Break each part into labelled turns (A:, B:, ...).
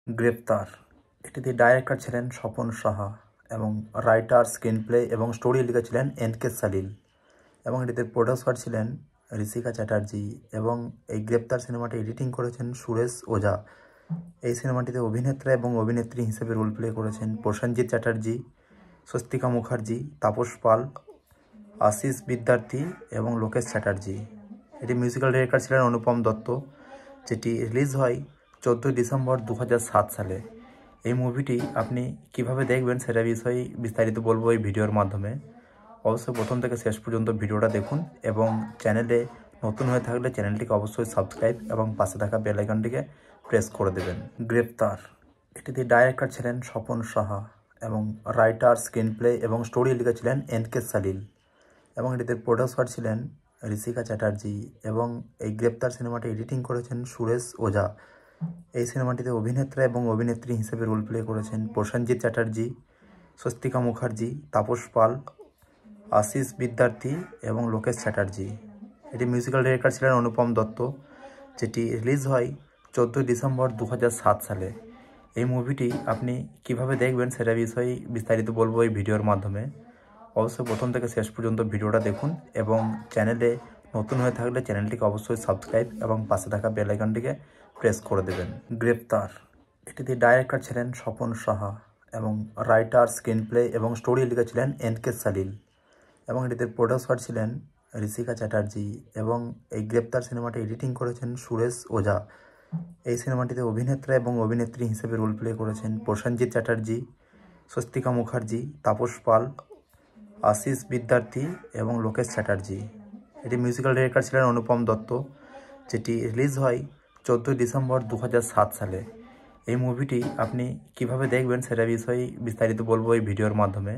A: গ্রেপ্তার এটিতে ডাইরেক্টর ছিলেন স্বপন সাহা এবং রাইটার, স্ক্রিনপ্লে এবং স্টোরি লিখেছিলেন এন.কে. সালিল এবং এটিতে প্রডিউসার ছিলেন ঋষিকা চ্যাটার্জি এবং এই গ্রেপ্তার সিনেমাটি এডিটিং করেছেন সুরেশ ওঝা। এই সিনেমাটিতে অভিনেতা এবং অভিনেত্রী হিসেবে রোল প্লে করেছেন প্রসেনজিৎ চ্যাটার্জি, স্বস্তিকা মুখার্জি, তাপস পাল, আশিস বিদ্যার্থী এবং লোকেশ চ্যাটার্জি। এটি মিউজিক্যাল ডিরেক্টর ছিলেন অনুপম দত্ত, যেটি রিলিজ হয় 14 ডিসেম্বর 2007 সালে। এই মুভিটি আপনি কিভাবে দেখবেন সেটা বিষয়ে বিস্তারিত বলবো এই ভিডিওর মাধ্যমে। অবশ্যই প্রথম থেকে শেষ পর্যন্ত ভিডিওটা দেখুন এবং চ্যানেলে নতুন হয়ে থাকলে চ্যানেলটিকে অবশ্যই সাবস্ক্রাইব এবং পাশে থাকা বেল আইকনটিকে প্রেস করে দেবেন। গ্রেপ্তার এটিতে ডাইরেক্টর ছিলেন স্বপন সাহা এবং রাইটার, স্ক্রিনপ্লে এবং স্টোরি লিখেছিলেন এন.কে. সালিল এবং এটিতে প্রডিউসার ছিলেন ঋষিকা চ্যাটার্জি এবং এই গ্রেপ্তার সিনেমাটি এডিটিং করেছেন সুরেশ ওঝা। এই সিনেমাটিতে অভিনেতা এবং অভিনেত্রী হিসেবে রোল প্লে করেছেন প্রসেনজিৎ চ্যাটার্জি, স্বস্তিকা মুখার্জি, তাপস পাল, আশিস বিদ্যার্থী এবং লোকেশ চ্যাটার্জি। এটি মিউজিক্যাল ডিরেক্টর ছিলেন অনুপম দত্ত, যেটি রিলিজ হয় 14 ডিসেম্বর 2007 সালে। এই মুভিটি আপনি কিভাবে দেখবেন সেটা বিষয়ে বিস্তারিত বলবো এই ভিডিওর মাধ্যমে। অবশ্যই প্রথম থেকে শেষ পর্যন্ত ভিডিওটা দেখুন এবং চ্যানেলে নতুন হয়ে থাকলে চ্যানেলটিকে অবশ্যই সাবস্ক্রাইব এবং পাশে থাকা বেল আইকনটিকে প্রেস করে দেবেন। গ্রেপ্তার এটিতে ডাইরেক্টর ছিলেন স্বপন সাহা এবং রাইটার, স্ক্রিনপ্লে এবং স্টোরি লিখেছিলেন এন.কে. সালিল এবং এটিতে প্রডিউসার ছিলেন ঋষিকা চ্যাটার্জি এবং এই গ্রেপ্তার সিনেমাটি এডিটিং করেছেন সুরেশ ওঝা। এই সিনেমাটিতে অভিনেতা এবং অভিনেত্রী হিসেবে রোল প্লে করেছেন প্রসেনজিৎ চ্যাটার্জি, স্বস্তিকা মুখার্জি, তাপস পাল, আশিস বিদ্যার্থী এবং লোকেশ চ্যাটার্জি। এটি মিউজিক্যাল ডিরেক্টর ছিলেন অনুপম দত্ত, যেটি রিলিজ হয় 14 ডিসেম্বর 2007 সালে। এই মুভিটি আপনি কিভাবে দেখবেন সেটা বিষয়ে বিস্তারিত বলবো এই ভিডিওর মাধ্যমে।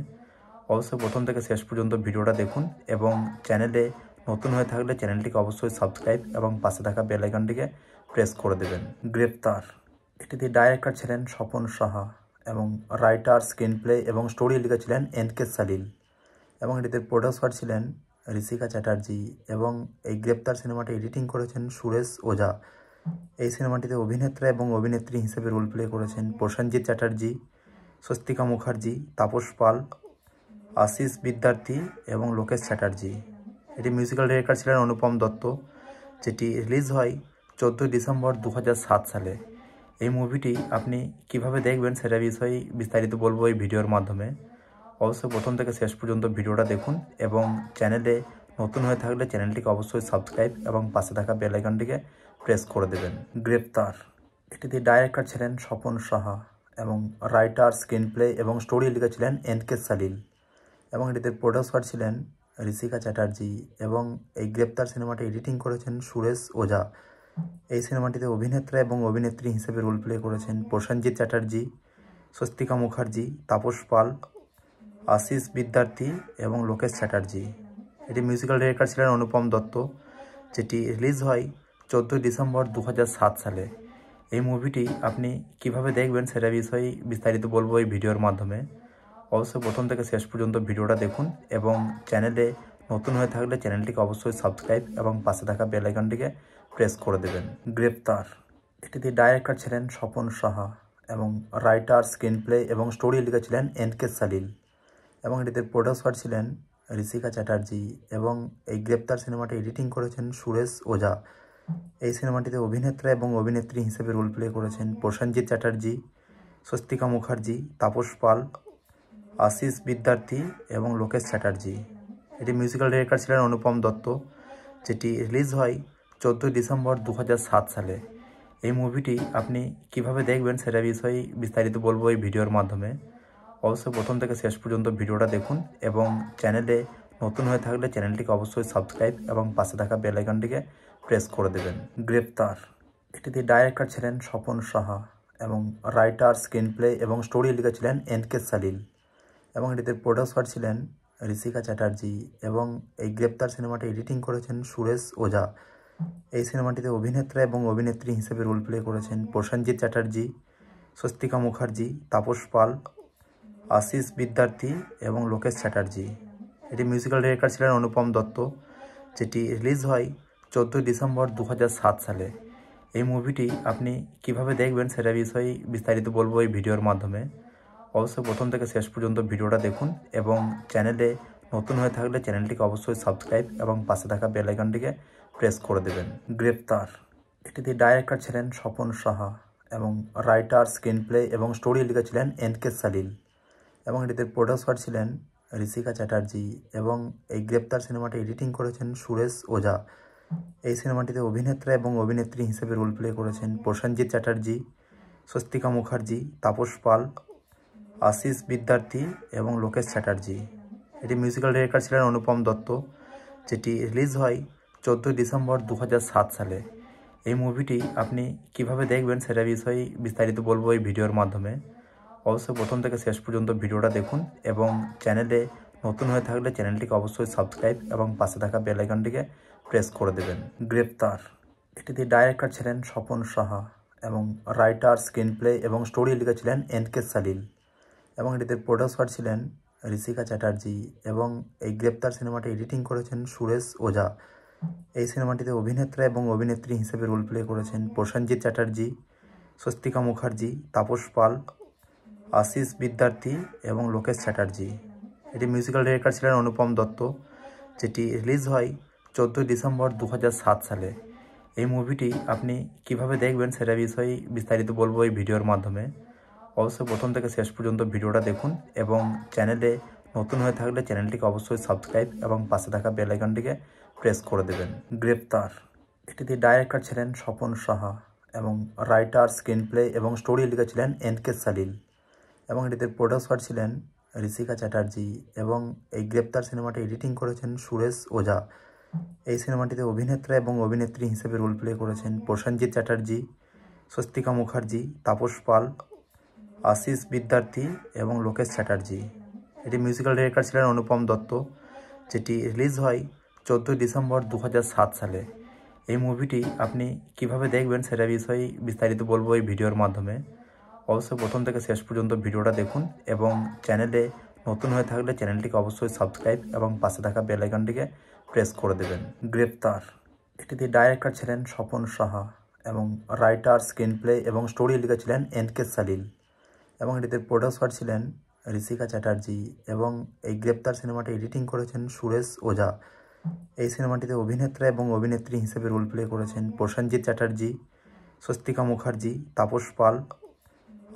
A: অবশ্যই প্রথম থেকে শেষ পর্যন্ত ভিডিওটা দেখুন এবং চ্যানেলে নতুন হয়ে থাকলে চ্যানেলটিকে অবশ্যই সাবস্ক্রাইব এবং পাশে থাকা বেল আইকনটিকে প্রেস করে দেবেন। গ্রেপ্তার এটিতে ডাইরেক্টর ছিলেন স্বপন সাহা এবং রাইটার, স্ক্রিনপ্লে এবং স্টোরি লিখেছিলেন এন.কে. সালিল এবং এটিতে প্রডিউসার ছিলেন ঋষিকা চ্যাটার্জি এবং এই গ্রেপ্তার সিনেমাটি এডিটিং করেছেন সুরেশ ওঝা। এই সিনেমাটিতে অভিনেতা এবং অভিনেত্রী হিসেবে রোল প্লে করেছেন প্রসেনজিৎ চ্যাটার্জি, স্বস্তিকা মুখার্জি, তাপস পাল, আশিস বিদ্যার্থী এবং লোকেশ চ্যাটার্জি। এটি মিউজিক্যাল ডিরেক্টর ছিলেন অনুপম দত্ত, যেটি রিলিজ হয় 14 ডিসেম্বর 2007 সালে। এই মুভিটি আপনি কিভাবে দেখবেন সেটা বিষয়ে বিস্তারিত বলবো এই ভিডিওর মাধ্যমে। অবশ্যই প্রথম থেকে শেষ পর্যন্ত ভিডিওটা দেখুন এবং চ্যানেলে নতুন হয়ে থাকলে চ্যানেলটিকে অবশ্যই সাবস্ক্রাইব এবং পাশে থাকা বেল আইকনটিকে প্রেস করে দেবেন। গ্রেপ্তার এটিতে ডাইরেক্টর ছিলেন স্বপন সাহা এবং রাইটার, স্ক্রিনপ্লে এবং স্টোরি লিখেছিলেন এন.কে. সালিল এবং এটিতে প্রডিউসার ছিলেন ঋষিকা চ্যাটার্জি এবং এই গ্রেপ্তার সিনেমাটি এডিটিং করেছেন সুরেশ ওঝা। এই সিনেমাটিতে অভিনেতা এবং অভিনেত্রী হিসেবে রোল প্লে করেছেন প্রসেনজিৎ চ্যাটার্জি, স্বস্তিকা মুখার্জি, তাপস পাল, আশিস বিদ্যার্থী এবং লোকেশ চ্যাটার্জি। এটি মিউজিক্যাল ডিরেক্টর ছিলেন অনুপম দত্ত, যেটি রিলিজ হয় 14 ডিসেম্বর 2007 সালে। এই মুভিটি আপনি কিভাবে দেখবেন সেটা বিষয়ে বিস্তারিত বলবো এই ভিডিওর মাধ্যমে। অবশ্যই প্রথম থেকে শেষ পর্যন্ত ভিডিওটা দেখুন এবং চ্যানেলে নতুন হয়ে থাকলে চ্যানেলটিকে অবশ্যই সাবস্ক্রাইব এবং পাশে থাকা বেল আইকনটিকে প্রেস করে দেবেন। গ্রেপ্তার এটিতে ডাইরেক্টর ছিলেন স্বপন সাহা এবং রাইটার, স্ক্রিনপ্লে এবং স্টোরি লিখেছিলেন এন.কে. সালিল এবং এটিতে প্রডিউসার ছিলেন ঋষিকা চ্যাটার্জি এবং এই গ্রেপ্তার সিনেমাটি এডিটিং করেছেন সুরেশ ওঝা। এই সিনেমাটিতে অভিনেতা এবং অভিনেত্রী হিসেবে রোল প্লে করেছেন প্রসেনজিৎ চ্যাটার্জি, স্বস্তিকা মুখার্জি, তাপস পাল, আশিস বিদ্যার্থী এবং লোকেশ চ্যাটার্জি। এটি মিউজিক্যাল ডিরেক্টর ছিলেন অনুপম দত্ত, যেটি রিলিজ হয় 14 ডিসেম্বর 2007 সালে। এই মুভিটি আপনি কিভাবে দেখবেন সেটা বিষয়ে বিস্তারিত বলবো এই ভিডিওর মাধ্যমে। অবশ্যই প্রথম থেকে শেষ পর্যন্ত ভিডিওটা দেখুন এবং চ্যানেলে নতুন হয়ে থাকলে চ্যানেলটিকে অবশ্যই সাবস্ক্রাইব এবং পাশে থাকা বেল আইকনটিকে প্রেস করে দেবেন। গ্রেপ্তার এটিতে ডাইরেক্টর ছিলেন স্বপন সাহা এবং রাইটার, স্ক্রিনপ্লে এবং স্টোরি লিখেছিলেন এন.কে. সালিল এবং এটিতে প্রডিউসার ছিলেন ঋষিকা চ্যাটার্জি এবং এই গ্রেপ্তার সিনেমাটি এডিটিং করেছেন সুরেশ ওঝা। এই সিনেমাটিতে অভিনেতা এবং অভিনেত্রী হিসেবে রোল প্লে করেছেন প্রসেনজিৎ চ্যাটার্জি, স্বস্তিকা মুখার্জি, তাপস পাল, আশিস বিদ্যার্থী এবং লোকেশ চ্যাটার্জি। এটি মিউজিক্যাল ডিরেক্টর ছিলেন অনুপম দত্ত, যেটি রিলিজ হয় 14 ডিসেম্বর 2007 সালে। এই মুভিটি আপনি কিভাবে দেখবেন সেটা বিষয়ে বিস্তারিত বলবো এই ভিডিওর মাধ্যমে। অবশ্যই প্রথম থেকে শেষ পর্যন্ত ভিডিওটা দেখুন এবং চ্যানেলে নতুন হয়ে থাকলে চ্যানেলটিকে অবশ্যই সাবস্ক্রাইব এবং পাশে থাকা বেল আইকনটিকে প্রেস করে দেবেন। গ্রেপ্তার এটিতে ডাইরেক্টর ছিলেন স্বপন সাহা এবং রাইটার, স্ক্রিনপ্লে এবং স্টোরি লিখেছিলেন এনকে সালিল এবং এটিতে প্রডিউসার ছিলেন ঋষিকা চ্যাটার্জি এবং এই গ্রেপ্তার সিনেমাটি এডিটিং করেছেন সুরেশ ওঝা। এই সিনেমাটিতে অভিনেত্রা এবং অভিনেত্রী হিসেবে রোল প্লে করেছেন প্রসেনজিৎ চ্যাটার্জি, স্বস্তিকা মুখার্জি, তাপস পাল, আশিস বিদ্যার্থী এবং লোকেশ চ্যাটার্জি। এটি মিউজিক্যাল ডিরেক্টর ছিলেন অনুপম দত্ত, যেটি রিলিজ হয় 14 ডিসেম্বর 2007 সালে। এই মুভিটি আপনি কিভাবে দেখবেন সেটা বিষয়ে বিস্তারিত বলবো এই ভিডিওর মাধ্যমে। অবশ্যই প্রথম থেকে শেষ পর্যন্ত ভিডিওটা দেখুন এবং চ্যানেলে নতুন হয়ে থাকলে চ্যানেলটিকে অবশ্যই সাবস্ক্রাইব এবং পাশে থাকা বেল আইকনটিকে প্রেস করে দেবেন। গ্রেপ্তার এটিতে ডাইরেক্টর ছিলেন স্বপন সাহা এবং রাইটার, স্ক্রিনপ্লে এবং স্টোরি লিখেছিলেন এনকে সালিল এবং এটিতে প্রডিউসার ছিলেন ঋষিকা চ্যাটার্জি এবং এই গ্রেপ্তার সিনেমাটি এডিটিং করেছেন সুরেশ ওঝা। এই সিনেমাটিতে অভিনেত্রা এবং অভিনেত্রী হিসেবে রোল প্লে করেছেন প্রসেনজিৎ চ্যাটার্জি, স্বস্তিকা মুখার্জি, তাপস পাল, আশিস বিদ্যার্থী এবং লোকেশ চ্যাটার্জি। এটি মিউজিক্যাল ডিরেক্টর ছিলেন অনুপম দত্ত, যেটি রিলিজ হয় 14 ডিসেম্বর 2007 সালে। এই মুভিটি আপনি কিভাবে দেখবেন সেটা বিষয়ে বিস্তারিত বলবো এই ভিডিওর মাধ্যমে। অবশ্যই প্রথম থেকে শেষ পর্যন্ত ভিডিওটা দেখুন এবং চ্যানেলে নতুন হয়ে থাকলে চ্যানেলটিকে অবশ্যই সাবস্ক্রাইব এবং পাশে থাকা বেল আইকনটিকে প্রেস করে দেবেন। গ্রেপ্তার এটিতে ডাইরেক্টর ছিলেন স্বপন সাহা এবং রাইটার, স্ক্রিনপ্লে এবং স্টোরি লিখেছিলেন এনকে সালিল এবং এটিতে প্রডিউসার ছিলেন ঋষিকা চ্যাটার্জি এবং এই গ্রেপ্তার সিনেমাটি এডিটিং করেছেন সুরেশ ওঝা। এই সিনেমাটিতে অভিনেত্রা এবং অভিনেত্রী হিসেবে রোল প্লে করেছেন প্রসেনজিৎ চ্যাটার্জি, স্বস্তিকা মুখার্জি, তাপস পাল, আশিস বিদ্যার্থী এবং লোকেশ চ্যাটার্জি। এটি মিউজিক্যাল ডিরেক্টর ছিলেন অনুপম দত্ত, যেটি রিলিজ হয় 14 ডিসেম্বর 2007 সালে। এই মুভিটি আপনি কিভাবে দেখবেন সেটা বিষয়ে বিস্তারিত বলবো এই ভিডিওর মাধ্যমে। অবশ্যই প্রথম থেকে শেষ পর্যন্ত ভিডিওটা দেখুন এবং চ্যানেলে নতুন হয়ে থাকলে চ্যানেলটিকে অবশ্যই সাবস্ক্রাইব এবং পাশে থাকা বেল আইকনটিকে প্রেস করে দেবেন। গ্রেপ্তার এটিতে ডাইরেক্টর ছিলেন স্বপন সাহা এবং রাইটার, স্ক্রিনপ্লে এবং স্টোরি লিখেছিলেন এনকে সালিল এবং এটিতে প্রডিউসার ছিলেন ঋষিকা চ্যাটার্জি এবং এই গ্রেপ্তার সিনেমাটি এডিটিং করেছেন সুরেশ ওঝা। এই সিনেমাটিতে অভিনেত্রা এবং অভিনেত্রী হিসেবে রোল প্লে করেছেন প্রসেনজিৎ চ্যাটার্জি, স্বস্তিকা মুখার্জি, তাপস পাল,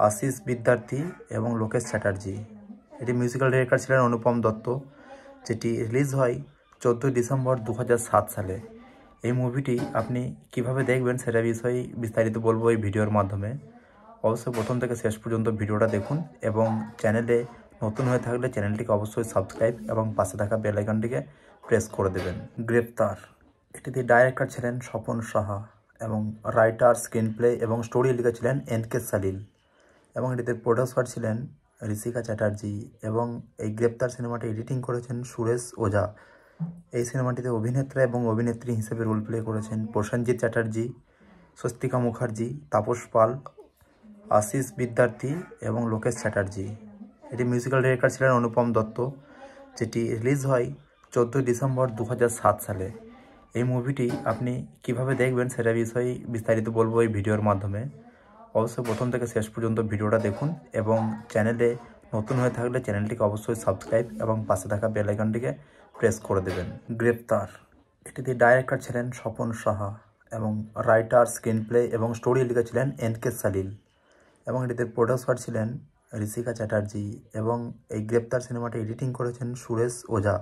A: আশিস বিদ্যার্থী এবং লোকেশ চ্যাটার্জি। এটি মিউজিক্যাল ডিরেক্টর ছিলেন অনুপম দত্ত, যেটি রিলিজ হয় 14 ডিসেম্বর 2007 সালে। এই মুভিটি আপনি কিভাবে দেখবেন সেটা বিষয়ে বিস্তারিত বলবো এই ভিডিওর মাধ্যমে। অবশ্যই প্রথম থেকে শেষ পর্যন্ত ভিডিওটা দেখুন এবং চ্যানেলে নতুন হয়ে থাকলে চ্যানেলটিকে অবশ্যই সাবস্ক্রাইব এবং পাশে থাকা বেল আইকনটিকে প্রেস করে দেবেন। গ্রেপ্তার এটিতে ডাইরেক্টর ছিলেন স্বপন সাহা এবং রাইটার, স্ক্রিনপ্লে এবং স্টোরি লিখেছিলেন এনকে সালিল এবং এটিতে প্রডিউসার ছিলেন ঋষিকা চ্যাটার্জি এবং এই গ্রেপ্তার সিনেমাটি এডিটিং করেছেন সুরেশ ওঝা। এই সিনেমাটিতে অভিনেত্রা এবং অভিনেত্রী হিসেবে রোল প্লে করেছেন প্রসেনজিৎ চ্যাটার্জি, স্বস্তিকা মুখার্জি, তাপস পাল, আশিস বিদ্যার্থী এবং লোকেশ চ্যাটার্জি। এটি মিউজিক্যাল ডিরেক্টর ছিলেন অনুপম দত্ত, যেটি রিলিজ হয় 14 ডিসেম্বর 2007 সালে। এই মুভিটি আপনি কিভাবে দেখবেন সেটা বিষয়ে বিস্তারিত বলবো এই ভিডিওর মাধ্যমে। অবশ্যই প্রথম থেকে শেষ পর্যন্ত ভিডিওটা দেখুন এবং চ্যানেলে নতুন হয়ে থাকলে চ্যানেলটিকে অবশ্যই সাবস্ক্রাইব এবং পাশে থাকা বেল আইকনটিকে প্রেস করে দেবেন। গ্রেপ্তার এটিতে ডাইরেক্টর ছিলেন স্বপন সাহা এবং রাইটার, স্ক্রিনপ্লে এবং স্টোরি লিখেছিলেন এনকে সালিল এবং এটিতে প্রডিউসার ছিলেন ঋষিকা চ্যাটার্জি এবং এই গ্রেপ্তার সিনেমাটি এডিটিং করেছেন সুরেশ ওঝা।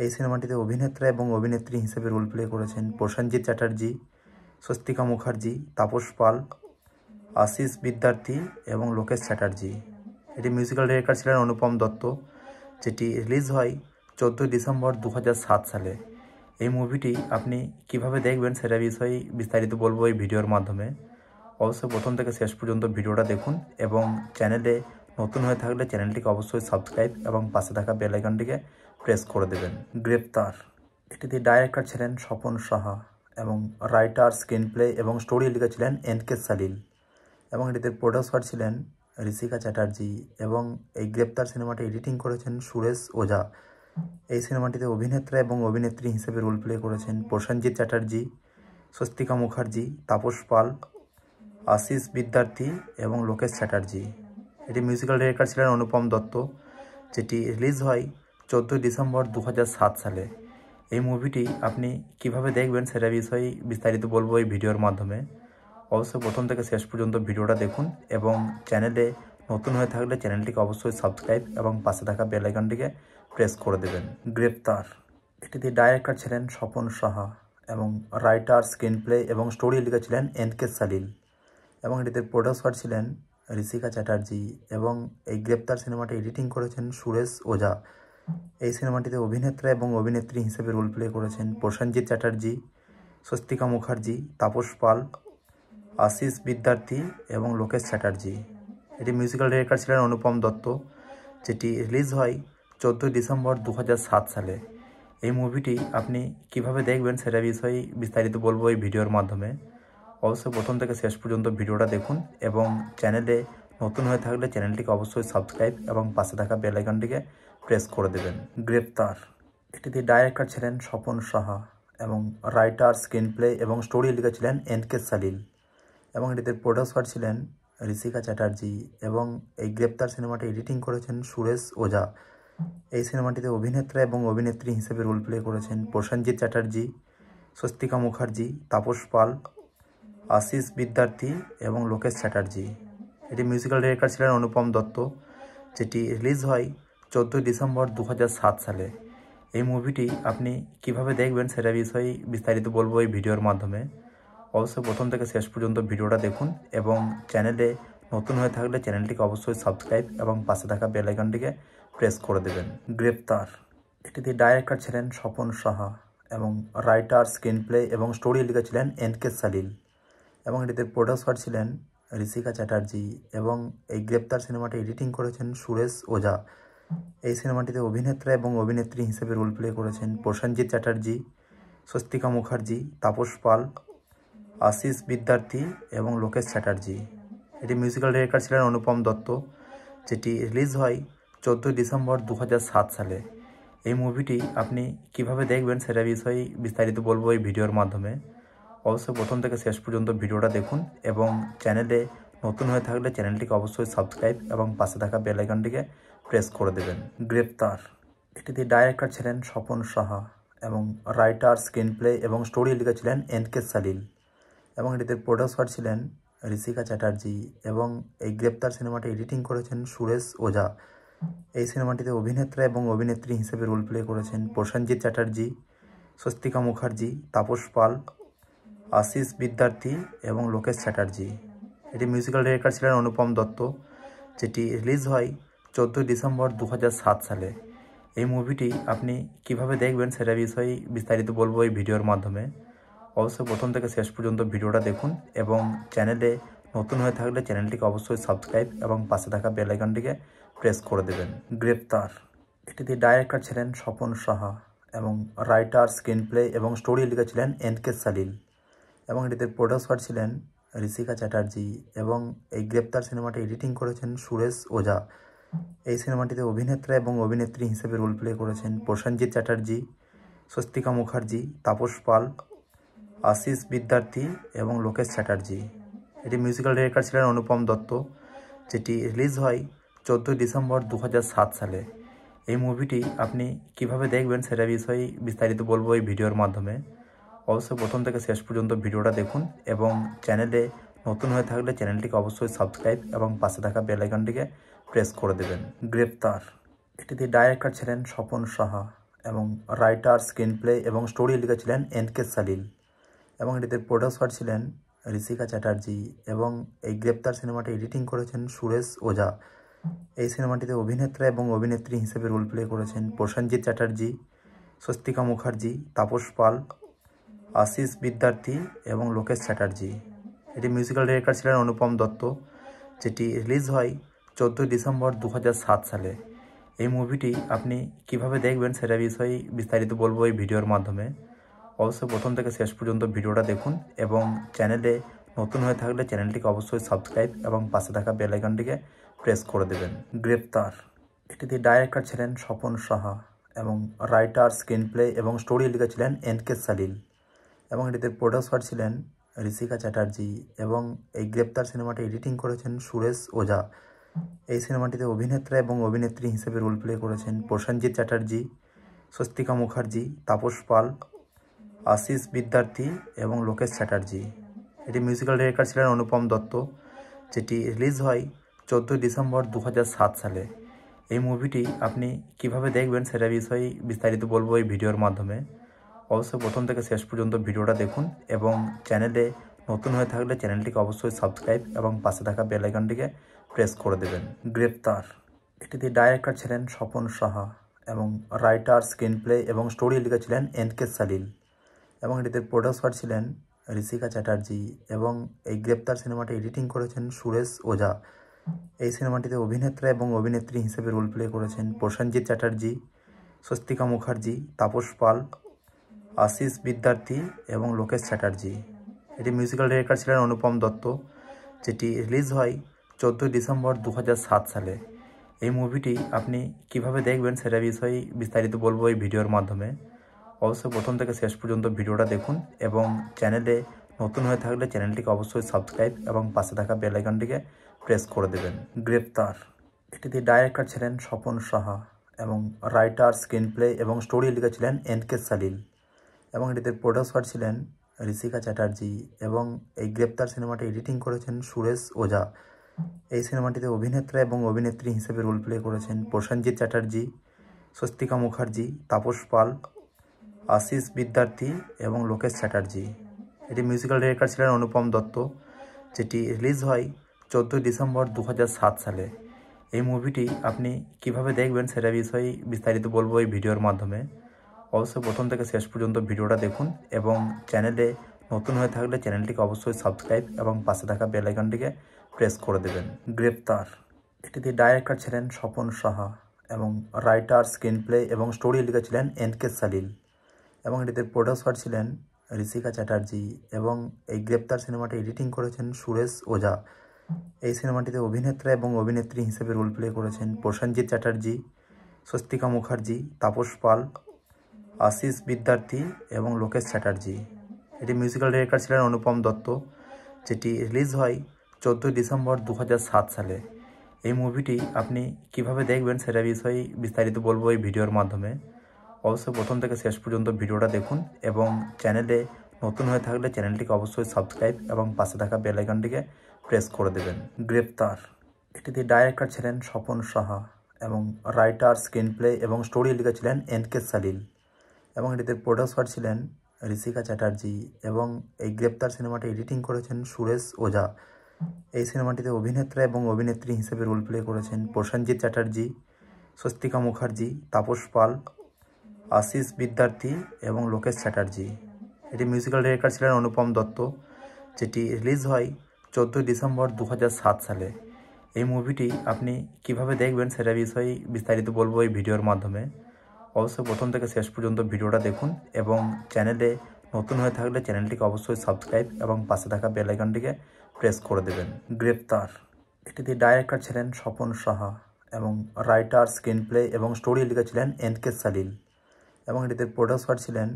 A: এই সিনেমাটিতে অভিনেত্রা এবং অভিনেত্রী হিসেবে রোল প্লে করেছেন প্রসেনজিৎ চ্যাটার্জি, স্বস্তিকা মুখার্জি, তাপস পাল, আশিস বিদ্যার্থী এবং লোকেশ চ্যাটার্জি। এটি মিউজিক্যাল ডিরেক্টর ছিলেন অনুপম দত্ত, যেটি রিলিজ হয় 14 ডিসেম্বর 2007 সালে। এই মুভিটি আপনি কিভাবে দেখবেন সেটা বিষয়ে বিস্তারিত বলবো এই ভিডিওর মাধ্যমে। অবশ্যই প্রথম থেকে শেষ পর্যন্ত ভিডিওটা দেখুন এবং চ্যানেলে নতুন হয়ে থাকলে চ্যানেলটিকে অবশ্যই সাবস্ক্রাইব এবং পাশে থাকা বেল আইকনটিকে প্রেস করে দেবেন। গ্রেপ্তার এটিতে ডাইরেক্টর ছিলেন স্বপন সাহা এবং রাইটার, স্ক্রিনপ্লে এবং স্টোরি লিখেছিলেন এনকে সালিল এবং এটিতে প্রডিউসার ছিলেন ঋষিকা চ্যাটার্জি এবং এই গ্রেপ্তার সিনেমাটি এডিটিং করেছেন সুরেশ ওঝা। এই সিনেমাটিতে অভিনেত্রা এবং অভিনেত্রী হিসেবে রোল প্লে করেছেন প্রসেনজিৎ চ্যাটার্জি, স্বস্তিকা মুখার্জি, তাপস পাল, আশিস বিদ্যার্থী এবং লোকেশ চ্যাটার্জি। এটি মিউজিক্যাল ডিরেক্টর ছিলেন অনুপম দত্ত, যেটি রিলিজ হয় 14 ডিসেম্বর 2007 সালে। এই মুভিটি আপনি কিভাবে দেখবেন সেটা বিষয়ে বিস্তারিত বলবো এই ভিডিওর মাধ্যমে। অবশ্যই প্রথম থেকে শেষ পর্যন্ত ভিডিওটা দেখুন এবং চ্যানেলে নতুন হয়ে থাকলে চ্যানেলটিকে অবশ্যই সাবস্ক্রাইব এবং পাশে থাকা বেল আইকনটিকে প্রেস করে দেবেন। গ্রেপ্তার, এটিতে ডাইরেক্টর ছিলেন স্বপন সাহা এবং রাইটার, স্ক্রিন প্লে এবং স্টোরি লিখেছিলেন এনকে সালিল এবং এটিতে প্রডিউসার ছিলেন ঋষিকা চ্যাটার্জি এবং এই গ্রেপ্তার সিনেমাটি এডিটিং করেছেন সুরেশ ওঝা। এই সিনেমাটিতে অভিনেত্রা এবং অভিনেত্রী হিসেবে রোল প্লে করেছেন প্রসেনজিৎ চ্যাটার্জি, স্বস্তিকা মুখার্জি, তাপস পাল, আশিস বিদ্যার্থী এবং লোকেশ চ্যাটার্জি। এটি মিউজিক্যাল ডিরেক্টর ছিলেন অনুপম দত্ত, যেটি রিলিজ হয় 14 ডিসেম্বর 2007 সালে। এই মুভিটি আপনি কিভাবে দেখবেন সেটা বিষয়ে বিস্তারিত বলবো এই ভিডিওর মাধ্যমে। অবশ্যই প্রথম থেকে শেষ পর্যন্ত ভিডিওটা দেখুন এবং চ্যানেলে নতুন হয়ে থাকলে চ্যানেলটিকে অবশ্যই সাবস্ক্রাইব এবং পাশে থাকা বেল আইকনটিকে প্রেস করে দেবেন। গ্রেপ্তার, এটিতে ডাইরেক্টর ছিলেন স্বপন সাহা এবং রাইটার, স্ক্রিন প্লে এবং স্টোরি লিখেছিলেন এনকে সালিল এবং এটিতে প্রডিউসার ছিলেন ঋষিকা চ্যাটার্জি এবং এই গ্রেপ্তার সিনেমাটি এডিটিং করেছেন সুরেশ ওঝা। এই সিনেমাটিতে অভিনেত্রা এবং অভিনেত্রী হিসেবে রোল প্লে করেছেন প্রসেনজিৎ চ্যাটার্জি, স্বস্তিকা মুখার্জি, তাপস পাল, আশিস বিদ্যার্থী এবং লোকেশ চ্যাটার্জি। এটি মিউজিক্যাল ডিরেক্টর ছিলেন অনুপম দত্ত, যেটি রিলিজ হয় 14 ডিসেম্বর 2007 সালে। এই মুভিটি আপনি কিভাবে দেখবেন সেটা বিষয়ে বিস্তারিত বলবো এই ভিডিওর মাধ্যমে। অবশ্যই প্রথম থেকে শেষ পর্যন্ত ভিডিওটা দেখুন এবং চ্যানেলে নতুন হয়ে থাকলে চ্যানেলটিকে অবশ্যই সাবস্ক্রাইব এবং পাশে থাকা বেল আইকনটিকে প্রেস করে দেবেন। গ্রেপ্তার, এটিতে ডাইরেক্টর ছিলেন স্বপন সাহা এবং রাইটার, স্ক্রিন প্লে এবং স্টোরি লিখেছিলেন এনকে সালিল এবং এটিতে প্রডিউসার ছিলেন ঋষিকা চ্যাটার্জি এবং এই গ্রেপ্তার সিনেমাটি এডিটিং করেছেন সুরেশ ওঝা। এই সিনেমাটিতে অভিনেত্রা এবং অভিনেত্রী হিসেবে রোল প্লে করেছেন প্রসেনজিৎ চ্যাটার্জি, স্বস্তিকা মুখার্জি, তাপস পাল, আশিস বিদ্যার্থী এবং লোকেশ চ্যাটার্জি। এটি মিউজিক্যাল ডিরেক্টর ছিলেন অনুপম দত্ত, যেটি রিলিজ হয় 14 ডিসেম্বর 2007 সালে। এই মুভিটি আপনি কিভাবে দেখবেন সেটা বিষয়ে বিস্তারিত বলবো এই ভিডিওর মাধ্যমে। অবশ্যই প্রথম থেকে শেষ পর্যন্ত ভিডিওটা দেখুন এবং চ্যানেলে নতুন হয়ে থাকলে চ্যানেলটিকে অবশ্যই সাবস্ক্রাইব এবং পাশে থাকা বেল আইকনটিকে প্রেস করে দেবেন। গ্রেপ্তার, এটিতে ডাইরেক্টর ছিলেন স্বপন সাহা এবং রাইটার, স্ক্রিন প্লে এবং স্টোরি লিখেছিলেন এনকে সালিল এবং এটিতে প্রডিউসার ছিলেন ঋষিকা চ্যাটার্জি এবং এই গ্রেপ্তার সিনেমাটি এডিটিং করেছেন সুরেশ ওঝা। এই সিনেমাটিতে অভিনেত্রা এবং অভিনেত্রী হিসেবে রোল প্লে করেছেন প্রসেনজিৎ চ্যাটার্জি, স্বস্তিকা মুখার্জি, তাপস পাল, আশিস বিদ্যার্থী এবং লোকেশ চ্যাটার্জি। এটি মিউজিক্যাল ডিরেক্টর ছিলেন অনুপম দত্ত, যেটি রিলিজ হয় 14 ডিসেম্বর 2007 সালে। এই মুভিটি আপনি কিভাবে দেখবেন সেটা বিষয়ে বিস্তারিত বলবো এই ভিডিওর মাধ্যমে। অবশ্যই প্রথম থেকে শেষ পর্যন্ত ভিডিওটা দেখুন এবং চ্যানেলে নতুন হয়ে থাকলে চ্যানেলটিকে অবশ্যই সাবস্ক্রাইব এবং পাশে থাকা বেল আইকনটিকে প্রেস করে দেবেন। গ্রেপ্তার, এটিতে ডাইরেক্টর ছিলেন স্বপন সাহা এবং রাইটার, স্ক্রিন প্লে এবং স্টোরি লিখেছিলেন এনকে সালিল এবং এটিতে প্রডিউসার ছিলেন ঋষিকা চ্যাটার্জি এবং এই গ্রেপ্তার সিনেমাটি এডিটিং করেছেন সুরেশ ওঝা। এই সিনেমাটিতে অভিনেত্রা এবং অভিনেত্রী হিসেবে রোল প্লে করেছেন প্রসেনজিৎ চ্যাটার্জি, স্বস্তিকা মুখার্জি, তাপস পাল, আশিস বিদ্যার্থী এবং লোকেশ চ্যাটার্জি। এটি মিউজিক্যাল ডিরেক্টর ছিলেন অনুপম দত্ত, যেটি রিলিজ হয় 14 ডিসেম্বর 2007 সালে। এই মুভিটি আপনি কিভাবে দেখবেন সেটা বিষয়ে বিস্তারিত বলবো এই ভিডিওর মাধ্যমে। অবশ্যই প্রথম থেকে শেষ পর্যন্ত ভিডিওটা দেখুন এবং চ্যানেলে নতুন হয়ে থাকলে চ্যানেলটিকে অবশ্যই সাবস্ক্রাইব এবং পাশে থাকা বেল আইকনটিকে প্রেস করে দেবেন। গ্রেপ্তার, এটিতে ডাইরেক্টর ছিলেন স্বপন সাহা এবং রাইটার, স্ক্রিন প্লে এবং স্টোরি লিখেছিলেন এনকে সালিল এবং এটিতে প্রডিউসার ছিলেন ঋষিকা চ্যাটার্জি এবং এই গ্রেপ্তার সিনেমাটি এডিটিং করেছেন সুরেশ ওঝা। এই সিনেমাটিতে অভিনেত্রা এবং অভিনেত্রী হিসেবে রোল প্লে করেছেন প্রসেনজিৎ চ্যাটার্জি, স্বস্তিকা মুখার্জি, তাপস পাল, আশিস বিদ্যার্থী এবং লোকেশ চ্যাটার্জি। এটি মিউজিক্যাল ডিরেক্টর ছিলেন অনুপম দত্ত, যেটি রিলিজ হয় 14 ডিসেম্বর 2007 সালে। এই মুভিটি আপনি কিভাবে দেখবেন সেটা বিষয়ে বিস্তারিত বলবো এই ভিডিওর মাধ্যমে। অবশ্যই প্রথম থেকে শেষ পর্যন্ত ভিডিওটা দেখুন এবং চ্যানেলে নতুন হয়ে থাকলে চ্যানেলটিকে অবশ্যই সাবস্ক্রাইব এবং পাশে থাকা বেল আইকনটিকে প্রেস করে দেবেন। গ্রেপ্তার, এটিতে ডাইরেক্টর ছিলেন স্বপন সাহা এবং রাইটার, স্ক্রিন প্লে এবং স্টোরি লিখেছিলেন এনকে সালিল এবং এটিতে প্রডিউসার ছিলেন ঋষিকা চ্যাটার্জি এবং এই গ্রেপ্তার সিনেমাটি এডিটিং করেছেন সুরেশ ওঝা। এই সিনেমাটিতে অভিনেত্রা এবং অভিনেত্রী হিসেবে রোল প্লে করেছেন প্রসেনজিৎ চ্যাটার্জি, স্বস্তিকা মুখার্জি, তাপস পাল, আশিস বিদ্যার্থী এবং লোকেশ চ্যাটার্জি। এটি মিউজিক্যাল ডিরেক্টর ছিলেন অনুপম দত্ত, যেটি রিলিজ হয় 14 ডিসেম্বর 2007 সালে। এই মুভিটি আপনি কিভাবে দেখবেন সেটা বিষয়ে বিস্তারিত বলবো এই ভিডিওর মাধ্যমে। অবশ্যই প্রথম থেকে শেষ পর্যন্ত ভিডিওটা দেখুন এবং চ্যানেলে নতুন হয়ে থাকলে চ্যানেলটিকে অবশ্যই সাবস্ক্রাইব এবং পাশে থাকা বেল আইকনটিকে প্রেস করে দেবেন। গ্রেপ্তার এটিতে ডাইরেক্টর ছিলেন স্বপন সাহা এবং রাইটার, স্ক্রিন প্লে এবং স্টোরি লিখেছিলেন এনকে সালিল এবং এটিতে প্রডিউসার ছিলেন ঋষিকা চ্যাটার্জি এবং এই গ্রেপ্তার সিনেমাটি এডিটিং করেছেন সুরেশ ওঝা। এই সিনেমাটিতে অভিনেত্রা এবং অভিনেত্রী হিসেবে রোল প্লে করেছেন প্রসেনজিৎ চ্যাটার্জি, স্বস্তিকা মুখার্জি, তাপস পাল, আশিস বিদ্যার্থী এবং লোকেশ চ্যাটার্জি। এটি মিউজিক্যাল ডিরেক্টর ছিলেন অনুপম দত্ত, যেটি রিলিজ হয় 14 ডিসেম্বর 2007 সালে। এই মুভিটি আপনি কিভাবে দেখবেন সেটা বিষয়ে বিস্তারিত বলবো এই ভিডিওর মাধ্যমে। অবশ্যই প্রথম থেকে শেষ পর্যন্ত ভিডিওটা দেখুন এবং চ্যানেলে নতুন হয়ে থাকলে চ্যানেলটিকে অবশ্যই সাবস্ক্রাইব এবং পাশে থাকা বেল আইকনটিকে প্রেস করে দেবেন। গ্রেপ্তার এটিতে ডাইরেক্টর ছিলেন স্বপন সাহা এবং রাইটার, স্ক্রিন প্লে এবং স্টোরি লিখেছিলেন এনকে সালিল এবং এটিতে প্রডিউসার ছিলেন ঋষিকা চ্যাটার্জি এবং এই গ্রেপ্তার সিনেমাটি এডিটিং করেছেন সুরেশ ওঝা। এই সিনেমাটিতে অভিনেত্রা এবং অভিনেত্রী হিসেবে রোল প্লে করেছেন প্রসেনজিৎ চ্যাটার্জি, স্বস্তিকা মুখার্জি, তাপস পাল, আশিস বিদ্যার্থী এবং লোকেশ চ্যাটার্জি। এটি মিউজিক্যাল ডিরেক্টর ছিলেন অনুপম দত্ত, যেটি রিলিজ হয় 14 ডিসেম্বর 2007 সালে। এই মুভিটি আপনি কিভাবে দেখবেন সেটা বিষয়ে বিস্তারিত বলবো এই ভিডিওর মাধ্যমে। অবশ্যই প্রথম থেকে শেষ পর্যন্ত ভিডিওটা দেখুন এবং চ্যানেলে নতুন হয়ে থাকলে চ্যানেলটিকে অবশ্যই সাবস্ক্রাইব এবং পাশে থাকা বেল আইকনটিকে প্রেস করে দেবেন। গ্রেপ্তার এটিতে ডাইরেক্টর ছিলেন স্বপন সাহা এবং রাইটার, স্ক্রিন প্লে এবং স্টোরি লিখেছিলেন এনকে সালিল এবং এটিতে প্রডিউসার ছিলেন ঋষিকা চ্যাটার্জি এবং এই গ্রেপ্তার সিনেমাটি এডিটিং করেছেন সুরেশ ওঝা। এই সিনেমাটিতে অভিনেত্রা এবং অভিনেত্রী হিসেবে রোল প্লে করেছেন প্রসেনজিৎ চ্যাটার্জি, স্বস্তিকা মুখার্জি, তাপস পাল, আশিস বিদ্যার্থী এবং লোকেশ চ্যাটার্জি। এটি মিউজিক্যাল ডিরেক্টর ছিলেন অনুপম দত্ত, যেটি রিলিজ হয় 14 ডিসেম্বর 2007 সালে। এই মুভিটি আপনি কিভাবে দেখবেন সেটা বিষয়ে বিস্তারিত বলবো এই ভিডিওর মাধ্যমে। অবশ্যই প্রথম থেকে শেষ পর্যন্ত ভিডিওটা দেখুন এবং চ্যানেলে নতুন হয়ে থাকলে চ্যানেলটিকে অবশ্যই সাবস্ক্রাইব এবং পাশে থাকা বেল আইকনটিকে প্রেস করে দেবেন। গ্রেপ্তার এটিতে ডাইরেক্টর ছিলেন স্বপন সাহা এবং রাইটার, স্ক্রিন প্লে এবং স্টোরি লিখেছিলেন এনকে সালিল এবং এটিতে প্রডিউসার ছিলেন ঋষিকা চ্যাটার্জি এবং এই গ্রেপ্তার সিনেমাটি এডিটিং করেছেন সুরেশ ওঝা। এই সিনেমাটিতে অভিনেত্রা এবং অভিনেত্রী হিসেবে রোল প্লে করেছেন প্রসেনজিৎ চ্যাটার্জি, স্বস্তিকা মুখার্জি, তাপস পাল, আশিস বিদ্যার্থী এবং লোকেশ চ্যাটার্জি। এটি মিউজিক্যাল ডিরেক্টর ছিলেন অনুপম দত্ত, যেটি রিলিজ হয় 14 ডিসেম্বর 2007 সালে। এই মুভিটি আপনি কিভাবে দেখবেন সেটা বিষয়ে বিস্তারিত বলবো এই ভিডিওর মাধ্যমে। অবশ্যই প্রথম থেকে শেষ পর্যন্ত ভিডিওটা দেখুন এবং চ্যানেলে নতুন হয়ে থাকলে চ্যানেলটিকে অবশ্যই সাবস্ক্রাইব এবং পাশে থাকা বেল আইকনটিকে প্রেস করে দেবেন। গ্রেপ্তার এটিতে ডাইরেক্টর ছিলেন স্বপন সাহা এবং রাইটার, স্ক্রিন প্লে এবং স্টোরি লিখেছিলেন এনকে সালিল এবং এটিতে প্রডিউসার ছিলেন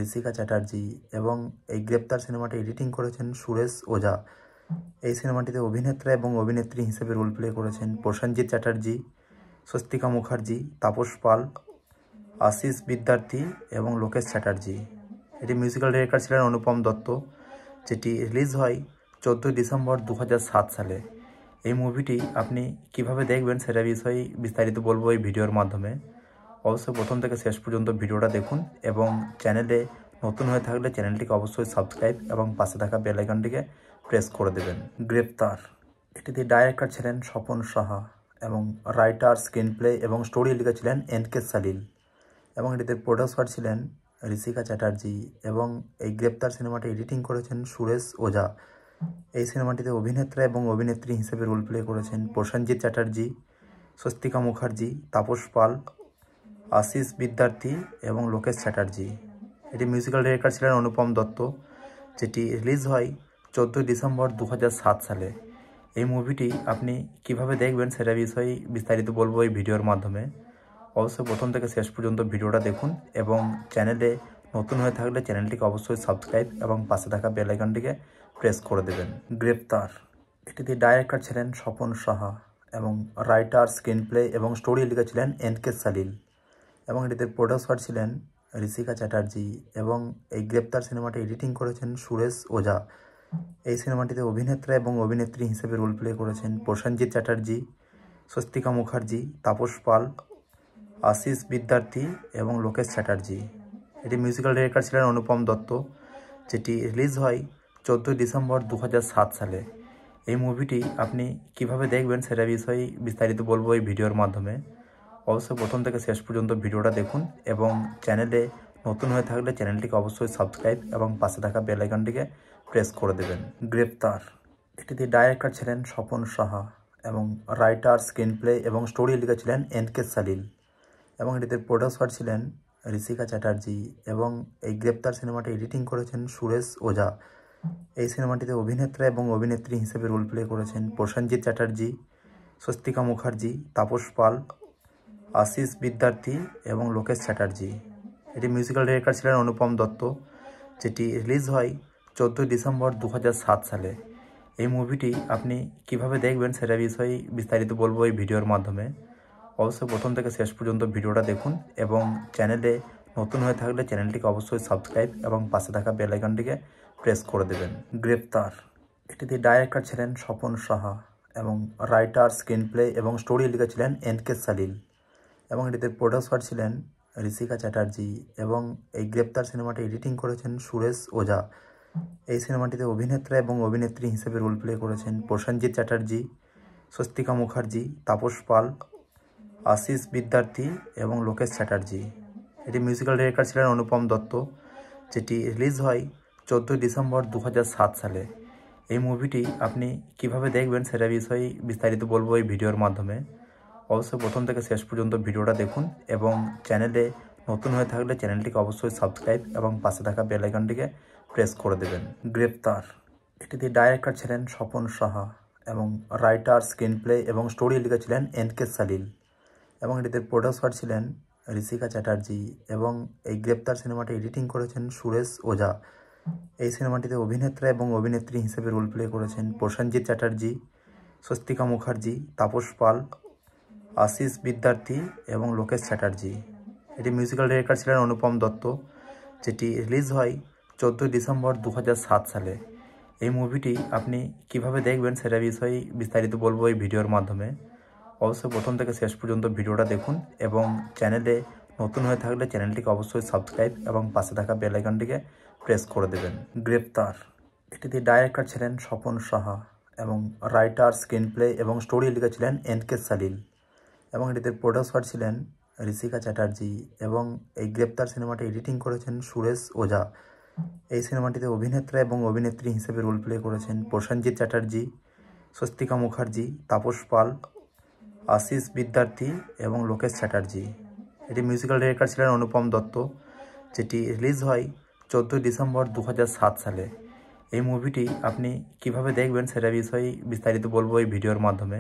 A: ঋষিকা চ্যাটার্জি এবং এই গ্রেপ্তার সিনেমাটি এডিটিং করেছেন সুরেশ ওঝা। এই সিনেমাটিতে অভিনেত্রা এবং অভিনেত্রী হিসেবে রোল প্লে করেছেন প্রসেনজিৎ চ্যাটার্জি, স্বস্তিকা মুখার্জি, তাপস পাল, আশিস বিদ্যার্থী এবং লোকেশ চ্যাটার্জি। এটি মিউজিক্যাল ডিরেক্টর ছিলেন অনুপম দত্ত, যেটি রিলিজ হয় 14 ডিসেম্বর 2007 সালে। এই মুভিটি আপনি কিভাবে দেখবেন সেটা বিষয়ে বিস্তারিত বলবো এই ভিডিওর মাধ্যমে। অবশ্যই প্রথম থেকে শেষ পর্যন্ত ভিডিওটা দেখুন এবং চ্যানেলে নতুন হয়ে থাকলে চ্যানেলটিকে অবশ্যই সাবস্ক্রাইব এবং পাশে থাকা বেল আইকনটিকে প্রেস করে দেবেন। গ্রেপ্তার এটিতে ডাইরেক্টর ছিলেন স্বপন সাহা এবং রাইটার, স্ক্রিন প্লে এবং স্টোরি লিখেছিলেন এনকে সালিল এবং এটিতে প্রডিউসার ছিলেন ঋষিকা চ্যাটার্জি এবং এই গ্রেপ্তার সিনেমাটি এডিটিং করেছেন সুরেশ ওঝা। এই সিনেমাটিতে অভিনেত্রা এবং অভিনেত্রী হিসেবে রোল প্লে করেছেন প্রসেনজিৎ চ্যাটার্জি, স্বস্তিকা মুখার্জি, তাপস পাল, আশিস বিদ্যার্থী এবং লোকেশ চ্যাটার্জি। এটি মিউজিক্যাল ডিরেক্টর ছিলেন অনুপম দত্ত, যেটি রিলিজ হয় 14 ডিসেম্বর 2007 সালে। এই মুভিটি আপনি কিভাবে দেখবেন সেটা বিষয়ে বিস্তারিত বলবো এই ভিডিওর মাধ্যমে। অবশ্যই প্রথম থেকে শেষ পর্যন্ত ভিডিওটা দেখুন এবং চ্যানেলে নতুন হয়ে থাকলে চ্যানেলটিকে অবশ্যই সাবস্ক্রাইব এবং পাশে থাকা বেল আইকনটিকে প্রেস করে দেবেন। গ্রেপ্তার এটিতে ডাইরেক্টর ছিলেন স্বপন সাহা এবং রাইটার, স্ক্রিন প্লে এবং স্টোরি লিখেছিলেন এনকে সালিল এবং এটিতে প্রডিউসার ছিলেন ঋষিকা চ্যাটার্জি এবং এই গ্রেপ্তার সিনেমাটি এডিটিং করেছেন সুরেশ ওঝা। এই সিনেমাটিতে অভিনেত্রা এবং অভিনেত্রী হিসেবে রোল প্লে করেছেন প্রসেনজিৎ চ্যাটার্জি, স্বস্তিকা মুখার্জি, তাপস পাল, আশিস বিদ্যার্থী এবং লোকেশ চ্যাটার্জি। এটি মিউজিক্যাল ডিরেক্টর ছিলেন অনুপম দত্ত, যেটি রিলিজ হয় 14 ডিসেম্বর 2007 সালে। এই মুভিটি আপনি কিভাবে দেখবেন সেটা বিষয়ে বিস্তারিত বলবো এই ভিডিওর মাধ্যমে। অবশ্যই প্রথম থেকে শেষ পর্যন্ত ভিডিওটা দেখুন এবং চ্যানেলে নতুন হয়ে থাকলে চ্যানেলটিকে অবশ্যই সাবস্ক্রাইব এবং পাশে থাকা বেল আইকনটিকে প্রেস করে দেবেন। গ্রেপ্তার এটিতে ডাইরেক্টর ছিলেন স্বপন সাহা এবং রাইটার, স্ক্রিন প্লে এবং স্টোরি লিখেছিলেন এনকে সালিল এবং এটিতে প্রডিউসার ছিলেন ঋষিকা চ্যাটার্জি এবং এই গ্রেপ্তার সিনেমাটি এডিটিং করেছেন সুরেশ ওঝা। এই সিনেমাটিতে অভিনেত্রা এবং অভিনেত্রী হিসেবে রোল প্লে করেছেন প্রসেনজিৎ চ্যাটার্জি, স্বস্তিকা মুখার্জি, তাপস পাল, আশিস বিদ্যার্থী এবং লোকেশ চ্যাটার্জি। এটি মিউজিক্যাল ডিরেক্টর ছিলেন অনুপম দত্ত, যেটি রিলিজ হয় 14 ডিসেম্বর 2007 সালে। এই মুভিটি আপনি কিভাবে দেখবেন সেটা বিষয়ে বিস্তারিত বলবো এই ভিডিওর মাধ্যমে। অবশ্যই প্রথম থেকে শেষ পর্যন্ত ভিডিওটা দেখুন এবং চ্যানেলে নতুন হয়ে থাকলে চ্যানেলটিকে অবশ্যই সাবস্ক্রাইব এবং পাশে থাকা বেল আইকনটিকে প্রেস করে দেবেন। গ্রেপ্তার এটিতে ডাইরেক্টর ছিলেন স্বপন সাহা এবং রাইটার, স্ক্রিন প্লে এবং স্টোরি লিখেছিলেন এনকে সালিল এবং এটিতে প্রডিউসার ছিলেন ঋষিকা চ্যাটার্জি এবং এই গ্রেপ্তার সিনেমাটি এডিটিং করেছেন সুরেশ ওঝা। এই সিনেমাটিতে অভিনেত্রা এবং অভিনেত্রী হিসেবে রোল প্লে করেছেন প্রসেনজিৎ চ্যাটার্জি, স্বস্তিকা মুখার্জি, তাপস পাল, আশিস বিদ্যার্থী এবং লোকেশ চ্যাটার্জি। এটি মিউজিক্যাল ডিরেক্টর ছিলেন অনুপম দত্ত, যেটি রিলিজ হয় 14 ডিসেম্বর 2007 সালে। এই মুভিটি আপনি কিভাবে দেখবেন সেটা বিষয়ে বিস্তারিত বলবো এই ভিডিওর মাধ্যমে। অবশ্যই প্রথম থেকে শেষ পর্যন্ত ভিডিওটা দেখুন এবং চ্যানেলে নতুন হয়ে থাকলে চ্যানেলটিকে অবশ্যই সাবস্ক্রাইব এবং পাশে থাকা বেল আইকনটিকে প্রেস করে দেবেন। গ্রেপ্তার এটিতে ডাইরেক্টর ছিলেন স্বপন সাহা এবং রাইটার, স্ক্রিন প্লে এবং স্টোরি লিখেছিলেন এনকে সালিল এবং এটিতে প্রডিউসার ছিলেন ঋষিকা চ্যাটার্জি এবং এই গ্রেপ্তার সিনেমাটি এডিটিং করেছেন সুরেশ ওঝা। এই সিনেমাটিতে অভিনেত্রা এবং অভিনেত্রী হিসেবে রোল প্লে করেছেন প্রসেনজিৎ চ্যাটার্জি, স্বস্তিকা মুখার্জি, তাপস পাল, আশিস বিদ্যার্থী এবং লোকেশ চ্যাটার্জি। এটি মিউজিক্যাল ডিরেক্টর ছিলেন অনুপম দত্ত, যেটি রিলিজ হয় 14 ডিসেম্বর 2007 সালে। এই মুভিটি আপনি কিভাবে দেখবেন সেটা বিষয়ে বিস্তারিত বলবো এই ভিডিওর মাধ্যমে। অবশ্যই প্রথম থেকে শেষ পর্যন্ত ভিডিওটা দেখুন এবং চ্যানেলে নতুন হয়ে থাকলে চ্যানেলটিকে অবশ্যই সাবস্ক্রাইব এবং পাশে থাকা বেল আইকনটিকে প্রেস করে দেবেন। গ্রেপ্তার এটিতে ডাইরেক্টর ছিলেন স্বপন সাহা এবং রাইটার, স্ক্রিন প্লে এবং স্টোরি লিখেছিলেন এনকে সালিল এবং এটিতে প্রডিউসার ছিলেন ঋষিকা চ্যাটার্জি এবং এই গ্রেপ্তার সিনেমাটি এডিটিং করেছেন সুরেশ ওঝা। এই সিনেমাটিতে অভিনেত্রা এবং অভিনেত্রী হিসেবে রোল প্লে করেছেন প্রসেনজিৎ চ্যাটার্জি, স্বস্তিকা মুখার্জি, তাপস পাল, আশিস বিদ্যার্থী এবং লোকেশ চ্যাটার্জি। এটি মিউজিক্যাল ডিরেক্টর ছিলেন অনুপম দত্ত, যেটি রিলিজ হয় 14 ডিসেম্বর 2007 সালে। এই মুভিটি আপনি কিভাবে দেখবেন সেটা বিষয়ে বিস্তারিত বলবো এই ভিডিওর মাধ্যমে।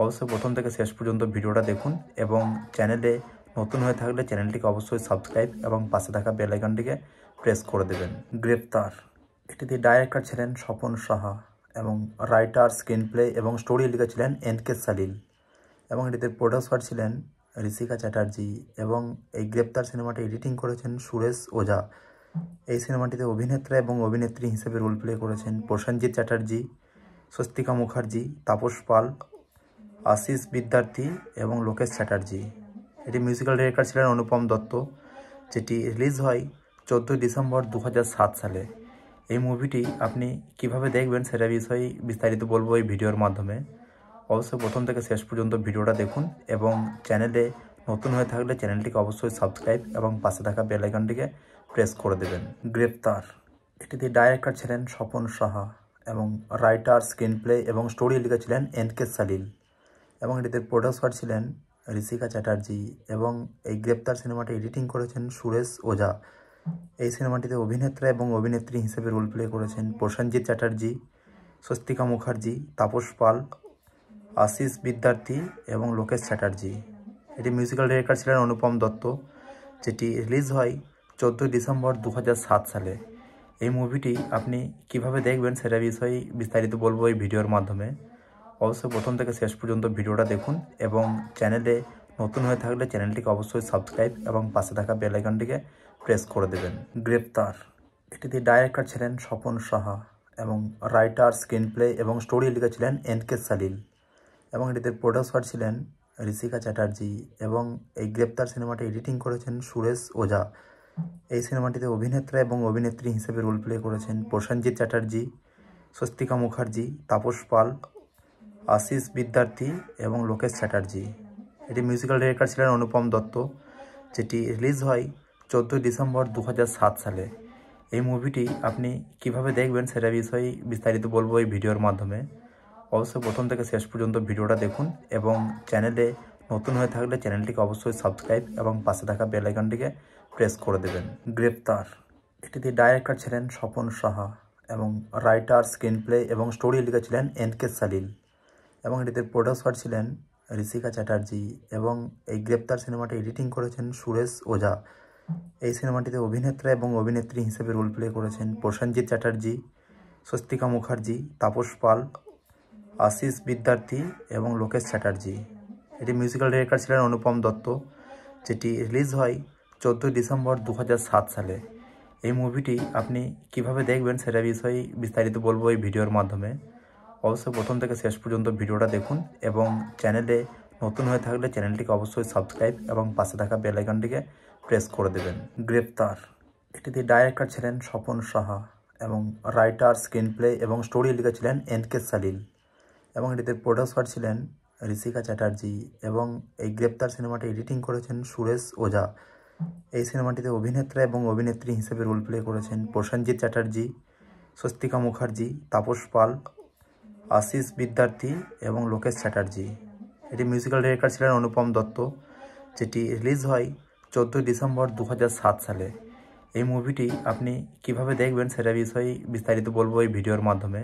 A: অবশ্যই প্রথম থেকে শেষ পর্যন্ত ভিডিওটা দেখুন এবং চ্যানেলে নতুন হয়ে থাকলে চ্যানেলটিকে অবশ্যই সাবস্ক্রাইব এবং পাশে থাকা বেল আইকনটিকে প্রেস করে দেবেন। গ্রেপ্তার এটিতে ডাইরেক্টর ছিলেন স্বপন সাহা এবং রাইটার, স্ক্রিন প্লে এবং স্টোরি লিখেছিলেন এনকে সালিল এবং এটিতে প্রডিউসার ছিলেন ঋষিকা চ্যাটার্জি এবং এই গ্রেপ্তার সিনেমাটি এডিটিং করেছেন সুরেশ ওঝা। এই সিনেমাটিতে অভিনেত্রা এবং অভিনেত্রী হিসেবে রোল প্লে করেছেন প্রসেনজিৎ চ্যাটার্জি, স্বস্তিকা মুখার্জি, তাপস পাল, আশিস বিদ্যার্থী এবং লোকেশ চ্যাটার্জি। এটি মিউজিক্যাল ডিরেক্টর ছিলেন অনুপম দত্ত, যেটি রিলিজ হয় 14 ডিসেম্বর 2007 সালে। এই মুভিটি আপনি কিভাবে দেখবেন সেটা বিষয়ে বিস্তারিত বলবো এই ভিডিওর মাধ্যমে। অবশ্যই প্রথম থেকে শেষ পর্যন্ত ভিডিওটা দেখুন এবং চ্যানেলে নতুন হয়ে থাকলে চ্যানেলটিকে অবশ্যই সাবস্ক্রাইব এবং পাশে থাকা বেল আইকনটিকে প্রেস করে দেবেন। গ্রেপ্তার এটিতে ডাইরেক্টর ছিলেন স্বপন সাহা এবং রাইটার, স্ক্রিন প্লে এবং স্টোরি লিখেছিলেন এনকে সালিল এবং এটিতে প্রডিউসার ছিলেন ঋষিকা চ্যাটার্জি এবং এই গ্রেপ্তার সিনেমাটি এডিটিং করেছেন সুরেশ ওঝা। এই সিনেমাটিতে অভিনেত্রা এবং অভিনেত্রী হিসেবে রোল প্লে করেছেন প্রসেনজিৎ চ্যাটার্জি, স্বস্তিকা মুখার্জি, তাপস পাল, আশিস বিদ্যার্থী এবং লোকেশ চ্যাটার্জি। এটি মিউজিক্যাল ডিরেক্টর ছিলেন অনুপম দত্ত, যেটি রিলিজ হয় ডিসেম্বর 2007 সালে। এই মুভিটি আপনি কিভাবে দেখবেন সেটা বিষয়ে বিস্তারিত বলবো এই ভিডিওর মাধ্যমে। অবশ্যই প্রথম থেকে শেষ পর্যন্ত ভিডিওটা দেখুন এবং চ্যানেলে নতুন হয়ে থাকলে চ্যানেলটিকে অবশ্যই সাবস্ক্রাইব এবং পাশে থাকা বেল আইকনটিকে প্রেস করে দেবেন। গ্রেপ্তার এটিতে ডাইরেক্টর ছিলেন স্বপন সাহা এবং রাইটার, স্ক্রিন প্লে এবং স্টোরি লিখেছিলেন এনকে সালিল এবং এটিতে প্রডিউসার ছিলেন ঋষিকা চ্যাটার্জি এবং এই গ্রেপ্তার সিনেমাটি এডিটিং করেছেন সুরেশ ওঝা। এই সিনেমাটিতে অভিনেত্রা এবং অভিনেত্রী হিসেবে রোল প্লে করেছেন প্রসেনজিৎ চ্যাটার্জি, স্বস্তিকা মুখার্জি, তাপস পাল, আশিস বিদ্যার্থী এবং লোকেশ চ্যাটার্জি। এটি মিউজিক্যাল ডিরেক্টর ছিলেন অনুপম দত্ত, যেটি রিলিজ হয় 14 ডিসেম্বর 2007 সালে। এই মুভিটি আপনি কিভাবে দেখবেন সেটা বিষয়ে বিস্তারিত বলবো এই ভিডিওর মাধ্যমে। অবশ্যই প্রথম থেকে শেষ পর্যন্ত ভিডিওটা দেখুন এবং চ্যানেলে নতুন হয়ে থাকলে চ্যানেলটিকে অবশ্যই সাবস্ক্রাইব এবং পাশে থাকা বেল আইকনটিকে প্রেস করে দেবেন। গ্রেপ্তার এটিতে ডাইরেক্টর ছিলেন স্বপন সাহা এবং রাইটার, স্ক্রিন প্লে এবং স্টোরি লিখেছিলেন এনকে সালিল এবং এটিতে প্রডিউসার ছিলেন ঋষিকা চ্যাটার্জি এবং এই গ্রেপ্তার সিনেমাটি এডিটিং করেছেন সুরেশ ওঝা। এই সিনেমাটিতে অভিনেত্রা এবং অভিনেত্রী হিসেবে রোল প্লে করেছেন প্রসেনজিৎ চ্যাটার্জি, স্বস্তিকা মুখার্জি, তাপস পাল, আশিস বিদ্যার্থী এবং লোকেশ চ্যাটার্জি। এটি মিউজিক্যাল ডিরেক্টর ছিলেন অনুপম দত্ত, যেটি রিলিজ হয় 14 ডিসেম্বর 2007 সালে। এই মুভিটি আপনি কিভাবে দেখবেন সেটা বিষয়ে বিস্তারিত বলবো এই ভিডিওর মাধ্যমে। অবশ্যই প্রথম থেকে শেষ পর্যন্ত ভিডিওটা দেখুন এবং চ্যানেলে নতুন হয়ে থাকলে চ্যানেলটিকে অবশ্যই সাবস্ক্রাইব এবং পাশে থাকা বেল আইকনটিকে প্রেস করে দেবেন। গ্রেপ্তার এটিতে ডাইরেক্টর ছিলেন স্বপন সাহা এবং রাইটার, স্ক্রিন প্লে এবং স্টোরি লিখেছিলেন এনকে সালিল এবং এটিতে প্রডিউসার ছিলেন ঋষিকা চ্যাটার্জি এবং এই গ্রেপ্তার সিনেমাটি এডিটিং করেছেন সুরেশ ওঝা। এই সিনেমাটিতে অভিনেত্রা এবং অভিনেত্রী হিসেবে রোল প্লে করেছেন প্রসেনজিৎ চ্যাটার্জি, স্বস্তিকা মুখার্জি, তাপস পাল, আশিস বিদ্যার্থী এবং লোকেশ চ্যাটার্জি। এটি মিউজিক্যাল ডিরেক্টর ছিলেন অনুপম দত্ত, যেটি রিলিজ হয় 14 ডিসেম্বর 2007 সালে। এই মুভিটি আপনি কিভাবে দেখবেন সেটা বিষয়ে বিস্তারিত বলবো এই ভিডিওর মাধ্যমে।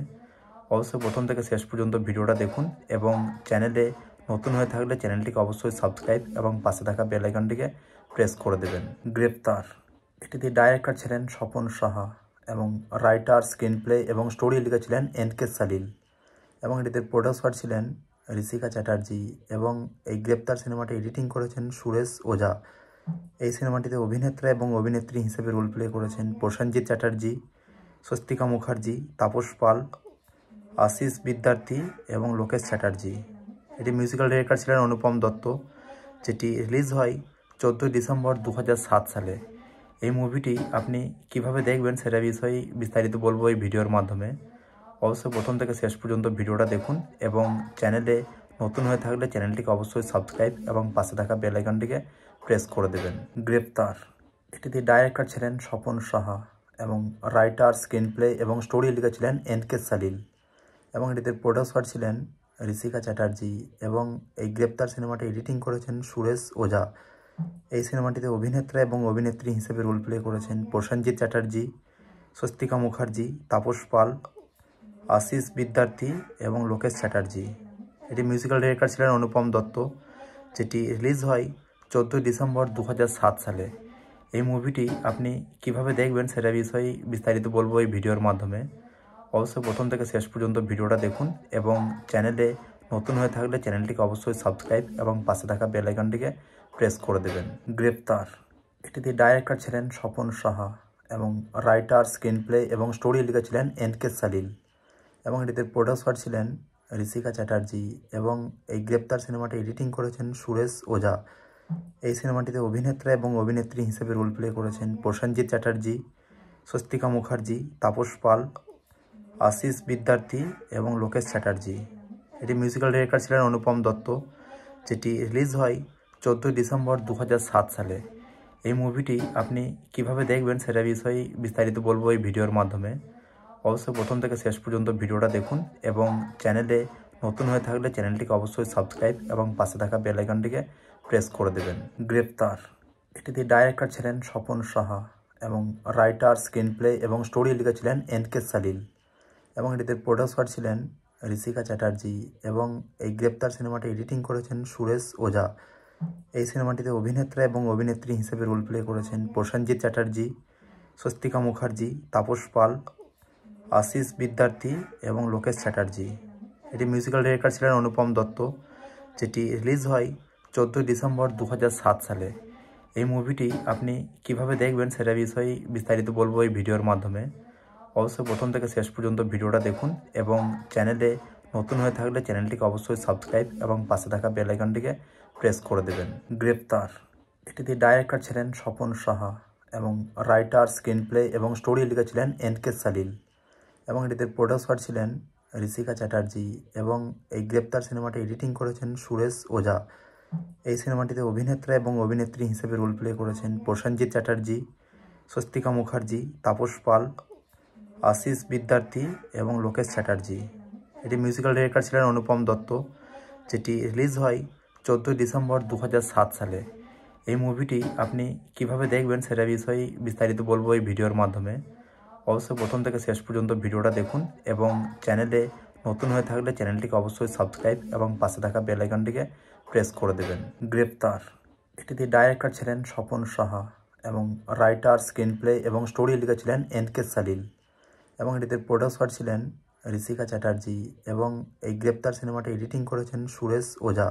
A: অবশ্যই প্রথম থেকে শেষ পর্যন্ত ভিডিওটা দেখুন এবং চ্যানেলে নতুন হয়ে থাকলে চ্যানেলটিকে অবশ্যই সাবস্ক্রাইব এবং পাশে থাকা বেল আইকনটিকে প্রেস করে দেবেন। গ্রেপ্তার এটিতে ডাইরেক্টর ছিলেন স্বপন সাহা এবং রাইটার, স্ক্রিন প্লে এবং স্টোরি লিখেছিলেন এনকে সালিল এবং এটিতে প্রডিউসার ছিলেন ঋষিকা চ্যাটার্জি এবং এই গ্রেপ্তার সিনেমাটি এডিটিং করেছেন সুরেশ ওঝা। এই সিনেমাটিতে অভিনেত্রা এবং অভিনেত্রী হিসেবে রোল প্লে করেছেন প্রসেনজিৎ চ্যাটার্জি, স্বস্তিকা মুখার্জি, তাপস পাল, আশিস বিদ্যার্থী এবং লোকেশ চ্যাটার্জি। এটি মিউজিক্যাল ডিরেক্টর ছিলেন অনুপম দত্ত, যেটি রিলিজ হয় 14 ডিসেম্বর 2007 সালে। এই মুভিটি আপনি কিভাবে দেখবেন সেটা বিষয়ে বিস্তারিত বলবো এই ভিডিওর মাধ্যমে। অবশ্যই প্রথম থেকে শেষ পর্যন্ত ভিডিওটা দেখুন এবং চ্যানেলে নতুন হয়ে থাকলে চ্যানেলটিকে অবশ্যই সাবস্ক্রাইব এবং পাশে থাকা বেল আইকনটিকে প্রেস করে দেবেন। গ্রেপ্তার এটিতে ডাইরেক্টর ছিলেন স্বপন সাহা এবং রাইটার, স্ক্রিন প্লে এবং স্টোরি লিখেছিলেন এনকে সালিল এবং এটিতে প্রডিউসার ছিলেন ঋষিকা চ্যাটার্জি এবং এই গ্রেপ্তার সিনেমাটি এডিটিং করেছেন সুরেশ ওঝা। এই সিনেমাটিতে অভিনেত্রা এবং অভিনেত্রী হিসেবে রোল প্লে করেছেন প্রসেনজিৎ চ্যাটার্জি, স্বস্তিকা মুখার্জি, তাপস পাল, আশিস বিদ্যার্থী এবং লোকেশ চ্যাটার্জি। এটি মিউজিক্যাল ডিরেক্টর ছিলেন অনুপম দত্ত, যেটি রিলিজ হয় 14 ডিসেম্বর 2007 সালে। এই মুভিটি আপনি কিভাবে দেখবেন সেটা বিষয়ে বিস্তারিত বলবো এই ভিডিওর মাধ্যমে। অবশ্যই প্রথম থেকে শেষ পর্যন্ত ভিডিওটা দেখুন এবং চ্যানেলে নতুন হয়ে থাকলে চ্যানেলটিকে অবশ্যই সাবস্ক্রাইব এবং পাশে থাকা বেল আইকনটিকে প্রেস করে দেবেন। গ্রেপ্তার এটিতে ডাইরেক্টর ছিলেন স্বপন সাহা এবং রাইটার, স্ক্রিন প্লে এবং স্টোরি লিখেছিলেন এনকে সালিল এবং এটিতে প্রডিউসার ছিলেন ঋষিকা চ্যাটার্জি এবং এই গ্রেপ্তার সিনেমাটি এডিটিং করেছেন সুরেশ ওঝা। এই সিনেমাটিতে অভিনেত্রা এবং অভিনেত্রী হিসেবে রোল প্লে করেছেন প্রসেনজিৎ চ্যাটার্জি, স্বস্তিকা মুখার্জি, তাপস পাল, আশিস বিদ্যার্থী এবং লোকেশ চ্যাটার্জি। এটি মিউজিক্যাল ডিরেক্টর ছিলেন অনুপম দত্ত, যেটি রিলিজ হয় 14 ডিসেম্বর 2007 সালে। এই মুভিটি আপনি কিভাবে দেখবেন সেটা বিষয়ে বিস্তারিত বলবো এই ভিডিওর মাধ্যমে। অবশ্যই প্রথম থেকে শেষ পর্যন্ত ভিডিওটা দেখুন এবং চ্যানেলে নতুন হয়ে থাকলে চ্যানেলটিকে অবশ্যই সাবস্ক্রাইব এবং পাশে থাকা বেল আইকনটিকে প্রেস করে দেবেন। গ্রেপ্তার এটিতে ডাইরেক্টর ছিলেন স্বপন সাহা এবং রাইটার, স্ক্রিন প্লে এবং স্টোরি লিখেছিলেন এনকে সালিল এবং এটিতে প্রডিউসার ছিলেন ঋষিকা চ্যাটার্জি এবং এই গ্রেপ্তার সিনেমাটি এডিটিং করেছেন সুরেশ ওঝা। এই সিনেমাটিতে অভিনেতা এবং অভিনেত্রী হিসেবে রোল প্লে করেছেন প্রসেনজিৎ চ্যাটার্জি, স্বস্তিকা মুখার্জি, তাপস পাল, আশিস বিদ্যার্থী এবং লোকেশ চ্যাটার্জি। এটি মিউজিক্যাল ডিরেক্টর ছিলেন অনুপম দত্ত, যেটি রিলিজ হয় 14 ডিসেম্বর 2007 সালে। এই মুভিটি আপনি কিভাবে দেখবেন সেটা বিষয়ে বিস্তারিত বলবো এই ভিডিওর মাধ্যমে। অবশ্যই প্রথম থেকে শেষ পর্যন্ত ভিডিওটা দেখুন এবং চ্যানেলে নতুন হয়ে থাকলে চ্যানেলটিকে অবশ্যই সাবস্ক্রাইব এবং পাশে থাকা বেল আইকনটিকে প্রেস করে দেবেন। গ্রেপ্তার এটিতে ডাইরেক্টর ছিলেন স্বপন সাহা এবং রাইটার, স্ক্রিন প্লে এবং স্টোরি লিখেছিলেন এনকে সালিল এবং এটিতে প্রডিউসার ছিলেন ঋষিকা চ্যাটার্জি এবং এই গ্রেপ্তার সিনেমাটি এডিটিং করেছেন সুরেশ ওঝা। এই সিনেমাটিতে অভিনেতা এবং অভিনেত্রী হিসেবে রোল প্লে করেছেন প্রসেনজিৎ চ্যাটার্জি, স্বস্তিকা মুখার্জি, তাপস পাল, আশিস বিদ্যার্থী এবং লোকেশ চ্যাটার্জি। এটি মিউজিক্যাল ডিরেক্টর ছিলেন অনুপম দত্ত, যেটি রিলিজ হয় 14 ডিসেম্বর 2007 সালে। এই মুভিটি আপনি কিভাবে দেখবেন সেটা বিষয়ে বিস্তারিত বলবো এই ভিডিওর মাধ্যমে। অবশ্যই প্রথম থেকে শেষ পর্যন্ত ভিডিওটা দেখুন এবং চ্যানেলে নতুন হয়ে থাকলে চ্যানেলটিকে অবশ্যই সাবস্ক্রাইব এবং পাশে থাকা বেল আইকনটিকে প্রেস করে দেবেন। গ্রেপ্তার এটিতে ডাইরেক্টর ছিলেন স্বপন সাহা এবং রাইটার, স্ক্রিন প্লে এবং স্টোরি লিখেছিলেন এনকে সালিল এবং এটিতে প্রডিউসার ছিলেন ঋষিকা চ্যাটার্জি এবং এই গ্রেপ্তার সিনেমাটি এডিটিং করেছেন সুরেশ ওঝা।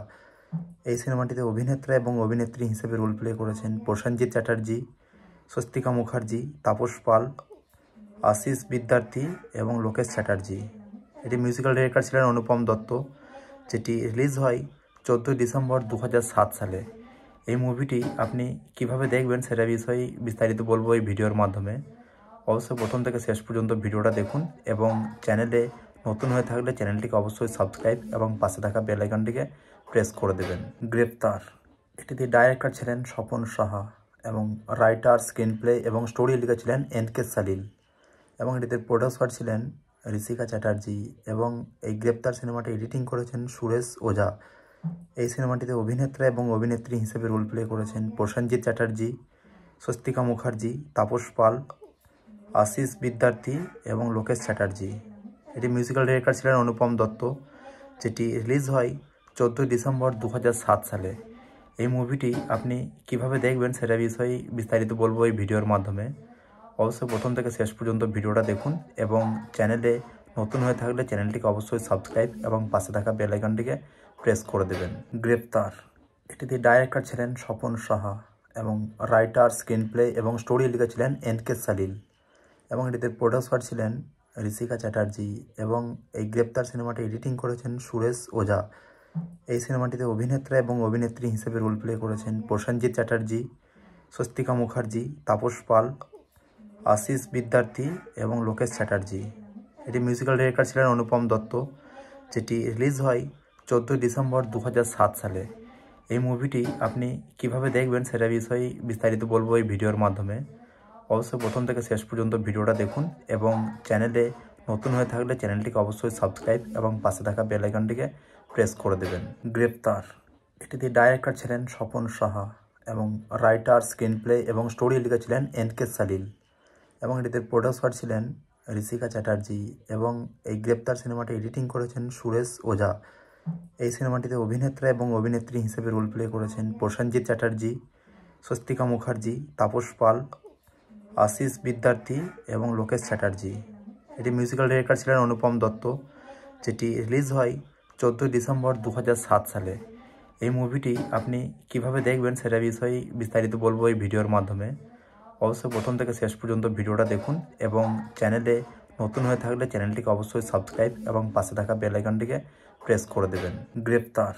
A: এই সিনেমাটিতে অভিনেতা এবং অভিনেত্রী হিসেবে রোল প্লে করেছেন প্রসেনজিৎ চ্যাটার্জি, স্বস্তিকা মুখার্জি, তাপস পাল, আশিস বিদ্যার্থী এবং লোকেশ চ্যাটার্জি। এটি মিউজিক্যাল ডিরেক্টর ছিলেন অনুপম দত্ত, যেটি রিলিজ হয় 14 ডিসেম্বর 2007 সালে। এই মুভিটি আপনি কিভাবে দেখবেন সেটা বিষয়ে বিস্তারিত বলবো এই ভিডিওর মাধ্যমে। অবশ্যই প্রথম থেকে শেষ পর্যন্ত ভিডিওটা দেখুন এবং চ্যানেলে নতুন হয়ে থাকলে চ্যানেলটিকে অবশ্যই সাবস্ক্রাইব এবং পাশে থাকা বেল আইকনটিকে প্রেস করে দেবেন। গ্রেপ্তার এটিতে ডাইরেক্টর ছিলেন স্বপন সাহা এবং রাইটার, স্ক্রিন প্লে এবং স্টোরি লিখেছিলেন এনকে সালিল এবং এটিতে প্রডিউসার ছিলেন ঋষিকা চ্যাটার্জি এবং এই গ্রেপ্তার সিনেমাটি এডিটিং করেছেন সুরেশ ওঝা। এই সিনেমাটিতে অভিনেতা এবং অভিনেত্রী হিসেবে রোল প্লে করেছেন প্রসেনজিৎ চ্যাটার্জি, স্বস্তিকা মুখার্জি, তাপস পাল, আশিস বিদ্যার্থী এবং লোকেশ চ্যাটার্জি। এটি মিউজিক্যাল ডিরেক্টর ছিলেন অনুপম দত্ত, যেটি রিলিজ হয় 14 ডিসেম্বর 2007 সালে। এই মুভিটি আপনি কিভাবে দেখবেন সেটা বিষয়ে বিস্তারিত বলবো এই ভিডিওর মাধ্যমে। অবশ্যই প্রথম থেকে শেষ পর্যন্ত ভিডিওটা দেখুন এবং চ্যানেলে নতুন হয়ে থাকলে চ্যানেলটিকে অবশ্যই সাবস্ক্রাইব এবং পাশে থাকা বেল আইকনটিকে প্রেস করে দেবেন। গ্রেপ্তার এটিতে ডাইরেক্টর ছিলেন স্বপন সাহা এবং রাইটার, স্ক্রিন প্লে এবং স্টোরি লিখেছিলেন এনকে সালিল এবং এটিতে প্রডিউসার ছিলেন ঋষিকা চ্যাটার্জি এবং এই গ্রেপ্তার সিনেমাটি এডিটিং করেছেন সুরেশ ওঝা। এই সিনেমাটিতে অভিনেতা এবং অভিনেত্রী হিসেবে রোল প্লে করেছেন প্রসেনজিৎ চ্যাটার্জি, স্বস্তিকা মুখার্জি, তাপস পাল, আশিস বিদ্যার্থী এবং লোকেশ চ্যাটার্জি। এটি মিউজিক্যাল ডিরেক্টর ছিলেন অনুপম দত্ত, যেটি রিলিজ হয় 14 ডিসেম্বর 2007 সালে। এই মুভিটি আপনি কিভাবে দেখবেন সেটা বিষয়ে বিস্তারিত বলবো এই ভিডিওর মাধ্যমে। অবশ্যই প্রথম থেকে শেষ পর্যন্ত ভিডিওটা দেখুন এবং চ্যানেলে নতুন হয়ে থাকলে চ্যানেলটিকে অবশ্যই সাবস্ক্রাইব এবং পাশে থাকা বেল আইকনটিকে প্রেস করে দেবেন। গ্রেপ্তার এটিতে ডাইরেক্টর ছিলেন স্বপন সাহা এবং রাইটার, স্ক্রিন প্লে এবং স্টোরি লিখেছিলেন এনকে সালিল এবং এটিতে প্রডিউসার ছিলেন ঋষিকা চ্যাটার্জি এবং এই গ্রেপ্তার সিনেমাটি এডিটিং করেছেন সুরেশ ওঝা। এই সিনেমাটিতে অভিনেতা এবং অভিনেত্রী হিসেবে রোল প্লে করেছেন প্রসেনজিৎ চ্যাটার্জি, স্বস্তিকা মুখার্জি, তাপস পাল, আশিস বিদ্যার্থী এবং লোকেশ চ্যাটার্জি। এটি মিউজিক্যাল ডিরেক্টর ছিলেন অনুপম দত্ত, যেটি রিলিজ হয় 14 ডিসেম্বর 2007 সালে। এই মুভিটি আপনি কিভাবে দেখবেন সেটা বিষয়ে বিস্তারিত বলবো এই ভিডিওর মাধ্যমে। অবশ্যই প্রথম থেকে শেষ পর্যন্ত ভিডিওটা দেখুন এবং চ্যানেলে নতুন হয়ে থাকলে চ্যানেলটিকে অবশ্যই সাবস্ক্রাইব এবং পাশে থাকা বেল আইকনটিকে প্রেস করে দেবেন। গ্রেপ্তার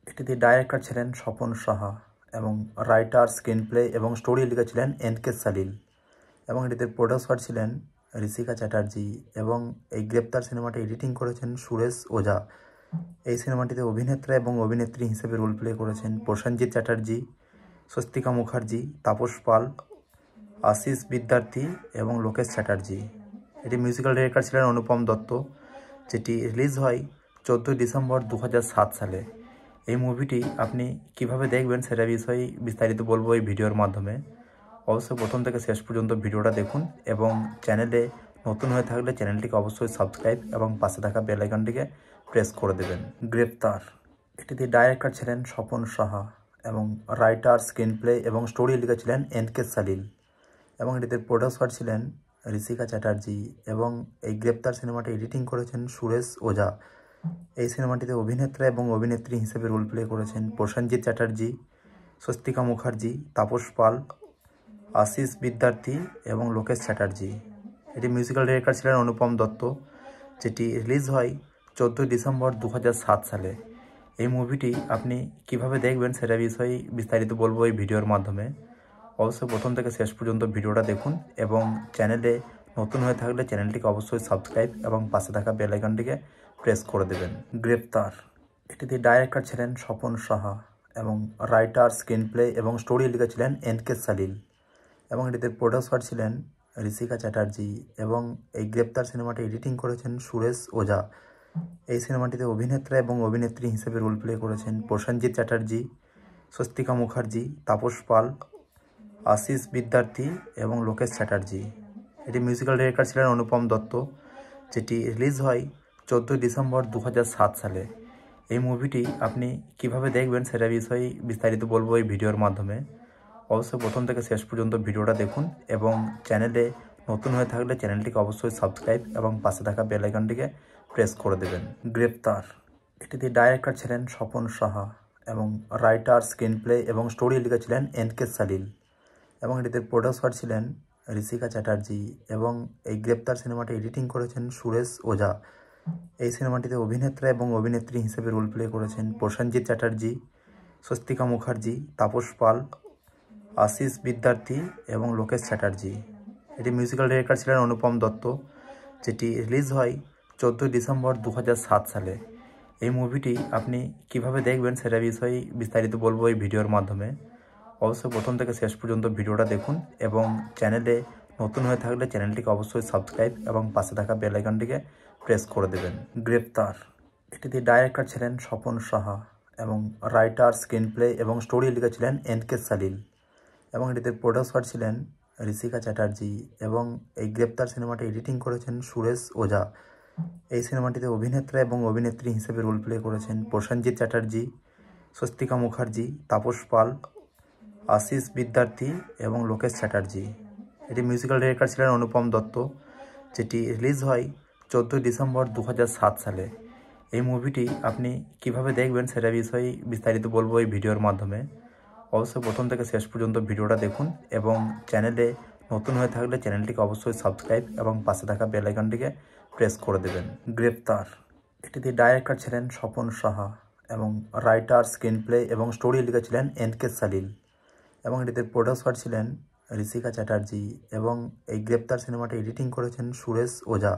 A: এটিতে ডাইরেক্টর ছিলেন স্বপন সাহা এবং রাইটার, স্ক্রিন প্লে এবং স্টোরি লিখেছিলেন এনকে সালিল এবং এটিতে প্রডিউসার ছিলেন ঋষিকা চ্যাটার্জি এবং এই গ্রেপ্তার সিনেমাটি এডিটিং করেছেন সুরেশ ওঝা। এই সিনেমাটিতে অভিনেতা এবং অভিনেত্রী হিসেবে রোল প্লে করেছেন প্রসেনজিৎ চ্যাটার্জি, স্বস্তিকা মুখার্জি, তাপস পাল, আশিস বিদ্যার্থী এবং লোকেশ চ্যাটার্জি। এটি মিউজিক্যাল ডিরেক্টর ছিলেন অনুপম দত্ত, যেটি রিলিজ হয় 14 ডিসেম্বর 2007 সালে। এই মুভিটি আপনি কিভাবে দেখবেন সেটা বিষয়ে বিস্তারিত বলবো এই ভিডিওর মাধ্যমে। অবশ্যই প্রথম থেকে শেষ পর্যন্ত ভিডিওটা দেখুন এবং চ্যানেলে নতুন হয়ে থাকলে চ্যানেলটিকে অবশ্যই সাবস্ক্রাইব এবং পাশে থাকা বেল আইকনটিকে প্রেস করে দেবেন। গ্রেপ্তার এটিতে ডাইরেক্টর ছিলেন স্বপন সাহা এবং রাইটার, স্ক্রিনপ্লে এবং স্টোরি লিখেছিলেন এন.কে. সালিল এবং এটিতে প্রডিউসার ছিলেন ঋষিকা চ্যাটার্জি এবং এই গ্রেপ্তার সিনেমাটি এডিটিং করেছেন সুরেশ ওঝা। এই সিনেমাটিতে অভিনেতা এবং অভিনেত্রী হিসেবে রোল প্লে করেছেন প্রসেনজিৎ চ্যাটার্জি, স্বস্তিকা মুখার্জি, তাপস পাল, আশিস বিদ্যার্থী এবং লোকেশ চ্যাটার্জি। এটি মিউজিক্যাল ডিরেক্টর ছিলেন অনুপম দত্ত, যেটি রিলিজ হয় 14 ডিসেম্বর 2007 সালে। এই মুভিটি আপনি কিভাবে দেখবেন সেটা বিষয়ে বিস্তারিত বলবো এই ভিডিওর মাধ্যমে। অবশ্যই প্রথম থেকে শেষ পর্যন্ত ভিডিওটা দেখুন এবং চ্যানেলে নতুন হয়ে থাকলে চ্যানেলটিকে অবশ্যই সাবস্ক্রাইব এবং পাশে থাকা বেল আইকনটিকে প্রেস করে দেবেন। গ্রেপ্তার এটিতে ডাইরেক্টর ছিলেন স্বপন সাহা এবং রাইটার, স্ক্রিনপ্লে এবং স্টোরি লিখেছিলেন এন.কে. সালিল এবং এটিতে প্রডিউসার ছিলেন ঋষিকা চ্যাটার্জি এবং এই গ্রেপ্তার সিনেমাটি এডিটিং করেছেন সুরেশ ওঝা। এই সিনেমাটিতে অভিনেতা এবং অভিনেত্রী হিসেবে রোল প্লে করেছেন প্রসেনজিৎ চ্যাটার্জি, স্বস্তিকা মুখার্জি, তাপস পাল, আশিস বিদ্যার্থী এবং লোকেশ চ্যাটার্জি। এটি মিউজিক্যাল ডিরেক্টর ছিলেন অনুপম দত্ত, যেটি রিলিজ হয় 14 ডিসেম্বর 2007 সালে। এই মুভিটি আপনি কিভাবে দেখবেন সেটা বিষয়ে বিস্তারিত বলবো এই ভিডিওর মাধ্যমে। অবশ্যই প্রথম থেকে শেষ পর্যন্ত ভিডিওটা দেখুন এবং চ্যানেলে নতুন হয়ে থাকলে চ্যানেলটিকে অবশ্যই সাবস্ক্রাইব এবং পাশে থাকা বেল আইকনটিকে প্রেস করে দেবেন। গ্রেপ্তার এটিতে ডাইরেক্টর ছিলেন স্বপন সাহা এবং রাইটার, স্ক্রিনপ্লে এবং স্টোরি লিখেছিলেন এন.কে. সালিল এবং এটিতে প্রডিউসার ছিলেন ঋষিকা চ্যাটার্জি এবং এই গ্রেপ্তার সিনেমাটি এডিটিং করেছেন সুরেশ ওঝা। এই সিনেমাটিতে অভিনেতা এবং অভিনেত্রী হিসেবে রোল প্লে করেছেন প্রসেনজিৎ চ্যাটার্জি, স্বস্তিকা মুখার্জি, তাপস পাল, আশিস বিদ্যার্থী এবং লোকেশ চ্যাটার্জি। এটি মিউজিক্যাল ডিরেক্টর ছিলেন অনুপম দত্ত, যেটি রিলিজ হয় 14 ডিসেম্বর 2007 সালে। এই মুভিটি আপনি কিভাবে দেখবেন সেটা বিষয়ে বিস্তারিত বলবো এই ভিডিওর মাধ্যমে। অবশ্যই প্রথম থেকে শেষ পর্যন্ত ভিডিওটা দেখুন এবং চ্যানেলে নতুন হয়ে থাকলে চ্যানেলটিকে অবশ্যই সাবস্ক্রাইব এবং পাশে থাকা বেল আইকনটিকে প্রেস করে দেবেন। গ্রেপ্তার এটিতে ডাইরেক্টর ছিলেন স্বপন সাহা এবং রাইটার, স্ক্রিনপ্লে এবং স্টোরি লিখেছিলেন এন.কে. সালিল এবং এটিতে প্রডিউসার ছিলেন ঋষিকা চ্যাটার্জি এবং এই গ্রেপ্তার সিনেমাটি এডিটিং করেছেন সুরেশ ওঝা। এই সিনেমাটিতে অভিনেতা এবং অভিনেত্রী হিসেবে রোল প্লে করেছেন প্রসেনজিৎ চ্যাটার্জি, স্বস্তিকা মুখার্জি, তাপস পাল, আশিস বিদ্যার্থী এবং লোকেশ চ্যাটার্জি। এটি মিউজিক্যাল ডিরেক্টর ছিলেন অনুপম দত্ত, যেটি রিলিজ হয় 14 ডিসেম্বর 2007 সালে। এই মুভিটি আপনি কিভাবে দেখবেন সেটা বিষয়ে বিস্তারিত বলবো এই ভিডিওর মাধ্যমে। অবশ্যই প্রথম থেকে শেষ পর্যন্ত ভিডিওটা দেখুন এবং চ্যানেলে নতুন হয়ে থাকলে চ্যানেলটিকে অবশ্যই সাবস্ক্রাইব এবং পাশে থাকা বেল আইকনটিকে প্রেস করে দেবেন। গ্রেপ্তার এটিতে ডাইরেক্টর ছিলেন স্বপন সাহা এবং রাইটার, স্ক্রিনপ্লে এবং স্টোরি লিখেছিলেন এন.কে. সালিল এবং এটিতে প্রডিউসার ছিলেন ঋষিকা চ্যাটার্জি এবং এই গ্রেপ্তার সিনেমাটি এডিটিং করেছেন সুরেশ ওঝা।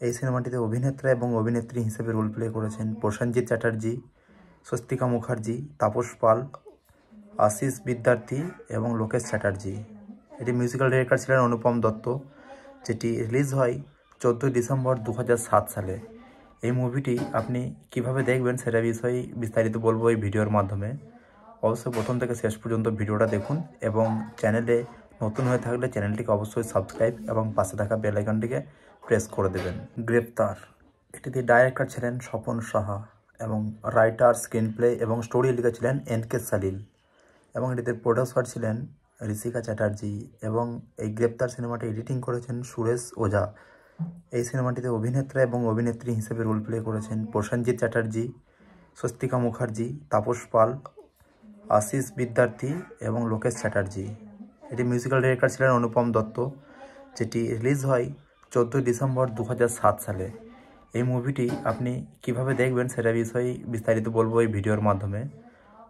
A: এই সিনেমাটিতে অভিনেতা এবং অভিনেত্রী হিসেবে রোল প্লে করেছেন প্রসেনজিৎ চ্যাটার্জি, স্বস্তিকা মুখার্জি, তাপস পাল, আশিস বিদ্যার্থী এবং লোকেশ চ্যাটার্জি। এটি মিউজিক্যাল ডিরেক্টর ছিলেন অনুপম দত্ত, যেটি রিলিজ হয় 14 ডিসেম্বর 2007 সালে। এই মুভিটি আপনি কিভাবে দেখবেন সেটা বিষয়ে বিস্তারিত বলবো এই ভিডিওর মাধ্যমে। অবশ্যই প্রথম থেকে শেষ পর্যন্ত ভিডিওটা দেখুন এবং চ্যানেলে নতুন হয়ে থাকলে চ্যানেলটিকে অবশ্যই সাবস্ক্রাইব এবং পাশে থাকা বেল আইকনটিকে প্রেস করে দেবেন। গ্রেপ্তার এটিতে ডাইরেক্টর ছিলেন স্বপন সাহা এবং রাইটার, স্ক্রিনপ্লে এবং স্টোরি লিখেছিলেন এন.কে. সালিল এবং এটিতে প্রডিউসার ছিলেন ঋষিকা চ্যাটার্জি এবং এই গ্রেপ্তার সিনেমাটি এডিটিং করেছেন সুরেশ ওঝা। এই সিনেমাটিতে অভিনেতা এবং অভিনেত্রী হিসেবে রোল প্লে করেছেন প্রসেনজিৎ চ্যাটার্জি, স্বস্তিকা মুখার্জি, তাপস পাল, আশিস বিদ্যার্থী এবং লোকেশ চ্যাটার্জি। এটি মিউজিক্যাল ডিরেক্টর ছিলেন অনুপম দত্ত, যেটি রিলিজ হয় 14 ডিসেম্বর 2007 সালে। এই মুভিটি আপনি কিভাবে দেখবেন সেটা বিষয়ে বিস্তারিত বলবো এই ভিডিওর মাধ্যমে।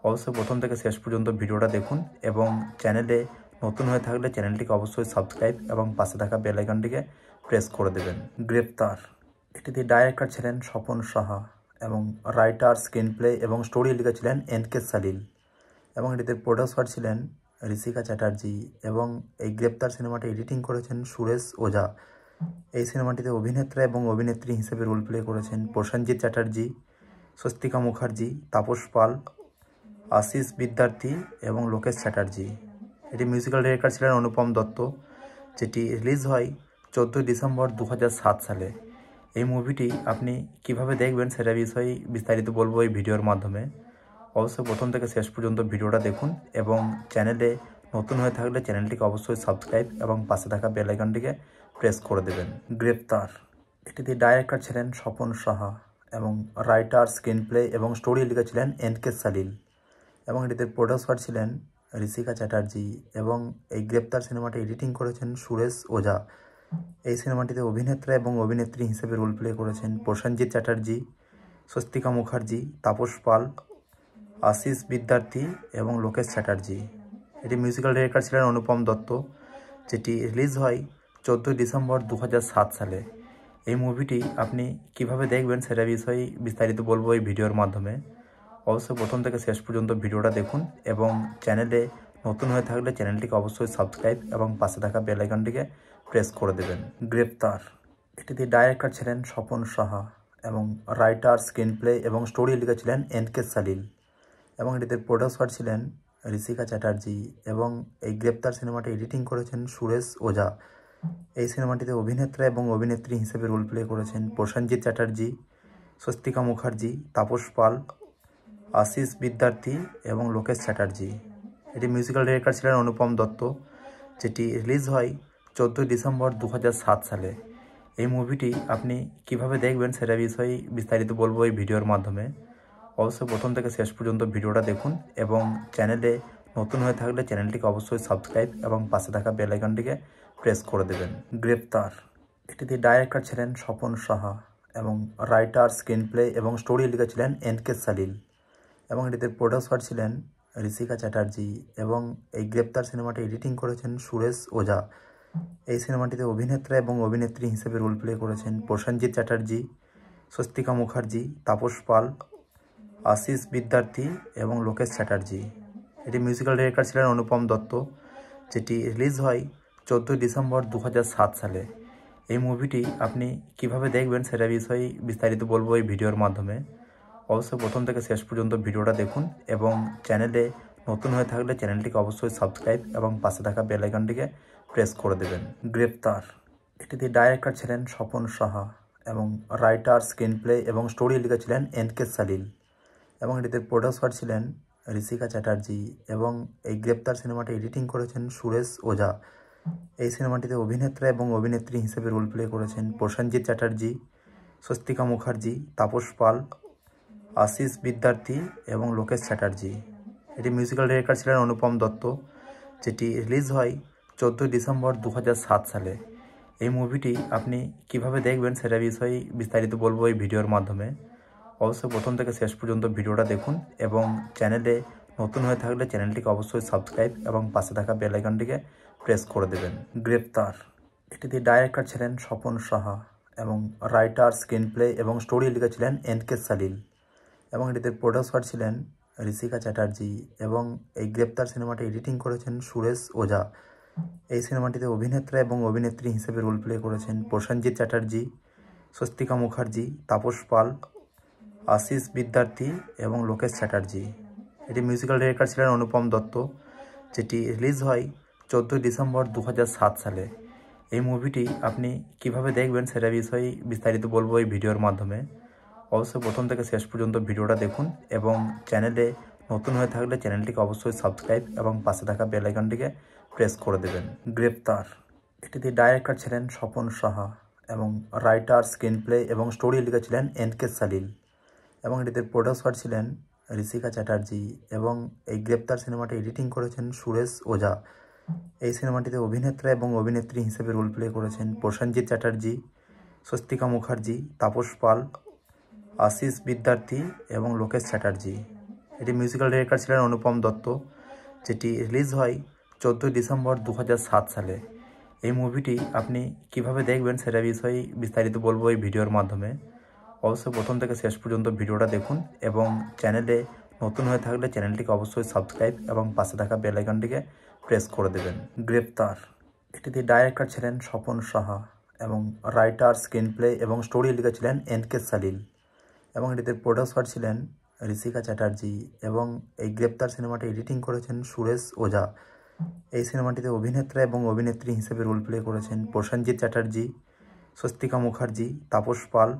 A: অবশ্যই প্রথম থেকে শেষ পর্যন্ত ভিডিওটা দেখুন এবং চ্যানেলে নতুন হয়ে থাকলে চ্যানেলটিকে অবশ্যই সাবস্ক্রাইব এবং পাশে থাকা বেল আইকনটিকে প্রেস করে দেবেন। গ্রেপ্তার এটিতে ডাইরেক্টর ছিলেন স্বপন সাহা এবং রাইটার, স্ক্রিনপ্লে এবং স্টোরি লিখেছিলেন এন.কে. সালিল এবং এটিতে প্রডিউসার ছিলেন ঋষিকা চ্যাটার্জি এবং এই গ্রেপ্তার সিনেমাটি এডিটিং করেছেন সুরেশ ওঝা। এই সিনেমাটিতে অভিনেতা এবং অভিনেত্রী হিসেবে রোল প্লে করেছেন প্রসেনজিৎ চ্যাটার্জি, স্বস্তিকা মুখার্জি, তাপস পাল, আশিস বিদ্যার্থী এবং লোকেশ চ্যাটার্জি। এটি মিউজিক্যাল ডিরেক্টর ছিলেন অনুপম দত্ত, যেটি রিলিজ হয় 14 ডিসেম্বর 2007 সালে। এই মুভিটি আপনি কিভাবে দেখবেন সেটা বিষয়ে বিস্তারিত বলবো এই ভিডিওর মাধ্যমে। অবশ্যই প্রথম থেকে শেষ পর্যন্ত ভিডিওটা দেখুন এবং চ্যানেলে নতুন হয়ে থাকলে চ্যানেলটিকে অবশ্যই সাবস্ক্রাইব এবং পাশে থাকা বেল আইকনটিকে প্রেস করে দেবেন। গ্রেপ্তার এটিতে ডাইরেক্টর ছিলেন স্বপন সাহা এবং রাইটার, স্ক্রিন প্লে এবং স্টোরি লিখেছিলেন এনকে সালিল এবং এটিতে প্রডিউসার ছিলেন ঋষিকা চ্যাটার্জি এবং এই গ্রেপ্তার সিনেমাটি এডিটিং করেছেন সুরেশ ওঝা। এই সিনেমাটিতে অভিনেত্রা এবং অভিনেত্রী হিসেবে রোল প্লে করেছেন প্রসেনজিৎ চ্যাটার্জি, স্বস্তিকা মুখার্জি, তাপস পাল, আশিস বিদ্যার্থী এবং লোকেশ চ্যাটার্জি। এটি মিউজিক্যাল ডিরেক্টর ছিলেন অনুপম দত্ত, যেটি রিলিজ হয় 14 ডিসেম্বর 2007 সালে। এই মুভিটি আপনি কিভাবে দেখবেন সেটা বিষয়ে বিস্তারিত বলবো এই ভিডিওর মাধ্যমে। অবশ্যই প্রথম থেকে শেষ পর্যন্ত ভিডিওটা দেখুন এবং চ্যানেলে নতুন হয়ে থাকলে চ্যানেলটিকে অবশ্যই সাবস্ক্রাইব এবং পাশে থাকা বেল আইকনটিকে প্রেস করে দেবেন। গ্রেপ্তার এটিতে ডাইরেক্টর ছিলেন স্বপন সাহা এবং রাইটার, স্ক্রিন প্লে এবং স্টোরি লিখেছিলেন এনকে সালিল এবং এটিতে প্রডিউসার ছিলেন ঋষিকা চ্যাটার্জি এবং এই গ্রেপ্তার সিনেমাটি এডিটিং করেছেন সুরেশ ওঝা। এই সিনেমাটিতে অভিনেত্রা এবং অভিনেত্রী হিসেবে রোল প্লে করেছেন প্রসেনজিৎ চ্যাটার্জি, স্বস্তিকা মুখার্জি, তাপস পাল, আশিস বিদ্যার্থী এবং লোকেশ চ্যাটার্জি। এটি মিউজিক্যাল ডিরেক্টর ছিলেন অনুপম দত্ত, যেটি রিলিজ হয় 14 ডিসেম্বর 2007 সালে। এই মুভিটি আপনি কিভাবে দেখবেন সেটা বিষয়ে বিস্তারিত বলবো এই ভিডিওর মাধ্যমে। অবশ্যই প্রথম থেকে শেষ পর্যন্ত ভিডিওটা দেখুন এবং চ্যানেলে নতুন হয়ে থাকলে চ্যানেলটিকে অবশ্যই সাবস্ক্রাইব এবং পাশে থাকা বেল আইকনটিকে প্রেস করে দেবেন। গ্রেপ্তার এটিতে ডাইরেক্টর ছিলেন স্বপন সাহা এবং রাইটার, স্ক্রিন প্লে এবং স্টোরি লিখেছিলেন এনকে সালিল এবং এটিতে প্রডিউসার ছিলেন ঋষিকা চ্যাটার্জি এবং এই গ্রেপ্তার সিনেমাটি এডিটিং করেছেন সুরেশ ওঝা। এই সিনেমাটিতে অভিনেত্রা এবং অভিনেত্রী হিসেবে রোল প্লে করেছেন প্রসেনজিৎ চ্যাটার্জি, স্বস্তিকা মুখার্জি, তাপস পাল, আশিস বিদ্যার্থী এবং লোকেশ চ্যাটার্জি। এটি মিউজিক্যাল ডিরেক্টর ছিলেন অনুপম দত্ত, যেটি রিলিজ হয় 14 ডিসেম্বর 2007 সালে। এই মুভিটি আপনি কিভাবে দেখবেন সেটা বিষয়ে বিস্তারিত বলবো এই ভিডিওর মাধ্যমে। অবশ্যই প্রথম থেকে শেষ পর্যন্ত ভিডিওটা দেখুন এবং চ্যানেলে নতুন হয়ে থাকলে চ্যানেলটিকে অবশ্যই সাবস্ক্রাইব এবং পাশে থাকা বেল আইকনটিকে প্রেস করে দেবেন। গ্রেপ্তার এটিতে ডাইরেক্টর ছিলেন স্বপন সাহা এবং রাইটার, স্ক্রিন প্লে এবং স্টোরি লিখেছিলেন এনকে সালিল এবং এটিতে প্রডিউসার ছিলেন ঋষিকা চ্যাটার্জি এবং এই গ্রেপ্তার সিনেমাটি এডিটিং করেছেন সুরেশ ওঝা। এই সিনেমাটিতে অভিনেত্রা এবং অভিনেত্রী হিসেবে রোল প্লে করেছেন প্রসেনজিৎ চ্যাটার্জি, স্বস্তিকা মুখার্জি, তাপস পাল, আশিস বিদ্যার্থী এবং লোকেশ চ্যাটার্জি। এটি মিউজিক্যাল ডিরেক্টর ছিলেন অনুপম দত্ত, যেটি রিলিজ হয় 14 ডিসেম্বর 2007 সালে। এই মুভিটি আপনি কিভাবে দেখবেন সেটা বিষয়ে বিস্তারিত বলবো এই ভিডিওর মাধ্যমে। অবশ্যই প্রথম থেকে শেষ পর্যন্ত ভিডিওটা দেখুন এবং চ্যানেলে নতুন হয়ে থাকলে চ্যানেলটিকে অবশ্যই সাবস্ক্রাইব এবং পাশে থাকা বেল আইকনটিকে প্রেস করে দেবেন। গ্রেপ্তার এটিতে ডাইরেক্টর ছিলেন স্বপন সাহা এবং রাইটার, স্ক্রিন প্লে এবং স্টোরি লিখেছিলেন এনকে সালিল এবং এটিতে প্রডিউসার ছিলেন ঋষিকা চ্যাটার্জি এবং এই গ্রেপ্তার সিনেমাটি এডিটিং করেছেন সুরেশ ওঝা। এই সিনেমাটিতে অভিনেত্রা এবং অভিনেত্রী হিসেবে রোল প্লে করেছেন প্রসেনজিৎ চ্যাটার্জি, স্বস্তিকা মুখার্জি, তাপস পাল, আশিস বিদ্যার্থী এবং লোকেশ চ্যাটার্জি। এটি মিউজিক্যাল ডিরেক্টর ছিলেন অনুপম দত্ত, যেটি রিলিজ হয় 14 ডিসেম্বর 2007 সালে। এই মুভিটি আপনি কিভাবে দেখবেন সেটা বিষয়ে বিস্তারিত বলবো এই ভিডিওর মাধ্যমে। অবশ্যই প্রথম থেকে শেষ পর্যন্ত ভিডিওটা দেখুন এবং চ্যানেলে নতুন হয়ে থাকলে চ্যানেলটিকে অবশ্যই সাবস্ক্রাইব এবং পাশে থাকা বেল আইকনটিকে প্রেস করে দেবেন। গ্রেপ্তার এটিতে ডাইরেক্টর ছিলেন স্বপন সাহা এবং রাইটার, স্ক্রিন প্লে এবং স্টোরি লিখেছিলেন এনকে সালিল এবং এটিতে প্রডিউসার ছিলেন ঋষিকা চ্যাটার্জি এবং এই গ্রেপ্তার সিনেমাটি এডিটিং করেছেন সুরেশ ওঝা। এই সিনেমাটিতে অভিনেত্রা এবং অভিনেত্রী হিসেবে রোল প্লে করেছেন প্রসেনজিৎ চ্যাটার্জি, স্বস্তিকা মুখার্জি, তাপস পাল, আশিস বিদ্যার্থী এবং লোকেশ চ্যাটার্জি। এটি মিউজিক্যাল ডিরেক্টর ছিলেন অনুপম দত্ত, যেটি রিলিজ হয় 14 ডিসেম্বর 2007 সালে। এই মুভিটি আপনি কিভাবে দেখবেন সেটা বিষয়ে বিস্তারিত বলবো এই ভিডিওর মাধ্যমে। অবশ্যই প্রথম থেকে শেষ পর্যন্ত ভিডিওটা দেখুন এবং চ্যানেলে নতুন হয়ে থাকলে চ্যানেলটিকে অবশ্যই সাবস্ক্রাইব এবং পাশে থাকা বেল আইকনটিকে প্রেস করে দেবেন। গ্রেপ্তার এটিতে ডাইরেক্টর ছিলেন স্বপন সাহা এবং রাইটার, স্ক্রিন প্লে এবং স্টোরি লিখেছিলেন এনকে সালিল এবং এটিতে প্রডিউসার ছিলেন ঋষিকা চ্যাটার্জি এবং এই গ্রেপ্তার সিনেমাটি এডিটিং করেছেন সুরেশ ওঝা। এই সিনেমাটিতে অভিনেত্রা এবং অভিনেত্রী হিসেবে রোল প্লে করেছেন প্রসেনজিৎ চ্যাটার্জি, স্বস্তিকা মুখার্জি, তাপস পাল,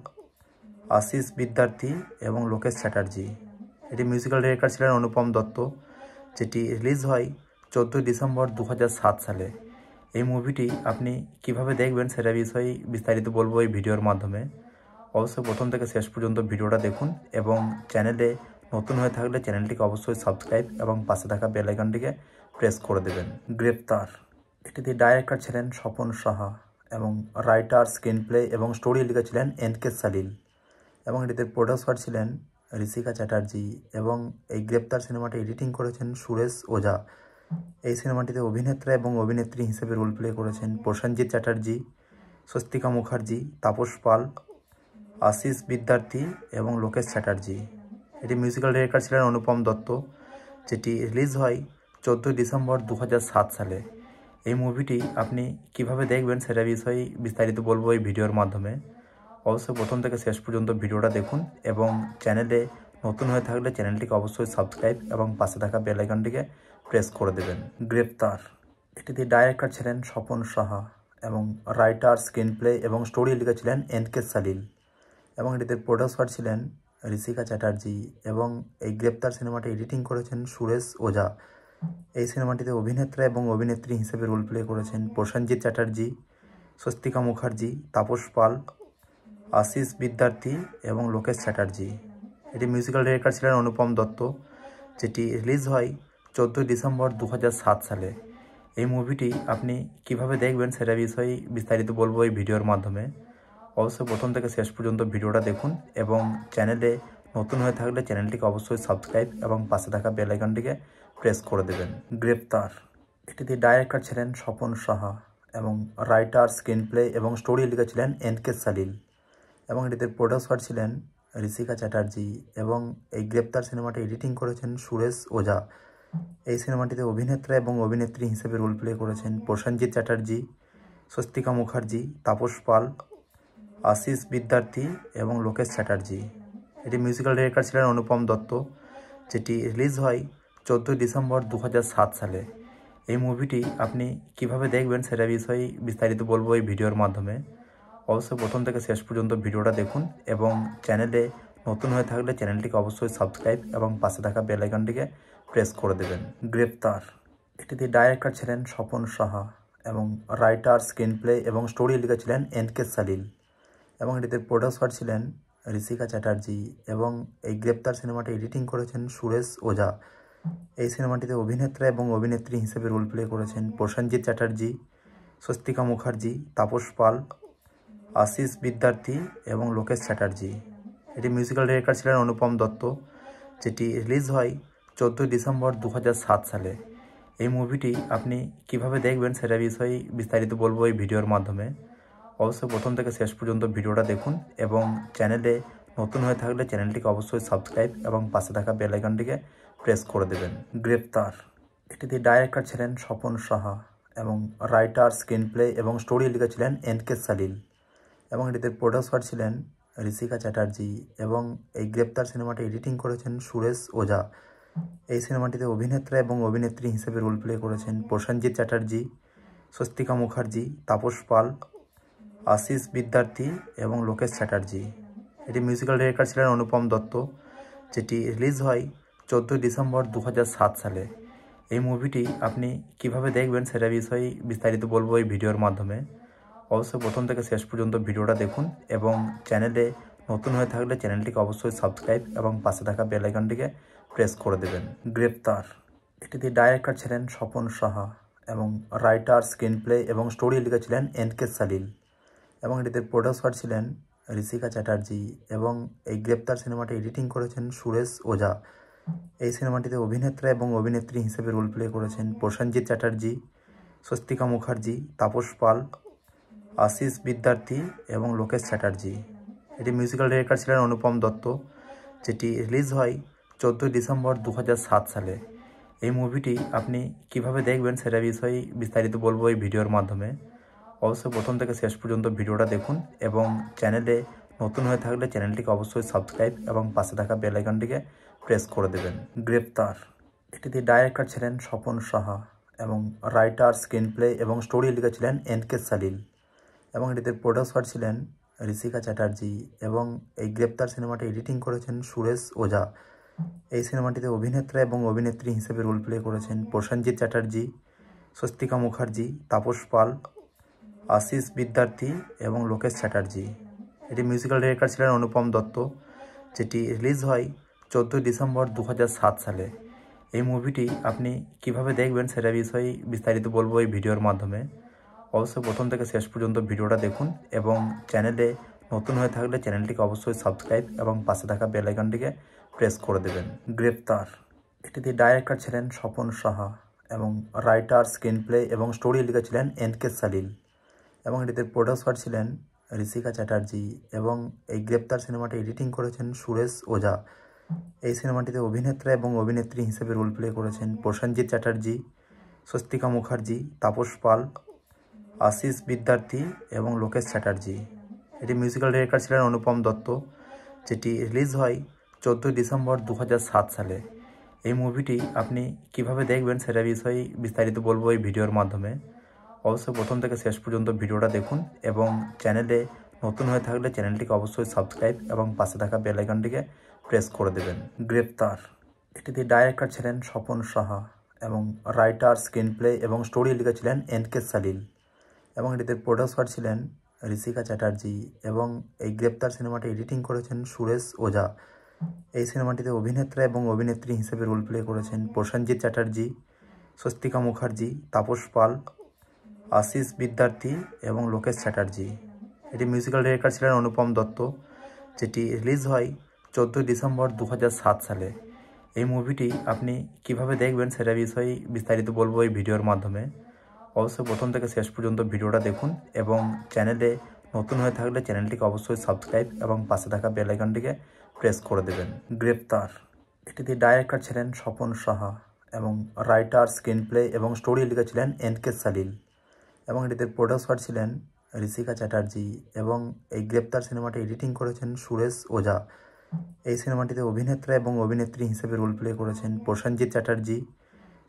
A: আশিস বিদ্যার্থী এবং লোকেশ চ্যাটার্জি। এটি মিউজিক্যাল ডিরেক্টর ছিলেন অনুপম দত্ত, যেটি রিলিজ হয় 14 ডিসেম্বর 2007 সালে। এই মুভিটি আপনি কিভাবে দেখবেন সেটা বিষয়ে বিস্তারিত বলবো এই ভিডিওর মাধ্যমে। অবশ্যই প্রথম থেকে শেষ পর্যন্ত ভিডিওটা দেখুন এবং চ্যানেলে নতুন হয়ে থাকলে চ্যানেলটিকে অবশ্যই সাবস্ক্রাইব এবং পাশে থাকা বেল আইকনটিকে প্রেস করে দেবেন। গ্রেপ্তার, এটিতে ডাইরেক্টর ছিলেন স্বপন সাহা এবং রাইটার, স্ক্রিন প্লে এবং স্টোরি লিখেছিলেন এনকে সালিল এবং এটিতে প্রডিউসার ছিলেন ঋষিকা চ্যাটার্জি এবং এই গ্রেপ্তার সিনেমাটি এডিটিং করেছেন সুরেশ ওঝা। এই সিনেমাটিতে অভিনেত্রা এবং অভিনেত্রী হিসেবে রোল প্লে করেছেন প্রসেনজিৎ চ্যাটার্জি, স্বস্তিকা মুখার্জি, তাপস পাল, আশিস বিদ্যার্থী এবং লোকেশ চ্যাটার্জি। এটি মিউজিক্যাল ডিরেক্টর ছিলেন অনুপম দত্ত, যেটি রিলিজ হয় 14 ডিসেম্বর 2007 সালে। এই মুভিটি আপনি কিভাবে দেখবেন সেটা বিষয়ে বিস্তারিত বলবো এই ভিডিওর মাধ্যমে। অবশ্যই প্রথম থেকে শেষ পর্যন্ত ভিডিওটা দেখুন এবং চ্যানেলে নতুন হয়ে থাকলে চ্যানেলটিকে অবশ্যই সাবস্ক্রাইব এবং পাশে থাকা বেল আইকনটিকে প্রেস করে দেবেন। গ্রেপ্তার, এটিতে ডাইরেক্টর ছিলেন স্বপন সাহা এবং রাইটার, স্ক্রিন প্লে এবং স্টোরি লিখেছিলেন এনকে সালিল এবং এটিতে প্রডিউসার ছিলেন ঋষিকা চ্যাটার্জি এবং এই গ্রেপ্তার সিনেমাটি এডিটিং করেছেন সুরেশ ওঝা। এই সিনেমাটিতে অভিনেত্রা এবং অভিনেত্রী হিসেবে রোল প্লে করেছেন প্রসেনজিৎ চ্যাটার্জি, স্বস্তিকা মুখার্জি, তাপস পাল, আশিস বিদ্যার্থী এবং লোকেশ চ্যাটার্জি। এটি মিউজিক্যাল ডিরেক্টর ছিলেন অনুপম দত্ত, যেটি রিলিজ হয় 14 ডিসেম্বর 2007 সালে। এই মুভিটি আপনি কিভাবে দেখবেন সেটা বিষয়ে বিস্তারিত বলবো এই ভিডিওর মাধ্যমে। অবশ্যই প্রথম থেকে শেষ পর্যন্ত ভিডিওটা দেখুন এবং চ্যানেলে নতুন হয়ে থাকলে চ্যানেলটিকে অবশ্যই সাবস্ক্রাইব এবং পাশে থাকা বেল আইকনটিকে প্রেস করে দেবেন। গ্রেপ্তার, এটিতে ডাইরেক্টর ছিলেন স্বপন সাহা এবং রাইটার, স্ক্রিন প্লে এবং স্টোরি লিখেছিলেন এনকে সালিল এবং এটিতে প্রডিউসার ছিলেন ঋষিকা চ্যাটার্জি এবং এই গ্রেপ্তার সিনেমাটি এডিটিং করেছেন সুরেশ ওঝা। এই সিনেমাটিতে অভিনেত্রা এবং অভিনেত্রী হিসেবে রোল প্লে করেছেন প্রসেনজিৎ চ্যাটার্জি, স্বস্তিকা মুখার্জি, তাপস পাল, আশিস বিদ্যার্থী এবং লোকেশ চ্যাটার্জি। এটি মিউজিক্যাল ডিরেক্টর ছিলেন অনুপম দত্ত, যেটি রিলিজ হয় 14 ডিসেম্বর 2007 সালে। এই মুভিটি আপনি কিভাবে দেখবেন সেটা বিষয়ে বিস্তারিত বলবো এই ভিডিওর মাধ্যমে। অবশ্যই প্রথম থেকে শেষ পর্যন্ত ভিডিওটা দেখুন এবং চ্যানেলে নতুন হয়ে থাকলে চ্যানেলটিকে অবশ্যই সাবস্ক্রাইব এবং পাশে থাকা বেল আইকনটিকে প্রেস করে দেবেন। গ্রেপ্তার, এটিতে ডাইরেক্টর ছিলেন স্বপন সাহা এবং রাইটার, স্ক্রিন প্লে এবং স্টোরি লিখেছিলেন এনকে সালিল এবং এটিতে প্রডিউসার ছিলেন ঋষিকা চ্যাটার্জি এবং এই গ্রেপ্তার সিনেমাটি এডিটিং করেছেন সুরেশ ওঝা। এই সিনেমাটিতে অভিনেত্রা এবং অভিনেত্রী হিসেবে রোল প্লে করেছেন প্রসেনজিৎ চ্যাটার্জি, স্বস্তিকা মুখার্জি, তাপস পাল, আশিস বিদ্যার্থী এবং লোকেশ চ্যাটার্জি। এটি মিউজিক্যাল ডিরেক্টর ছিলেন অনুপম দত্ত, যেটি রিলিজ হয় 14 ডিসেম্বর 2007 সালে। এই মুভিটি আপনি কিভাবে দেখবেন সেটা বিষয়ে বিস্তারিত বলবো এই ভিডিওর মাধ্যমে। অবশ্যই প্রথম থেকে শেষ পর্যন্ত ভিডিওটা দেখুন এবং চ্যানেলে নতুন হয়ে থাকলে চ্যানেলটিকে অবশ্যই সাবস্ক্রাইব এবং পাশে থাকা বেল আইকনটিকে প্রেস করে দেবেন। গ্রেপ্তার, এটিতে ডাইরেক্টর ছিলেন স্বপন সাহা এবং রাইটার, স্ক্রিন প্লে এবং স্টোরি লিখেছিলেন এনকে সালিল এবং এটিতে প্রডিউসার ছিলেন ঋষিকা চ্যাটার্জি এবং এই গ্রেপ্তার সিনেমাটি এডিটিং করেছেন সুরেশ ওঝা। এই সিনেমাটিতে অভিনেত্রা এবং অভিনেত্রী হিসেবে রোল প্লে করেছেন প্রসেনজিৎ চ্যাটার্জি, স্বস্তিকা মুখার্জি, তাপস পাল, আশিস বিদ্যার্থী এবং লোকেশ চ্যাটার্জি। এটি মিউজিক্যাল ডিরেক্টর ছিলেন অনুপম দত্ত, যেটি রিলিজ হয় 14 ডিসেম্বর 2007 সালে। এই মুভিটি আপনি কিভাবে দেখবেন সেটা বিষয়ে বিস্তারিত বলবো এই ভিডিওর মাধ্যমে। অবশ্যই প্রথম থেকে শেষ পর্যন্ত ভিডিওটা দেখুন এবং চ্যানেলে নতুন হয়ে থাকলে চ্যানেলটিকে অবশ্যই সাবস্ক্রাইব এবং পাশে থাকা বেল আইকনটিকে প্রেস করে দেবেন। গ্রেপ্তার, এটিতে ডাইরেক্টর ছিলেন স্বপন সাহা এবং রাইটার, স্ক্রিন প্লে এবং স্টোরি লিখেছিলেন এনকে সালিল এবং এটিতে প্রডিউসার ছিলেন ঋষিকা চ্যাটার্জি এবং এই গ্রেপ্তার সিনেমাটি এডিটিং করেছেন সুরেশ ওঝা। এই সিনেমাটিতে অভিনেত্রা এবং অভিনেত্রী হিসেবে রোল প্লে করেছেন প্রসেনজিৎ চ্যাটার্জি, স্বস্তিকা মুখার্জি, তাপস পাল, আশিস বিদ্যার্থী এবং লোকেশ চ্যাটার্জি। এটি মিউজিক্যাল ডিরেক্টর ছিলেন অনুপম দত্ত, যেটি রিলিজ হয় 14 ডিসেম্বর 2007 সালে। এই মুভিটি আপনি কিভাবে দেখবেন সেটা বিষয়ে বিস্তারিত বলবো এই ভিডিওর মাধ্যমে। অবশ্যই প্রথম থেকে শেষ পর্যন্ত ভিডিওটা দেখুন এবং চ্যানেলে নতুন হয়ে থাকলে চ্যানেলটিকে অবশ্যই সাবস্ক্রাইব এবং পাশে থাকা বেল আইকনটিকে প্রেস করে দেবেন। গ্রেপ্তার, এটিতে ডাইরেক্টর ছিলেন স্বপন সাহা এবং রাইটার, স্ক্রিন প্লে এবং স্টোরি লিখেছিলেন এনকে সালিল এবং এটিতে প্রডিউসার ছিলেন ঋষিকা চ্যাটার্জি এবং এই গ্রেপ্তার সিনেমাটি এডিটিং করেছেন সুরেশ ওঝা। এই সিনেমাটিতে অভিনেতা এবং অভিনেত্রী হিসেবে রোল প্লে করেছেন প্রসেনজিৎ চ্যাটার্জি, স্বস্তিকা মুখার্জি, তাপস পাল, আশিস বিদ্যার্থী এবং লোকেশ চ্যাটার্জি। এটি মিউজিক্যাল ডিরেক্টর ছিলেন অনুপম দত্ত, যেটি রিলিজ হয় 14 ডিসেম্বর 2007 সালে। এই মুভিটি আপনি কিভাবে দেখবেন সেটা বিষয়ে বিস্তারিত বলবো এই ভিডিওর মাধ্যমে। অবশ্যই প্রথম থেকে শেষ পর্যন্ত ভিডিওটা দেখুন এবং চ্যানেলে নতুন হয়ে থাকলে চ্যানেলটিকে অবশ্যই সাবস্ক্রাইব এবং পাশে থাকা বেল আইকনটিকে প্রেস করে দেবেন। গ্রেপ্তার এটিতে ডাইরেক্টর ছিলেন স্বপন সাহা এবং রাইটার, স্ক্রিন প্লে এবং স্টোরি লিখেছিলেন এনকে সালিল এবং এটিতে প্রডিউসার ছিলেন ঋষিকা চ্যাটার্জি এবং এই গ্রেপ্তার সিনেমাটি এডিটিং করেছেন সুরেশ ওঝা। এই সিনেমাটিতে অভিনেতা এবং অভিনেত্রী হিসেবে রোল প্লে করেছেন প্রসেনজিৎ চ্যাটার্জি, স্বস্তিকা মুখার্জি, তাপস পাল, আশিস বিদ্যার্থী এবং লোকেশ চ্যাটার্জি। এটি মিউজিক্যাল ডিরেক্টর ছিলেন অনুপম দত্ত, যেটি রিলিজ হয় 14 ডিসেম্বর 2007 সালে। এই মুভিটি আপনি কিভাবে দেখবেন সেটা বিষয়ে বিস্তারিত বলবো এই ভিডিওর মাধ্যমে। অবশ্যই প্রথম থেকে শেষ পর্যন্ত ভিডিওটা দেখুন এবং চ্যানেলে নতুন হয়ে থাকলে চ্যানেলটিকে অবশ্যই সাবস্ক্রাইব এবং পাশে থাকা বেল আইকনটিকে প্রেস করে দেবেন। গ্রেপ্তার এটিতে ডাইরেক্টর ছিলেন স্বপন সাহা এবং রাইটার, স্ক্রিন প্লে এবং স্টোরি লিখেছিলেন এনকে সালিল এবং এটিতে প্রডিউসার ছিলেন ঋষিকা চ্যাটার্জি এবং এই গ্রেপ্তার সিনেমাটি এডিটিং করেছেন সুরেশ ওঝা। এই সিনেমাটিতে অভিনেতা এবং অভিনেত্রী হিসেবে রোল প্লে করেছেন প্রসেনজিৎ চ্যাটার্জি, স্বস্তিকা মুখার্জি, তাপস পাল, আশিস বিদ্যার্থী এবং লোকেশ চ্যাটার্জি। এটি মিউজিক্যাল ডিরেক্টর ছিলেন অনুপম দত্ত, যেটি রিলিজ হয় 14 ডিসেম্বর 2007 সালে। এই মুভিটি আপনি কিভাবে দেখবেন সেটা বিষয়ে বিস্তারিত বলবো এই ভিডিওর মাধ্যমে। অবশ্যই প্রথম থেকে শেষ পর্যন্ত ভিডিওটা দেখুন এবং চ্যানেলে নতুন হয়ে থাকলে চ্যানেলটিকে অবশ্যই সাবস্ক্রাইব এবং পাশে থাকা বেল আইকনটিকে প্রেস করে দেবেন। গ্রেপ্তার এটিতে ডাইরেক্টর ছিলেন স্বপন সাহা এবং রাইটার, স্ক্রিন প্লে এবং স্টোরি লিখেছিলেন এনকে সালিল এবং এটিতে প্রডিউসার ছিলেন ঋষিকা চ্যাটার্জি এবং এই গ্রেপ্তার সিনেমাটি এডিটিং করেছেন সুরেশ ওঝা। এই সিনেমাটিতে অভিনেতা এবং অভিনেত্রী হিসেবে রোল প্লে করেছেন প্রসেনজিৎ চ্যাটার্জি,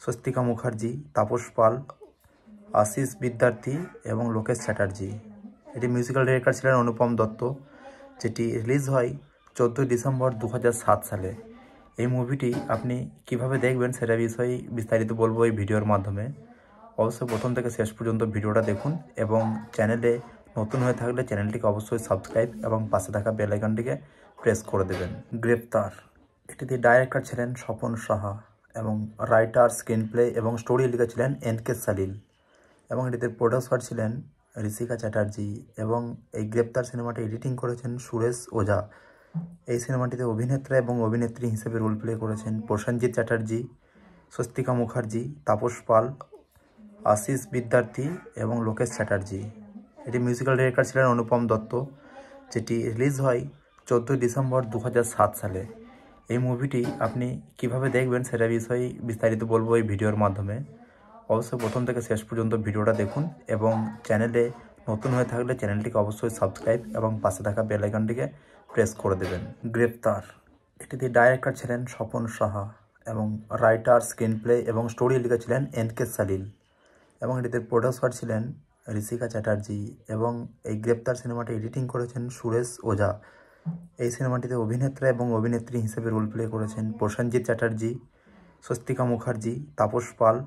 A: স্বস্তিকা মুখার্জি, তাপস পাল, আশিস বিদ্যার্থী এবং লোকেশ চ্যাটার্জি। এটি মিউজিক্যাল ডিরেক্টর ছিলেন অনুপম দত্ত, যেটি রিলিজ হয় 14 ডিসেম্বর 2007 সালে। এই মুভিটি আপনি কিভাবে দেখবেন সেটা বিষয়ে বিস্তারিত বলবো এই ভিডিওর মাধ্যমে। অবশ্যই প্রথম থেকে শেষ পর্যন্ত ভিডিওটা দেখুন এবং চ্যানেলে নতুন হয়ে থাকলে চ্যানেলটিকে অবশ্যই সাবস্ক্রাইব এবং পাশে থাকা বেল আইকনটিকে প্রেস করে দেবেন। গ্রেপ্তার এটিতে ডাইরেক্টর ছিলেন স্বপন সাহা এবং রাইটার, স্ক্রিন প্লে এবং স্টোরি লিখেছিলেন এনকে সালিল এবং এটিতে প্রডিউসার ছিলেন ঋষিকা চ্যাটার্জি এবং এই গ্রেপ্তার সিনেমাটি এডিটিং করেছেন সুরেশ ওঝা। এই সিনেমাটিতে অভিনেতা এবং অভিনেত্রী হিসেবে রোল প্লে করেছেন প্রসেনজিৎ চ্যাটার্জি, স্বস্তিকা মুখার্জি, তাপস পাল, আশিস বিদ্যার্থী এবং লোকেশ চ্যাটার্জি। এটি মিউজিক্যাল ডিরেক্টর ছিলেন অনুপম দত্ত, যেটি রিলিজ হয় 14 ডিসেম্বর 2007 সালে। এই মুভিটি আপনি কিভাবে দেখবেন সেটা বিষয়ে বিস্তারিত বলবো এই ভিডিওর মাধ্যমে। অবশ্যই প্রথম থেকে শেষ পর্যন্ত ভিডিওটা দেখুন এবং চ্যানেলে নতুন হয়ে থাকলে চ্যানেলটিকে অবশ্যই সাবস্ক্রাইব এবং পাশে থাকা বেল আইকনটিকে প্রেস করে দেবেন। গ্রেপ্তার এটিতে ডাইরেক্টর ছিলেন স্বপন সাহা এবং রাইটার, স্ক্রিন প্লে এবং স্টোরি লিখেছিলেন এনকে সালিল এবং এটিতে প্রডিউসার ছিলেন ঋষিকা চ্যাটার্জি এবং এই গ্রেপ্তার সিনেমাটি এডিটিং করেছেন সুরেশ ওঝা। এই সিনেমাটিতে অভিনেতা এবং অভিনেত্রী হিসেবে রোল প্লে করেছেন প্রসেনজিৎ চ্যাটার্জি, স্বস্তিকা মুখার্জি, তাপস পাল,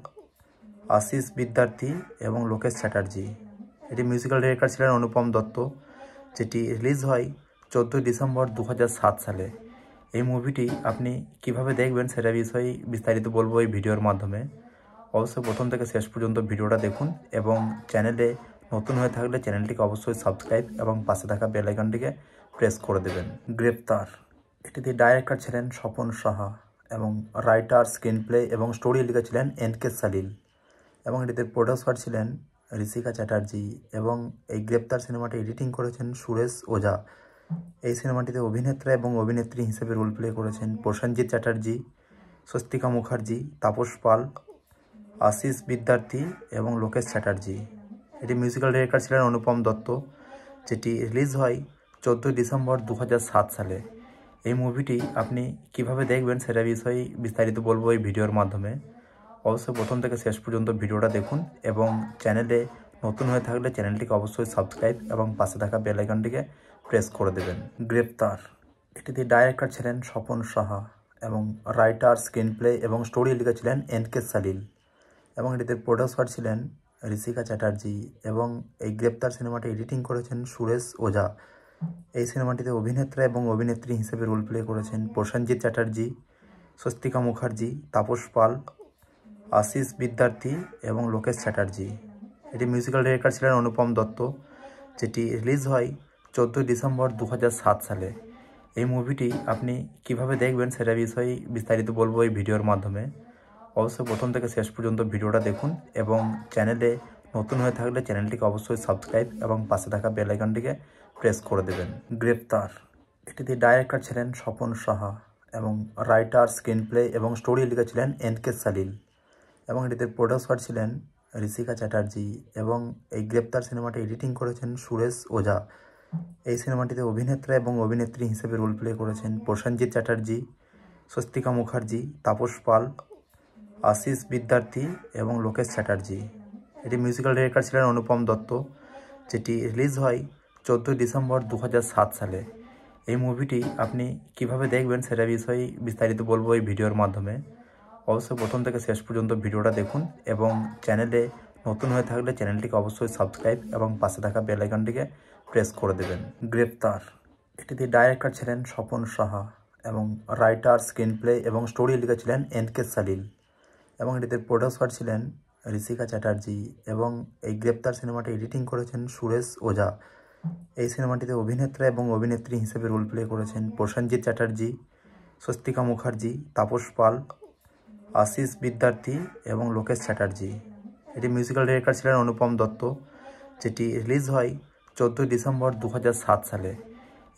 A: আশিস বিদ্যার্থী এবং লোকেশ চ্যাটার্জি। এটি মিউজিক্যাল ডিরেক্টর ছিলেন অনুপম দত্ত, যেটি রিলিজ হয় 14 ডিসেম্বর 2007 সালে। এই মুভিটি আপনি কিভাবে দেখবেন সেটা বিষয়ে বিস্তারিত বলবো এই ভিডিওর মাধ্যমে। অবশ্যই প্রথম থেকে শেষ পর্যন্ত ভিডিওটা দেখুন এবং চ্যানেলে নতুন হয়ে থাকলে চ্যানেলটিকে অবশ্যই সাবস্ক্রাইব এবং পাশে থাকা বেল আইকনটিকে প্রেস করে দেবেন। গ্রেপ্তার এটিতে ডাইরেক্টর ছিলেন স্বপন সাহা এবং রাইটার, স্ক্রিন প্লে এবং স্টোরি লিখেছিলেন এনকে সালিল এবং এটিতে প্রডিউসার ছিলেন ঋষিকা চ্যাটার্জি এবং এই গ্রেপ্তার সিনেমাটি এডিটিং করেছেন সুরেশ ওঝা। এই সিনেমাটিতে অভিনেতা এবং অভিনেত্রী হিসেবে রোল প্লে করেছেন প্রসেনজিৎ চ্যাটার্জি, স্বস্তিকা মুখার্জি, তাপস পাল, আশিস বিদ্যার্থী এবং লোকেশ চ্যাটার্জি। এটি মিউজিক্যাল ডিরেক্টর ছিলেন অনুপম দত্ত, যেটি রিলিজ হয় 14 ডিসেম্বর 2007 সালে। এই মুভিটি আপনি কিভাবে দেখবেন সেটা বিষয়ে বিস্তারিত বলবো এই ভিডিওর মাধ্যমে। অবশ্যই প্রথম থেকে শেষ পর্যন্ত ভিডিওটা দেখুন এবং চ্যানেলে নতুন হয়ে থাকলে চ্যানেলটিকে অবশ্যই সাবস্ক্রাইব এবং পাশে থাকা বেল আইকনটিকে প্রেস করে দেবেন। গ্রেপ্তার এটিতে ডাইরেক্টর ছিলেন স্বপন সাহা এবং রাইটার, স্ক্রিনপ্লে এবং স্টোরি লিখেছিলেন এন.কে. সালিল এবং এটিতে প্রডিউসার ছিলেন ঋষিকা চ্যাটার্জি এবং এই গ্রেপ্তার সিনেমাটি এডিটিং করেছেন সুরেশ ওঝা। এই সিনেমাটিতে অভিনেত্রা এবং অভিনেত্রী হিসেবে রোল প্লে করেছেন প্রসেনজিৎ চ্যাটার্জি, স্বস্তিকা মুখার্জি, তাপস পাল, আশিস বিদ্যার্থী এবং লোকেশ চ্যাটার্জি। এটি মিউজিক্যাল ডিরেক্টর ছিলেন অনুপম দত্ত, যেটি রিলিজ হয় 14 ডিসেম্বর 2007 সালে। এই মুভিটি আপনি কিভাবে দেখবেন সেটা বিষয়ে বিস্তারিত বলবো এই ভিডিওর মাধ্যমে। অবশ্যই প্রথম থেকে শেষ পর্যন্ত ভিডিওটা দেখুন এবং চ্যানেলে নতুন হয়ে থাকলে চ্যানেলটিকে অবশ্যই সাবস্ক্রাইব এবং পাশে থাকা বেল আইকনটিকে প্রেস করে দেবেন। গ্রেপ্তার এটিতে ডাইরেক্টর ছিলেন স্বপন সাহা এবং রাইটার, স্ক্রিনপ্লে এবং স্টোরি লিখেছিলেন এন.কে. সালিল এবং এটিতে প্রডিউসার ছিলেন ঋষিকা চ্যাটার্জি এবং এই গ্রেপ্তার সিনেমাটি এডিটিং করেছেন সুরেশ ওঝা। এই সিনেমাটিতে অভিনেত্রা এবং অভিনেত্রী হিসেবে রোল প্লে করেছেন প্রসেনজিৎ চ্যাটার্জি, স্বস্তিকা মুখার্জি, তাপস পাল, আশিস বিদ্যার্থী এবং লোকেশ চ্যাটার্জি। এটি মিউজিক্যাল ডিরেক্টর ছিলেন অনুপম দত্ত, যেটি রিলিজ হয় 14 ডিসেম্বর 2007 সালে। এই মুভিটি আপনি কিভাবে দেখবেন সেটা বিষয়ে বিস্তারিত বলবো এই ভিডিওর মাধ্যমে। অবশ্যই প্রথম থেকে শেষ পর্যন্ত ভিডিওটা দেখুন এবং চ্যানেলে নতুন হয়ে থাকলে চ্যানেলটিকে অবশ্যই সাবস্ক্রাইব এবং পাশে থাকা বেল আইকনটিকে প্রেস করে দেবেন। গ্রেপ্তার এটিতে ডাইরেক্টর ছিলেন স্বপন সাহা এবং রাইটার, স্ক্রিনপ্লে এবং স্টোরি লিখেছিলেন এন.কে. সালিল এবং এটিতে প্রডিউসার ছিলেন ঋষিকা চ্যাটার্জি এবং এই গ্রেপ্তার সিনেমাটি এডিটিং করেছেন সুরেশ ওঝা। এই সিনেমাটিতে অভিনেত্রা এবং অভিনেত্রী হিসেবে রোল প্লে করেছেন প্রসেনজিৎ চ্যাটার্জি, স্বস্তিকা মুখার্জি, তাপস পাল, আশিস বিদ্যার্থী এবং লোকেশ চ্যাটার্জি। এটি মিউজিক্যাল ডিরেক্টর ছিলেন অনুপম দত্ত, যেটি রিলিজ হয় 14 ডিসেম্বর 2007 সালে।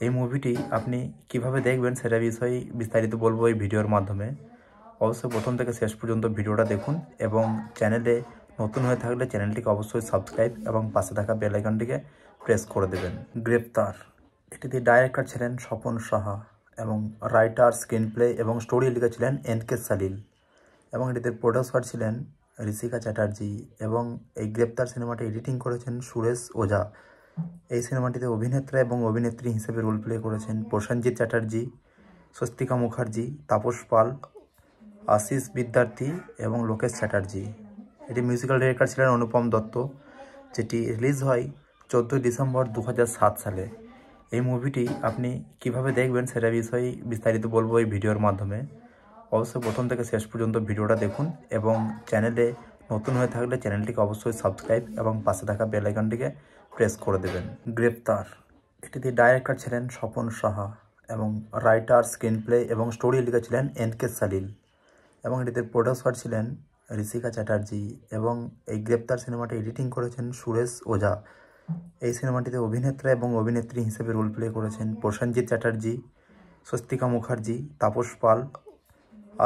A: এই মুভিটি আপনি কিভাবে দেখবেন সেটা বিষয়ে বিস্তারিত বলবো এই ভিডিওর মাধ্যমে। অবশ্যই প্রথম থেকে শেষ পর্যন্ত ভিডিওটা দেখুন এবং চ্যানেলে নতুন হয়ে থাকলে চ্যানেলটিকে অবশ্যই সাবস্ক্রাইব এবং পাশে থাকা বেল আইকনটিকে প্রেস করে দেবেন। গ্রেপ্তার এটিতে ডাইরেক্টর ছিলেন স্বপন সাহা এবং রাইটার, স্ক্রিনপ্লে এবং স্টোরি লিখেছিলেন এন.কে. সালিল এবং এটিতে প্রডিউসার ছিলেন ঋষিকা চ্যাটার্জি এবং এই গ্রেপ্তার সিনেমাটি এডিটিং করেছেন সুরেশ ওঝা। এই সিনেমাটিতে অভিনেত্রা এবং অভিনেত্রী হিসেবে রোল প্লে করেছেন প্রসেনজিৎ চ্যাটার্জি, স্বস্তিকা মুখার্জি, তাপস পাল, আশিস বিদ্যার্থী এবং লোকেশ চ্যাটার্জি। এটি মিউজিক্যাল ডিরেক্টর ছিলেন অনুপম দত্ত, যেটি রিলিজ হয় 14 ডিসেম্বর 2007 সালে। এই মুভিটি আপনি কিভাবে দেখবেন সেটা বিষয়ে বিস্তারিত বলবো এই ভিডিওর মাধ্যমে। অবশ্যই প্রথম থেকে শেষ পর্যন্ত ভিডিওটা দেখুন এবং চ্যানেলে নতুন হয়ে থাকলে চ্যানেলটিকে অবশ্যই সাবস্ক্রাইব এবং পাশে থাকা বেল আইকনটিকে প্রেস করে দেবেন। গ্রেপ্তার এটিতে ডাইরেক্টর ছিলেন স্বপন সাহা এবং রাইটার, স্ক্রিনপ্লে এবং স্টোরি লিখেছিলেন এন.কে. সালিল এবং এটিতে প্রডিউসার ছিলেন ঋষিকা চ্যাটার্জি এবং এই গ্রেপ্তার সিনেমাটি এডিটিং করেছেন সুরেশ ওঝা। এই সিনেমাটিতে অভিনেত্রা এবং অভিনেত্রী হিসেবে রোল প্লে করেছেন প্রসেনজিৎ চ্যাটার্জি, স্বস্তিকা মুখার্জি, তাপস পাল,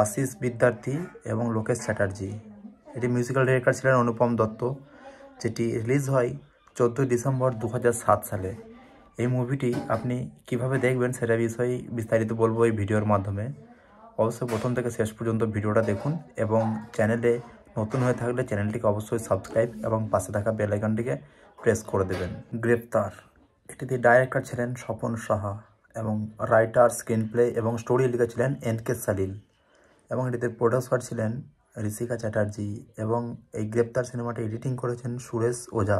A: আশিস বিদ্যার্থী এবং লোকেশ চ্যাটার্জি। এটি মিউজিক্যাল ডিরেক্টর ছিলেন অনুপম দত্ত, যেটি রিলিজ হয় 14 ডিসেম্বর 2007 সালে। এই মুভিটি আপনি কিভাবে দেখবেন সেটা বিষয়ে বিস্তারিত বলবো এই ভিডিওর মাধ্যমে। অবশ্যই প্রথম থেকে শেষ পর্যন্ত ভিডিওটা দেখুন এবং চ্যানেলে নতুন হয়ে থাকলে চ্যানেলটিকে অবশ্যই সাবস্ক্রাইব এবং পাশে থাকা বেল আইকনটিকে প্রেস করে দেবেন। গ্রেপ্তার এটিতে ডাইরেক্টর ছিলেন স্বপন সাহা এবং রাইটার, স্ক্রিনপ্লে এবং স্টোরি লিখেছিলেন এন.কে. সালিল এবং এটিতে প্রডিউসার ছিলেন ঋষিকা চ্যাটার্জি এবং এই গ্রেপ্তার সিনেমাটি এডিটিং করেছেন সুরেশ ওঝা।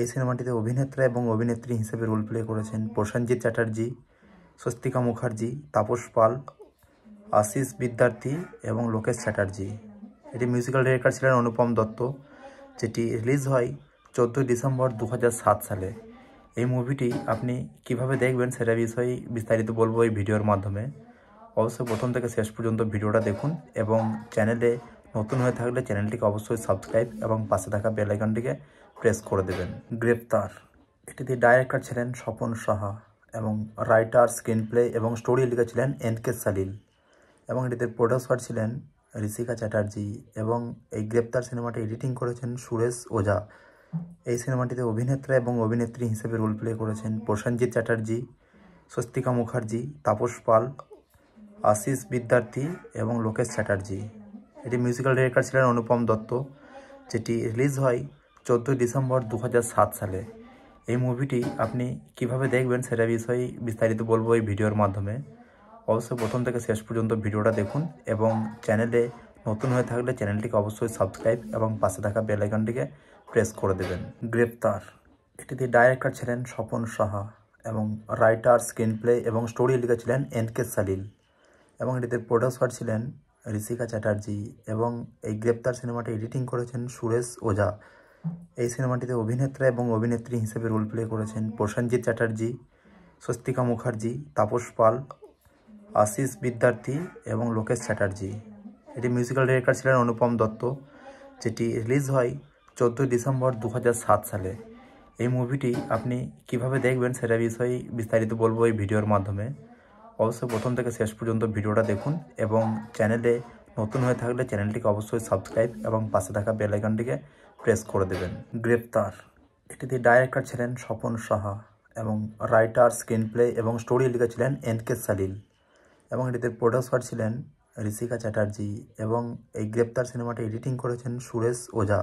A: এই সিনেমাটিতে অভিনেত্রা এবং অভিনেত্রী হিসেবে রোল প্লে করেছেন প্রসেনজিৎ চ্যাটার্জি, স্বস্তিকা মুখার্জি, তাপস পাল, আশিস বিদ্যার্থী এবং লোকেশ চ্যাটার্জি। এটি মিউজিক্যাল ডিরেক্টর ছিলেন অনুপম দত্ত, যেটি রিলিজ হয় 14 ডিসেম্বর 2007 সালে। এই মুভিটি আপনি কিভাবে দেখবেন সেটা বিষয়ে বিস্তারিত বলবো এই ভিডিওর মাধ্যমে। অবশ্যই প্রথম থেকে শেষ পর্যন্ত ভিডিওটা দেখুন এবং চ্যানেলে নতুন হয়ে থাকলে চ্যানেলটিকে অবশ্যই সাবস্ক্রাইব এবং পাশে থাকা বেল আইকনটিকে প্রেস করে দেবেন। গ্রেপ্তার এটিতে ডাইরেক্টর ছিলেন স্বপন সাহা এবং রাইটার, স্ক্রিনপ্লে এবং স্টোরি লিখেছিলেন এন.কে. সালিল এবং এটিতে প্রডিউসার ছিলেন ঋষিকা চ্যাটার্জি এবং এই গ্রেপ্তার সিনেমাটি এডিটিং করেছেন সুরেশ ওঝা। এই সিনেমাটিতে অভিনেত্রা এবং অভিনেত্রী হিসেবে রোল প্লে করেছেন প্রসেনজিৎ চ্যাটার্জি, স্বস্তিকা মুখার্জি, তাপস পাল, আশিস বিদ্যার্থী এবং লোকেশ চ্যাটার্জি। এটি মিউজিক্যাল ডিরেক্টর ছিলেন অনুপম দত্ত, যেটি রিলিজ হয় 14 ডিসেম্বর 2007 সালে। এই মুভিটি আপনি কিভাবে দেখবেন সেটা বিষয়ে বিস্তারিত বলবো এই ভিডিওর মাধ্যমে। অবশ্যই প্রথম থেকে শেষ পর্যন্ত ভিডিওটা দেখুন এবং চ্যানেলে নতুন হয়ে থাকলে চ্যানেলটিকে অবশ্যই সাবস্ক্রাইব এবং পাশে থাকা বেল আইকনটিকে প্রেস করে দেবেন। গ্রেপ্তার এটিতে ডাইরেক্টর ছিলেন স্বপন সাহা এবং রাইটার, স্ক্রিন প্লে এবং স্টোরি লিখেছিলেন এনকে সালিল এবং এটিতে প্রডিউসার ছিলেন ঋষিকা চ্যাটার্জি এবং এই গ্রেপ্তার সিনেমাটি এডিটিং করেছেন সুরেশ ওঝা। এই সিনেমাটিতে অভিনেত্রা এবং অভিনেত্রী হিসেবে রোল প্লে করেছেন প্রসেনজিৎ চ্যাটার্জি, স্বস্তিকা মুখার্জি, তাপস পাল, আশিস বিদ্যার্থী এবং লোকেশ চ্যাটার্জি। এটি মিউজিক্যাল ডিরেক্টর ছিলেন অনুপম দত্ত, যেটি রিলিজ হয় 14 ডিসেম্বর 2007 সালে। এই মুভিটি আপনি কিভাবে দেখবেন সেটা বিষয়ে বিস্তারিত বলবো এই ভিডিওর মাধ্যমে। অবশ্যই প্রথম থেকে শেষ পর্যন্ত ভিডিওটা দেখুন এবং চ্যানেলে নতুন হয়ে থাকলে চ্যানেলটিকে অবশ্যই সাবস্ক্রাইব এবং পাশে থাকা বেল আইকনটিকে প্রেস করে দেবেন। গ্রেপ্তার এটিতে ডাইরেক্টর ছিলেন স্বপন সাহা এবং রাইটার, স্ক্রিন প্লে এবং স্টোরি লিখেছিলেন এনকে সালিল এবং এটিতে প্রডিউসার ছিলেন ঋষিকা চ্যাটার্জি এবং এই গ্রেপ্তার সিনেমাটি এডিটিং করেছেন সুরেশ ওঝা।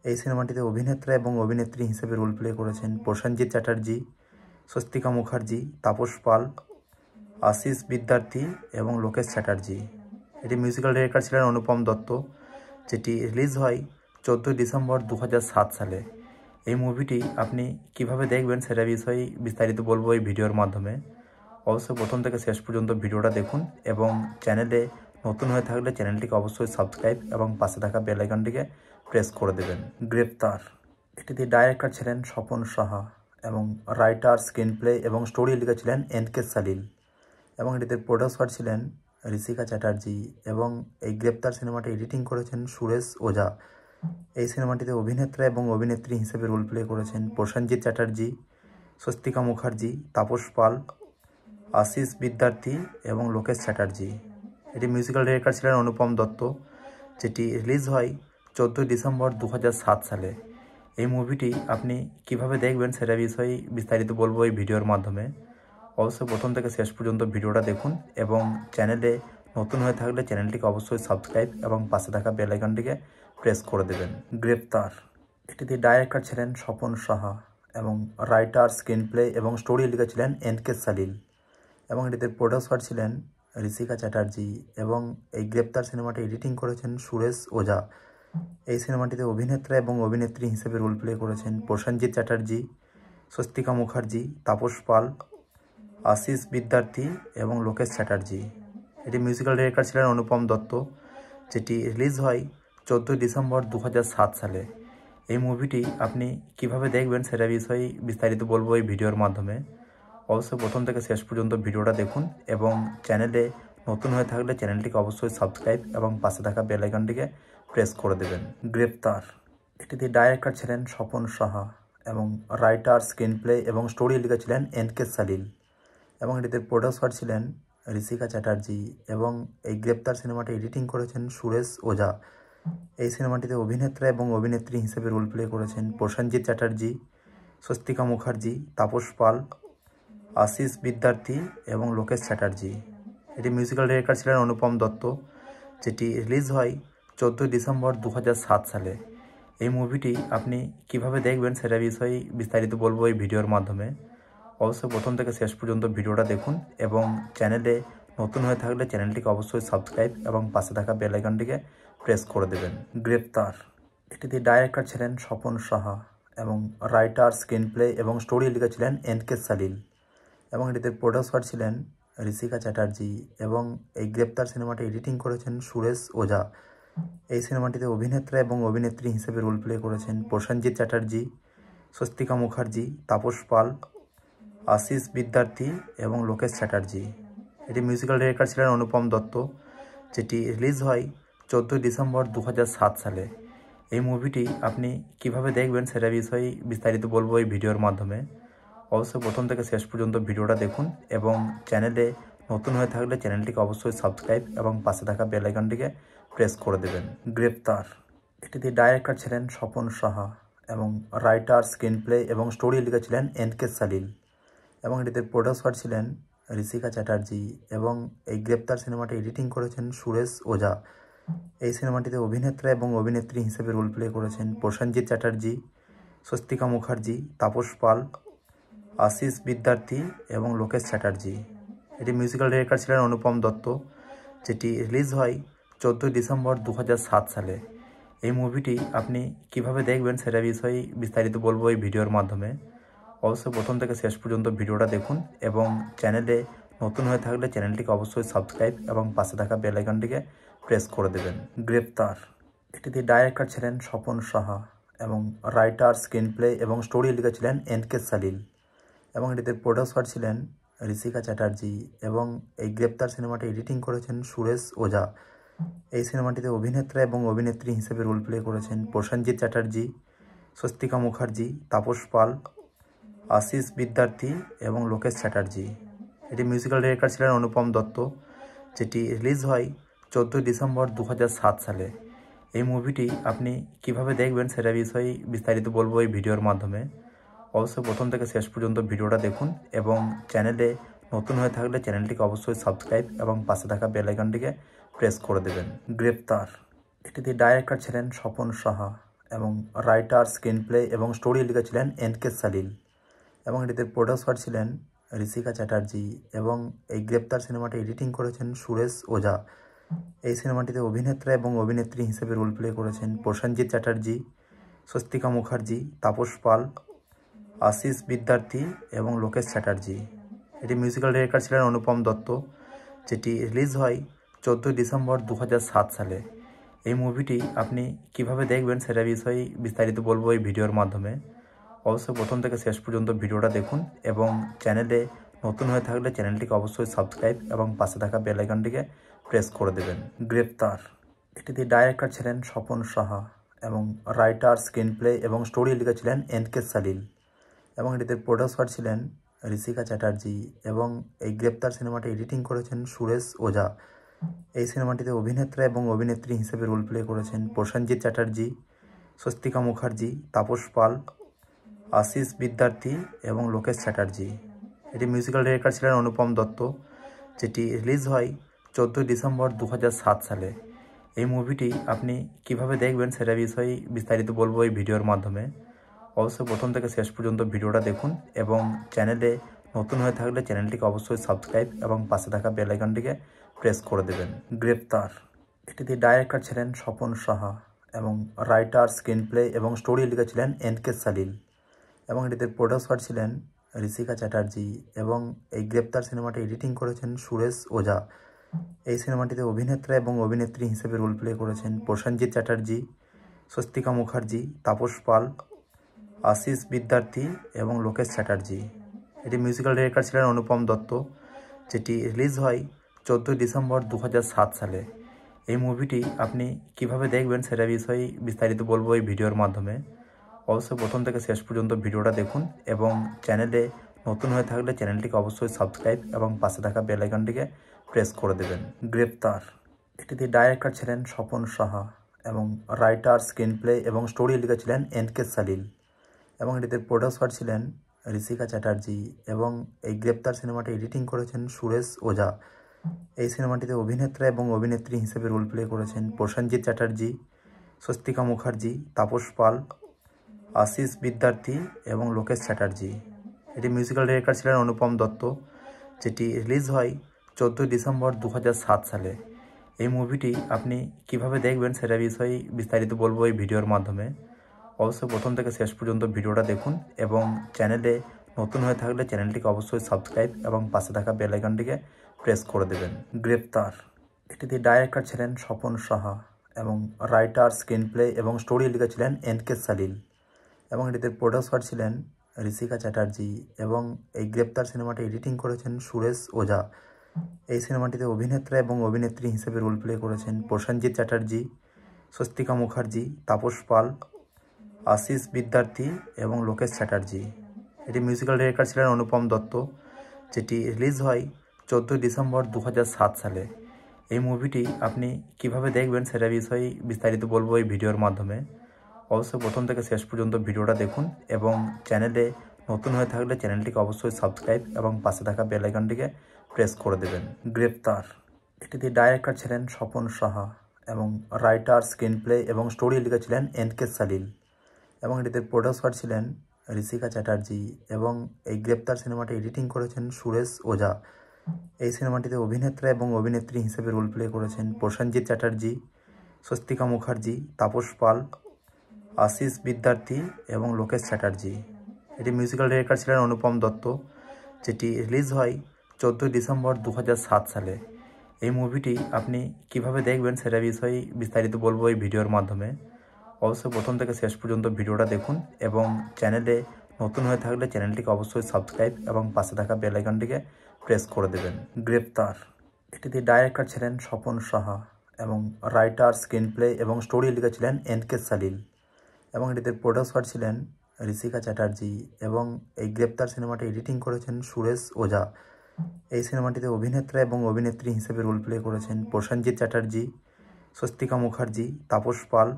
A: এই সিনেমাটিতে অভিনেত্রা এবং অভিনেত্রী হিসেবে রোল প্লে করেছেন প্রসেনজিৎ চ্যাটার্জি, স্বস্তিকা মুখার্জি, তাপস পাল, আশিস বিদ্যার্থী এবং লোকেশ চ্যাটার্জি। এটি মিউজিক্যাল ডিরেক্টর ছিলেন অনুপম দত্ত, যেটি রিলিজ হয় 14 ডিসেম্বর 2007 সালে। এই মুভিটি আপনি কিভাবে দেখবেন সেটা বিষয়ে বিস্তারিত বলবো এই ভিডিওর মাধ্যমে। অবশ্যই প্রথম থেকে শেষ পর্যন্ত ভিডিওটা দেখুন এবং চ্যানেলে নতুন হয়ে থাকলে চ্যানেলটিকে অবশ্যই সাবস্ক্রাইব এবং পাশে থাকা বেল আইকনটিকে প্রেস করে দেবেন। গ্রেপ্তার এটিতে ডাইরেক্টর ছিলেন স্বপন সাহা এবং রাইটার, স্ক্রিন প্লে এবং স্টোরি লিখেছিলেন এনকে সালিল এবং এটিতে প্রডিউসার ছিলেন ঋষিকা চ্যাটার্জি এবং এই গ্রেপ্তার সিনেমাটি এডিটিং করেছেন সুরেশ ওঝা। এই সিনেমাটিতে অভিনেত্রা এবং অভিনেত্রী হিসেবে রোল প্লে করেছেন প্রসেনজিৎ চ্যাটার্জি, স্বস্তিকা মুখার্জি, তাপস পাল, আশিস বিদ্যার্থী এবং লোকেশ চ্যাটার্জি। এটি মিউজিক্যাল ডিরেক্টর ছিলেন অনুপম দত্ত, যেটি রিলিজ হয় 14 ডিসেম্বর 2007 সালে। এই মুভিটি আপনি কিভাবে দেখবেন সেটা বিষয়ে বিস্তারিত বলবো এই ভিডিওর মাধ্যমে। অবশ্যই প্রথম থেকে শেষ পর্যন্ত ভিডিওটা দেখুন এবং চ্যানেলে নতুন হয়ে থাকলে চ্যানেলটিকে অবশ্যই সাবস্ক্রাইব এবং পাশে থাকা বেল আইকনটিকে প্রেস করে দেবেন। গ্রেপ্তার এটিতে ডাইরেক্টর ছিলেন স্বপন সাহা এবং রাইটার, স্ক্রিন প্লে এবং স্টোরি লিখেছিলেন এনকে সালিল এবং এটিতে প্রডিউসার ছিলেন ঋষিকা চ্যাটার্জি এবং এই গ্রেপ্তার সিনেমাটি এডিটিং করেছেন সুরেশ ওঝা। এই সিনেমাটিতে অভিনেত্রা এবং অভিনেত্রী হিসেবে রোল প্লে করেছেন প্রসেনজিৎ চ্যাটার্জি, স্বস্তিকা মুখার্জি, তাপস পাল, আশিস বিদ্যার্থী এবং লোকেশ চ্যাটার্জি। এটি মিউজিক্যাল ডিরেক্টর ছিলেন অনুপম দত্ত, যেটি রিলিজ হয় 14 ডিসেম্বর 2007 সালে। এই মুভিটি আপনি কিভাবে দেখবেন সেটা বিষয়ে বিস্তারিত বলবো এই ভিডিওর মাধ্যমে। অবশ্যই প্রথম থেকে শেষ পর্যন্ত ভিডিওটা দেখুন এবং চ্যানেলে নতুন হয়ে থাকলে চ্যানেলটিকে অবশ্যই সাবস্ক্রাইব এবং পাশে থাকা বেল আইকনটিকে প্রেস করে দেবেন। গ্রেপ্তার এটিতে ডাইরেক্টর ছিলেন স্বপন সাহা এবং রাইটার, স্ক্রিন প্লে এবং স্টোরি লিখেছিলেন এনকে সালিল এবং এটিতে প্রডিউসার ছিলেন ঋষিকা চ্যাটার্জি এবং এই গ্রেপ্তার সিনেমাটি এডিটিং করেছেন সুরেশ ওঝা। এই সিনেমাটিতে অভিনেত্রা এবং অভিনেত্রী হিসেবে রোল প্লে করেছেন প্রসেনজিৎ চ্যাটার্জি, স্বস্তিকা মুখার্জি, তাপস পাল, আশিস বিদ্যার্থী এবং লোকেশ চ্যাটার্জি। এটি মিউজিক্যাল ডিরেক্টর ছিলেন অনুপম দত্ত, যেটি রিলিজ হয় 14 ডিসেম্বর 2007 সালে। এই মুভিটি আপনি কিভাবে দেখবেন সেটা বিষয়ে বিস্তারিত বলবো এই ভিডিওর মাধ্যমে। অবশ্যই প্রথম থেকে শেষ পর্যন্ত ভিডিওটা দেখুন এবং চ্যানেলে নতুন হয়ে থাকলে চ্যানেলটিকে অবশ্যই সাবস্ক্রাইব এবং পাশে থাকা বেল আইকনটিকে প্রেস করে দেবেন। গ্রেপ্তার এটিতে ডাইরেক্টর ছিলেন স্বপন সাহা এবং রাইটার, স্ক্রিন প্লে এবং স্টোরি লিখেছিলেন এনকে সালিল এবং এটিতে প্রডিউসার ছিলেন ঋষিকা চ্যাটার্জি এবং এই গ্রেপ্তার সিনেমাটি এডিটিং করেছেন সুরেশ ওঝা। এই সিনেমাটিতে অভিনেত্রা এবং অভিনেত্রী হিসেবে রোল প্লে করেছেন প্রসেনজিৎ চ্যাটার্জি, স্বস্তিকা মুখার্জি, তাপস পাল, আশিস বিদ্যার্থী এবং লোকেশ চ্যাটার্জি। এটি মিউজিক্যাল ডিরেক্টর ছিলেন অনুপম দত্ত, যেটি রিলিজ হয় 14 ডিসেম্বর 2007 সালে। এই মুভিটি আপনি কিভাবে দেখবেন সেটা বিষয়ে বিস্তারিত বলবো এই ভিডিওর মাধ্যমে। অবশ্যই প্রথম থেকে শেষ পর্যন্ত ভিডিওটা দেখুন এবং চ্যানেলে নতুন হয়ে থাকলে চ্যানেলটিকে অবশ্যই সাবস্ক্রাইব এবং পাশে থাকা বেল আইকনটিকে প্রেস করে দেবেন। গ্রেপ্তার এটিতে ডাইরেক্টর ছিলেন স্বপন সাহা এবং রাইটার, স্ক্রিন প্লে এবং স্টোরি লিখেছিলেন এনকে সালিল এবং এটিতে প্রডিউসার ছিলেন ঋষিকা চ্যাটার্জি এবং এই গ্রেপ্তার সিনেমাটি এডিটিং করেছেন সুরেশ ওঝা। এই সিনেমাটিতে অভিনেত্রা এবং অভিনেত্রী হিসেবে রোল প্লে করেছেন প্রসেনজিৎ চ্যাটার্জি, স্বস্তিকা মুখার্জি, তাপস পাল, আশিস বিদ্যার্থী এবং লোকেশ চ্যাটার্জি। এটি মিউজিক্যাল ডিরেক্টর ছিলেন অনুপম দত্ত, যেটি রিলিজ হয় 14 ডিসেম্বর 2007 সালে। এই মুভিটি আপনি কিভাবে দেখবেন সেটা বিষয়ে বিস্তারিত বলবো এই ভিডিওর মাধ্যমে। অবশ্যই প্রথম থেকে শেষ পর্যন্ত ভিডিওটা দেখুন এবং চ্যানেলে নতুন হয়ে থাকলে চ্যানেলটিকে অবশ্যই সাবস্ক্রাইব এবং পাশে থাকা বেল আইকনটিকে প্রেস করে দেবেন। গ্রেপ্তার এটিতে ডাইরেক্টর ছিলেন স্বপন সাহা এবং রাইটার, স্ক্রিন প্লে এবং স্টোরি লিখেছিলেন এনকে সালিল এবং এটিতে প্রডিউসার ছিলেন ঋষিকা চ্যাটার্জি এবং এই গ্রেপ্তার সিনেমাটি এডিটিং করেছেন সুরেশ ওঝা। এই সিনেমাটিতে অভিনেত্রা এবং অভিনেত্রী হিসেবে রোল প্লে করেছেন প্রসেনজিৎ চ্যাটার্জি, স্বস্তিকা মুখার্জি, তাপস পাল, আশিস বিদ্যার্থী এবং লোকেশ চ্যাটার্জি। এটি মিউজিক্যাল ডিরেক্টর ছিলেন অনুপম দত্ত, যেটি রিলিজ হয় 14 ডিসেম্বর 2007 সালে। এই মুভিটি আপনি কিভাবে দেখবেন সেটা বিষয়ে বিস্তারিত বলবো এই ভিডিওর মাধ্যমে। অবশ্যই প্রথম থেকে শেষ পর্যন্ত ভিডিওটা দেখুন এবং চ্যানেলে নতুন হয়ে থাকলে চ্যানেলটিকে অবশ্যই সাবস্ক্রাইব এবং পাশে থাকা বেল আইকনটিকে প্রেস করে দেবেন। গ্রেপ্তার এটিতে ডাইরেক্টর ছিলেন স্বপন সাহা এবং রাইটার, স্ক্রিন প্লে এবং স্টোরি লিখেছিলেন এনকে সালিল এবং এটিতে প্রডিউসার ছিলেন ঋষিকা চ্যাটার্জি এবং এই গ্রেপ্তার সিনেমাটি এডিটিং করেছেন সুরেশ ওঝা। এই সিনেমাটিতে অভিনেত্রা এবং অভিনেত্রী হিসেবে রোল প্লে করেছেন প্রসেনজিৎ চ্যাটার্জি, স্বস্তিকা মুখার্জি, তাপস পাল, আশিস বিদ্যার্থী এবং লোকেশ চ্যাটার্জি। এটি মিউজিক্যাল ডিরেক্টর ছিলেন অনুপম দত্ত, যেটি রিলিজ হয় 14 ডিসেম্বর 2007 সালে। এই মুভিটি আপনি কিভাবে দেখবেন সেটা বিষয়ে বিস্তারিত বলবো এই ভিডিওর মাধ্যমে। অবশ্যই প্রথম থেকে শেষ পর্যন্ত ভিডিওটা দেখুন এবং চ্যানেলে নতুন হয়ে থাকলে চ্যানেলটিকে অবশ্যই সাবস্ক্রাইব এবং পাশে থাকা বেল আইকনটিকে প্রেস করে দেবেন। গ্রেপ্তার এটিতে ডাইরেক্টর ছিলেন স্বপন সাহা এবং রাইটার, স্ক্রিন প্লে এবং স্টোরি লিখেছিলেন এনকে সালিল এবং এটিতে প্রডিউসার ছিলেন ঋষিকা চ্যাটার্জি এবং এই গ্রেপ্তার সিনেমাটি এডিটিং করেছেন সুরেশ ওঝা। এই সিনেমাটিতে অভিনেত্রা এবং অভিনেত্রী হিসেবে রোল প্লে করেছেন প্রসেনজিৎ চ্যাটার্জি, স্বস্তিকা মুখার্জি, তাপস পাল, আশিস বিদ্যার্থী এবং লোকেশ চ্যাটার্জি। এটি মিউজিক্যাল ডিরেক্টর ছিলেন অনুপম দত্ত, যেটি রিলিজ হয় 14 ডিসেম্বর 2007 সালে। এই মুভিটি আপনি কিভাবে দেখবেন সেটা বিষয়ে বিস্তারিত বলবো এই ভিডিওর মাধ্যমে। অবশ্যই প্রথম থেকে শেষ পর্যন্ত ভিডিওটা দেখুন এবং চ্যানেলে নতুন হয়ে থাকলে চ্যানেলটিকে অবশ্যই সাবস্ক্রাইব এবং পাশে থাকা বেল আইকনটিকে প্রেস করে দেবেন। গ্রেপ্তার এটিতে ডাইরেক্টর ছিলেন স্বপন সাহা এবং রাইটার, স্ক্রিন প্লে এবং স্টোরি লিখেছিলেন এনকে সালিল এবং এটিতে প্রডিউসার ছিলেন ঋষিকা চ্যাটার্জি এবং এই গ্রেপ্তার সিনেমাটি এডিটিং করেছেন সুরেশ ওঝা। এই সিনেমাটিতে অভিনেত্রা এবং অভিনেত্রী হিসেবে রোল প্লে করেছেন প্রসেনজিৎ চ্যাটার্জি, স্বস্তিকা মুখার্জি, তাপস পাল, আশিস বিদ্যার্থী এবং লোকেশ চ্যাটার্জি। এটি মিউজিক্যাল ডিরেক্টর ছিলেন অনুপম দত্ত, যেটি রিলিজ হয় 14 ডিসেম্বর 2007 সালে। এই মুভিটি আপনি কিভাবে দেখবেন সেটা বিষয়ে বিস্তারিত বলবো এই ভিডিওর মাধ্যমে। অবশ্যই প্রথম থেকে শেষ পর্যন্ত ভিডিওটা দেখুন এবং চ্যানেলে নতুন হয়ে থাকলে চ্যানেলটিকে অবশ্যই সাবস্ক্রাইব এবং পাশে থাকা বেল আইকনটিকে প্রেস করে দেবেন। গ্রেপ্তার এটিতে ডাইরেক্টর ছিলেন স্বপন সাহা এবং রাইটার, স্ক্রিন প্লে এবং স্টোরি লিখেছিলেন এনকে সালিল এবং এটিতে প্রডিউসার ছিলেন ঋষিকা চ্যাটার্জি এবং এই গ্রেপ্তার সিনেমাটি এডিটিং করেছেন সুরেশ ওঝা। এই সিনেমাটিতে অভিনেত্রা এবং অভিনেত্রী হিসেবে রোল প্লে করেছেন প্রসেনজিৎ চ্যাটার্জি, স্বস্তিকা মুখার্জি, তাপস পাল, আশিস বিদ্যার্থী এবং লোকেশ চ্যাটার্জি। এটি মিউজিক্যাল ডিরেক্টর ছিলেন অনুপম দত্ত, যেটি রিলিজ হয় 14 ডিসেম্বর 2007 সালে। এই মুভিটি আপনি কিভাবে দেখবেন সেটা বিষয়ে বিস্তারিত বলবো এই ভিডিওর মাধ্যমে। অবশ্যই প্রথম থেকে শেষ পর্যন্ত ভিডিওটা দেখুন এবং চ্যানেলে নতুন হয়ে থাকলে চ্যানেলটিকে অবশ্যই সাবস্ক্রাইব এবং পাশে থাকা বেল আইকনটিকে প্রেস করে দেবেন। গ্রেপ্তার এটিতে ডাইরেক্টর ছিলেন স্বপন সাহা এবং রাইটার, স্ক্রিন প্লে এবং স্টোরি লিখেছিলেন এনকে সালিল এবং এটিতে প্রডিউসার ছিলেন ঋষিকা চ্যাটার্জি এবং এই গ্রেপ্তার সিনেমাটি এডিটিং করেছেন সুরেশ ওঝা। এই সিনেমাটিতে অভিনেত্রা এবং অভিনেত্রী হিসেবে রোল প্লে করেছেন প্রসেনজিৎ চ্যাটার্জি, স্বস্তিকা মুখার্জি, তাপস পাল, আশিস বিদ্যার্থী এবং লোকেশ চ্যাটার্জি। এটি মিউজিক্যাল ডিরেক্টর ছিলেন অনুপম দত্ত, যেটি রিলিজ হয় 14 ডিসেম্বর 2007 সালে। এই মুভিটি আপনি কিভাবে দেখবেন সেটা বিষয়ে বিস্তারিত বলবো এই ভিডিওর মাধ্যমে। অবশ্যই প্রথম থেকে শেষ পর্যন্ত ভিডিওটা দেখুন এবং চ্যানেলে নতুন হয়ে থাকলে চ্যানেলটিকে অবশ্যই সাবস্ক্রাইব এবং পাশে থাকা বেল আইকনটিকে প্রেস করে দেবেন। গ্রেপ্তার এটিতে ডাইরেক্টর ছিলেন স্বপন সাহা এবং রাইটার, স্ক্রিন প্লে এবং স্টোরি লিখেছিলেন এনকে সালিল এবং এটিতে প্রডিউসার ছিলেন ঋষিকা চ্যাটার্জি এবং এই গ্রেপ্তার সিনেমাটি এডিটিং করেছেন সুরেশ ওঝা। এই সিনেমাটিতে অভিনেতা এবং অভিনেত্রী হিসেবে রোল প্লে করেছেন প্রসেনজিৎ চ্যাটার্জি, স্বস্তিকা মুখার্জি, তাপস পাল, আশিস বিদ্যার্থী এবং লোকেশ চ্যাটার্জি। এটি মিউজিক্যাল ডিরেক্টর ছিলেন অনুপম দত্ত, যেটি রিলিজ হয় 14 ডিসেম্বর 2007 সালে। এই মুভিটি আপনি কিভাবে দেখবেন সেটা বিষয়ে বিস্তারিত বলবো এই ভিডিওর মাধ্যমে। অবশ্যই প্রথম থেকে শেষ পর্যন্ত ভিডিওটা দেখুন এবং চ্যানেলে নতুন হয়ে থাকলে চ্যানেলটিকে অবশ্যই সাবস্ক্রাইব এবং পাশে থাকা বেল আইকনটিকে প্রেস করে দেবেন। গ্রেপ্তার এটিতে ডাইরেক্টর ছিলেন স্বপন সাহা এবং রাইটার, স্ক্রিন প্লে এবং স্টোরি লিখেছিলেন এনকে সালিল এবং এটিতে প্রডিউসার ছিলেন ঋষিকা চ্যাটার্জি এবং এই গ্রেপ্তার সিনেমাটি এডিটিং করেছেন সুরেশ ওঝা। এই সিনেমাটিতে অভিনেতা এবং অভিনেত্রী হিসেবে রোল প্লে করেছেন প্রসেনজিৎ চ্যাটার্জি, স্বস্তিকা মুখার্জি, তাপস পাল,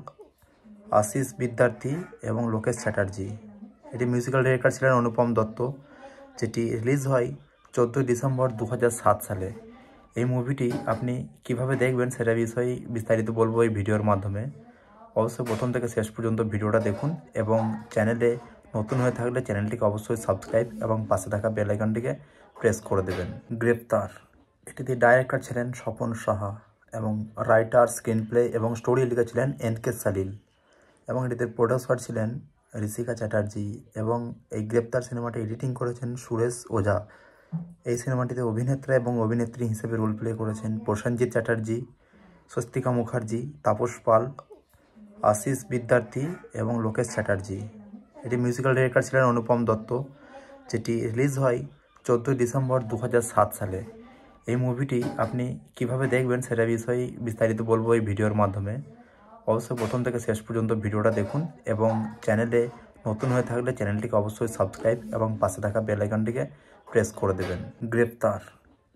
A: আশিস বিদ্যার্থী এবং লোকেশ চ্যাটার্জি। এটি মিউজিক্যাল ডিরেক্টর ছিলেন অনুপম দত্ত, যেটি রিলিজ হয় 14 ডিসেম্বর 2007 সালে। এই মুভিটি আপনি কিভাবে দেখবেন সেটা বিষয়ে বিস্তারিত বলবো এই ভিডিওর মাধ্যমে। অবশ্যই প্রথম থেকে শেষ পর্যন্ত ভিডিওটা দেখুন এবং চ্যানেলে নতুন হয়ে থাকলে চ্যানেলটিকে অবশ্যই সাবস্ক্রাইব এবং পাশে থাকা বেল আইকনটিকে প্রেস করে দেবেন। গ্রেপ্তার এটিতে ডাইরেক্টর ছিলেন স্বপন সাহা এবং রাইটার, স্ক্রিন প্লে এবং স্টোরি লিখেছিলেন এনকে সালিল এবং এটিতে প্রডিউসার ছিলেন ঋষিকা চ্যাটার্জি এবং এই গ্রেপ্তার সিনেমাটি এডিটিং করেছেন সুরেশ ওঝা। এই সিনেমাটিতে অভিনেতা এবং অভিনেত্রী হিসেবে রোল প্লে করেছেন প্রসেনজিৎ চ্যাটার্জি, স্বস্তিকা মুখার্জি, তাপস পাল, আশিস বিদ্যার্থী এবং লোকেশ চ্যাটার্জি। এটি মিউজিক্যাল ডিরেক্টর ছিলেন অনুপম দত্ত, যেটি রিলিজ হয় 14 ডিসেম্বর 2007 সালে। এই মুভিটি আপনি কিভাবে দেখবেন সেটা বিষয়ে বিস্তারিত বলবো এই ভিডিওর মাধ্যমে। অবশ্যই প্রথম থেকে শেষ পর্যন্ত ভিডিওটা দেখুন এবং চ্যানেলে নতুন হয়ে থাকলে চ্যানেলটিকে অবশ্যই সাবস্ক্রাইব এবং পাশে থাকা বেল আইকনটিকে প্রেস করে দেবেন। গ্রেপ্তার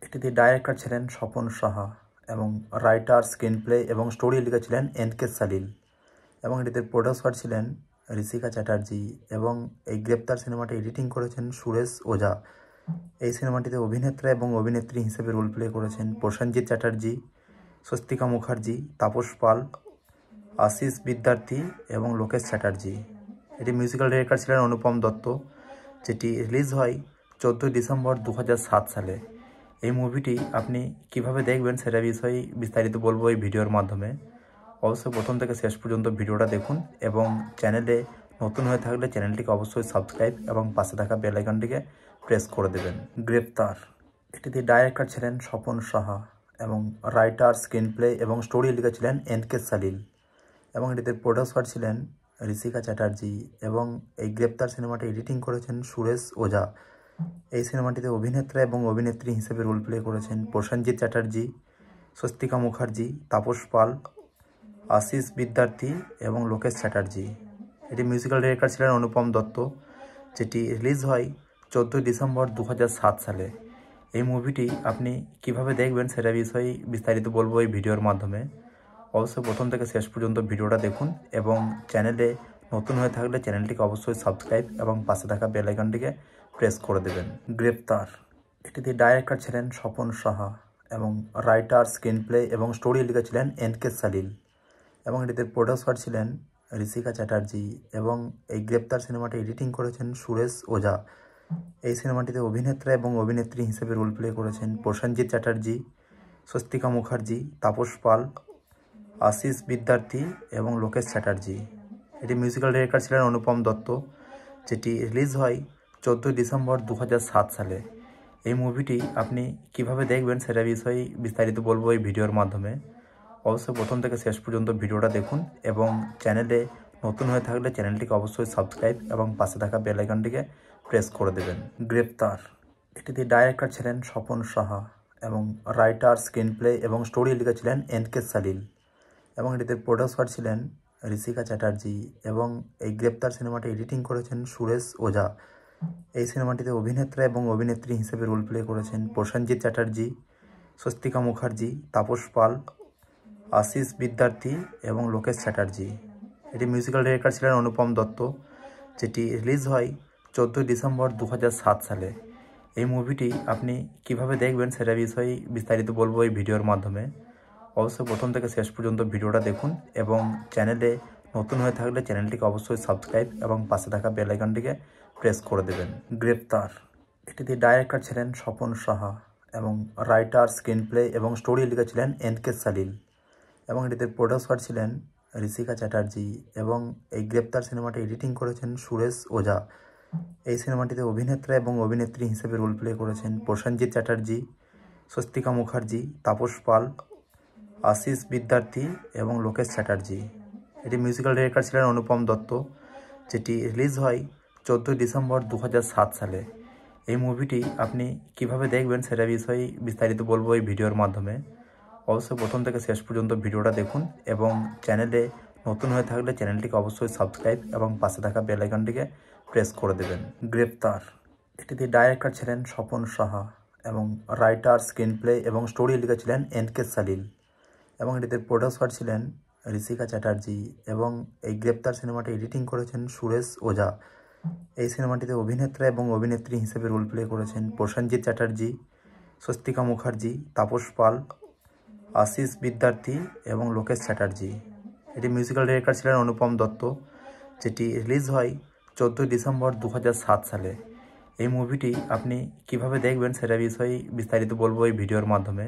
A: এটিতে ডাইরেক্টর ছিলেন স্বপন সাহা এবং রাইটার, স্ক্রিন প্লে এবং স্টোরি লিখেছিলেন এনকে সালিল এবং এটিতে প্রডিউসার ছিলেন ঋষিকা চ্যাটার্জি এবং এই গ্রেপ্তার সিনেমাটি এডিটিং করেছেন সুরেশ ওঝা। এই সিনেমাটিতে অভিনেতা এবং অভিনেত্রী হিসেবে রোল প্লে করেছেন প্রসেনজিৎ চ্যাটার্জি, স্বস্তিকা মুখার্জি, তাপস পাল, আশিস বিদ্যার্থী এবং লোকেশ চ্যাটার্জি। এটি মিউজিক্যাল ডিরেক্টর ছিলেন অনুপম দত্ত, যেটি রিলিজ হয় 14 ডিসেম্বর 2007 সালে। এই মুভিটি আপনি কিভাবে দেখবেন সেটা বিষয়ে বিস্তারিত বলবো এই ভিডিওর মাধ্যমে। অবশ্যই প্রথম থেকে শেষ পর্যন্ত ভিডিওটা দেখুন এবং চ্যানেলে নতুন হয়ে থাকলে চ্যানেলটিকে অবশ্যই সাবস্ক্রাইব এবং পাশে থাকা বেল আইকনটিকে প্রেস করে দেবেন। গ্রেপ্তার এটিতে ডাইরেক্টর ছিলেন স্বপন সাহা এবং রাইটার, স্ক্রিন প্লে এবং স্টোরি লিখেছিলেন এনকে সালিল এবং এটিতে প্রডিউসার ছিলেন ঋষিকা চ্যাটার্জি এবং এই গ্রেপ্তার সিনেমাটি এডিটিং করেছেন সুরেশ ওঝা। এই সিনেমাটিতে অভিনেতা এবং অভিনেত্রী হিসেবে রোল প্লে করেছেন প্রসেনজিৎ চ্যাটার্জি, স্বস্তিকা মুখার্জি, তাপস পাল, আশিস বিদ্যার্থী এবং লোকেশ চ্যাটার্জি। এটি মিউজিক্যাল ডিরেক্টর ছিলেন অনুপম দত্ত, যেটি রিলিজ হয় 14 ডিসেম্বর 2007 সালে। এই মুভিটি আপনি কিভাবে দেখবেন সেটা বিষয়ে বিস্তারিত বলবো এই ভিডিওর মাধ্যমে। অবশ্যই প্রথম থেকে শেষ পর্যন্ত ভিডিওটা দেখুন এবং চ্যানেলে নতুন হয়ে থাকলে চ্যানেলটিকে অবশ্যই সাবস্ক্রাইব এবং পাশে থাকা বেল আইকনটিকে প্রেস করে দেবেন। গ্রেপ্তার এটিতে ডাইরেক্টর ছিলেন স্বপন সাহা এবং রাইটার, স্ক্রিন প্লে এবং স্টোরি লিখেছিলেন এনকে সালিল এবং এটিতে প্রডিউসার ছিলেন ঋষিকা চ্যাটার্জি এবং এই গ্রেপ্তার সিনেমাটি এডিটিং করেছেন সুরেশ ওঝা। এই সিনেমাটিতে অভিনেতা এবং অভিনেত্রী হিসেবে রোল প্লে করেছেন প্রসেনজিৎ চ্যাটার্জি, স্বস্তিকা মুখার্জি, তাপস পাল, আশিস বিদ্যার্থী এবং লোকেশ চ্যাটার্জি। এটি মিউজিক্যাল ডিরেক্টর ছিলেন অনুপম দত্ত, যেটি রিলিজ হয় 14 ডিসেম্বর 2007 সালে। এই মুভিটি আপনি কিভাবে দেখবেন সেটা বিষয়ে বিস্তারিত বলবো এই ভিডিওর মাধ্যমে। অবশ্যই প্রথম থেকে শেষ পর্যন্ত ভিডিওটা দেখুন এবং চ্যানেলে নতুন হয়ে থাকলে চ্যানেলটিকে অবশ্যই সাবস্ক্রাইব এবং পাশে থাকা বেল আইকনটিকে প্রেস করে দেবেন। গ্রেপ্তার এটিতে ডাইরেক্টর ছিলেন স্বপন সাহা এবং রাইটার, স্ক্রিন প্লে এবং স্টোরি লিখেছিলেন এনকে সালিল এবং এটিতে প্রডিউসার ছিলেন ঋষিকা চ্যাটার্জি এবং এই গ্রেপ্তার সিনেমাটি এডিটিং করেছেন সুরেশ ওঝা। এই সিনেমাটিতে অভিনেতা এবং অভিনেত্রী হিসেবে রোল প্লে করেছেন প্রসেনজিৎ চ্যাটার্জি, স্বস্তিকা মুখার্জি, তাপস পাল, আশিস বিদ্যার্থী এবং লোকেশ চ্যাটার্জি। এটি মিউজিক্যাল ডিরেক্টর ছিলেন অনুপম দত্ত, যেটি রিলিজ হয় 14 ডিসেম্বর 2007 সালে। এই মুভিটি আপনি কিভাবে দেখবেন সেটা বিষয়ে বিস্তারিত বলবো এই ভিডিওর মাধ্যমে। অবশ্যই প্রথম থেকে শেষ পর্যন্ত ভিডিওটা দেখুন এবং চ্যানেলে নতুন হয়ে থাকলে চ্যানেলটিকে অবশ্যই সাবস্ক্রাইব এবং পাশে থাকা বেল আইকনটিকে প্রেস করে দেবেন। গ্রেপ্তার এটিতে ডাইরেক্টর ছিলেন স্বপন সাহা এবং রাইটার, স্ক্রিনপ্লে এবং স্টোরি লিখেছিলেন এন.কে. সালিল এবং এটিতে প্রডিউসার ছিলেন ঋষিকা চ্যাটার্জি এবং এই গ্রেপ্তার সিনেমাটি এডিটিং করেছেন সুরেশ ওঝা। এই সিনেমাটিতে অভিনেতা এবং অভিনেত্রী হিসেবে রোল প্লে করেছেন প্রসেনজিৎ চ্যাটার্জি, স্বস্তিকা মুখার্জি, তাপস পাল, আশিস বিদ্যার্থী এবং লোকেশ চ্যাটার্জি। এটি মিউজিক্যাল ডিরেক্টর ছিলেন অনুপম দত্ত, যেটি রিলিজ হয় 14 ডিসেম্বর 2007 সালে। এই মুভিটি আপনি কিভাবে দেখবেন সেটা বিষয়ে বিস্তারিত বলবো এই ভিডিওর মাধ্যমে। অবশ্যই প্রথম থেকে শেষ পর্যন্ত ভিডিওটা দেখুন এবং চ্যানেলে নতুন হয়ে থাকলে চ্যানেলটিকে অবশ্যই সাবস্ক্রাইব এবং পাশে থাকা বেল আইকনটিকে প্রেস করে দেবেন। গ্রেপ্তার এটিতে ডাইরেক্টর ছিলেন স্বপন সাহা এবং রাইটার, স্ক্রিনপ্লে এবং স্টোরি লিখেছিলেন এন.কে. সালিল এবং এটিতে প্রডিউসার ছিলেন ঋষিকা চ্যাটার্জি এবং এই গ্রেপ্তার সিনেমাটি এডিটিং করেছেন সুরেশ ওঝা। এই সিনেমাটিতে অভিনেতা এবং অভিনেত্রী হিসেবে রোল প্লে করেছেন প্রসেনজিৎ চ্যাটার্জি, স্বস্তিকা মুখার্জি, তাপস পাল, আশিস বিদ্যার্থী এবং লোকেশ চ্যাটার্জি। এটি মিউজিক্যাল ডিরেক্টর ছিলেন অনুপম দত্ত, যেটি রিলিজ হয় 14 ডিসেম্বর 2007 সালে। এই মুভিটি আপনি কিভাবে দেখবেন সেটা বিষয়ে বিস্তারিত বলবো এই ভিডিওর মাধ্যমে।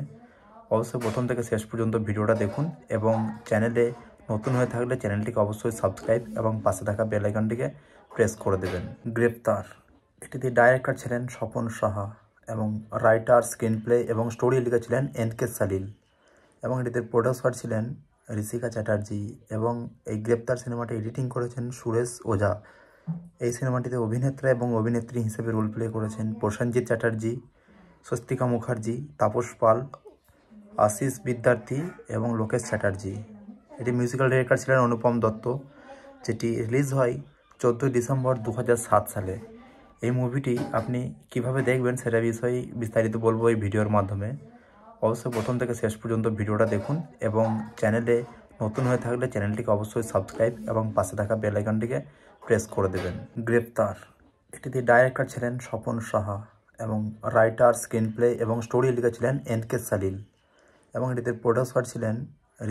A: অবশ্যই প্রথম থেকে শেষ পর্যন্ত ভিডিওটা দেখুন এবং চ্যানেলে নতুন হয়ে থাকলে চ্যানেলটিকে অবশ্যই সাবস্ক্রাইব এবং পাশে থাকা বেল আইকনটিকে প্রেস করে দেবেন। গ্রেপ্তার এটিতে ডাইরেক্টর ছিলেন স্বপন সাহা এবং রাইটার, স্ক্রিনপ্লে এবং স্টোরি লিখেছিলেন এন.কে. সালিল এবং এটিতে প্রডিউসার ছিলেন ঋষিকা চ্যাটার্জি এবং এই গ্রেপ্তার সিনেমাটি এডিটিং করেছেন সুরেশ ওঝা। এই সিনেমাটিতে অভিনেতা এবং অভিনেত্রী হিসেবে রোল প্লে করেছেন প্রসেনজিৎ চ্যাটার্জি, স্বস্তিকা মুখার্জি, তাপস পাল, আশিস বিদ্যার্থী এবং লোকেশ চ্যাটার্জি। এটি মিউজিক্যাল ডিরেক্টর ছিলেন অনুপম দত্ত, যেটি রিলিজ হয় 14 ডিসেম্বর 2007 সালে। এই মুভিটি আপনি কিভাবে দেখবেন সেটা বিষয়ে বিস্তারিত বলবো এই ভিডিওর মাধ্যমে। অবশ্যই প্রথম থেকে শেষ পর্যন্ত ভিডিওটা দেখুন এবং চ্যানেলে নতুন হয়ে থাকলে চ্যানেলটিকে অবশ্যই সাবস্ক্রাইব এবং পাশে থাকা বেল আইকনটিকে প্রেস করে দেবেন। গ্রেপ্তার এটিতে ডাইরেক্টর ছিলেন স্বপন সাহা এবং রাইটার, স্ক্রিনপ্লে এবং স্টোরি লিখেছিলেন এন.কে. সালিল এবং এটিতে প্রডিউসার ছিলেন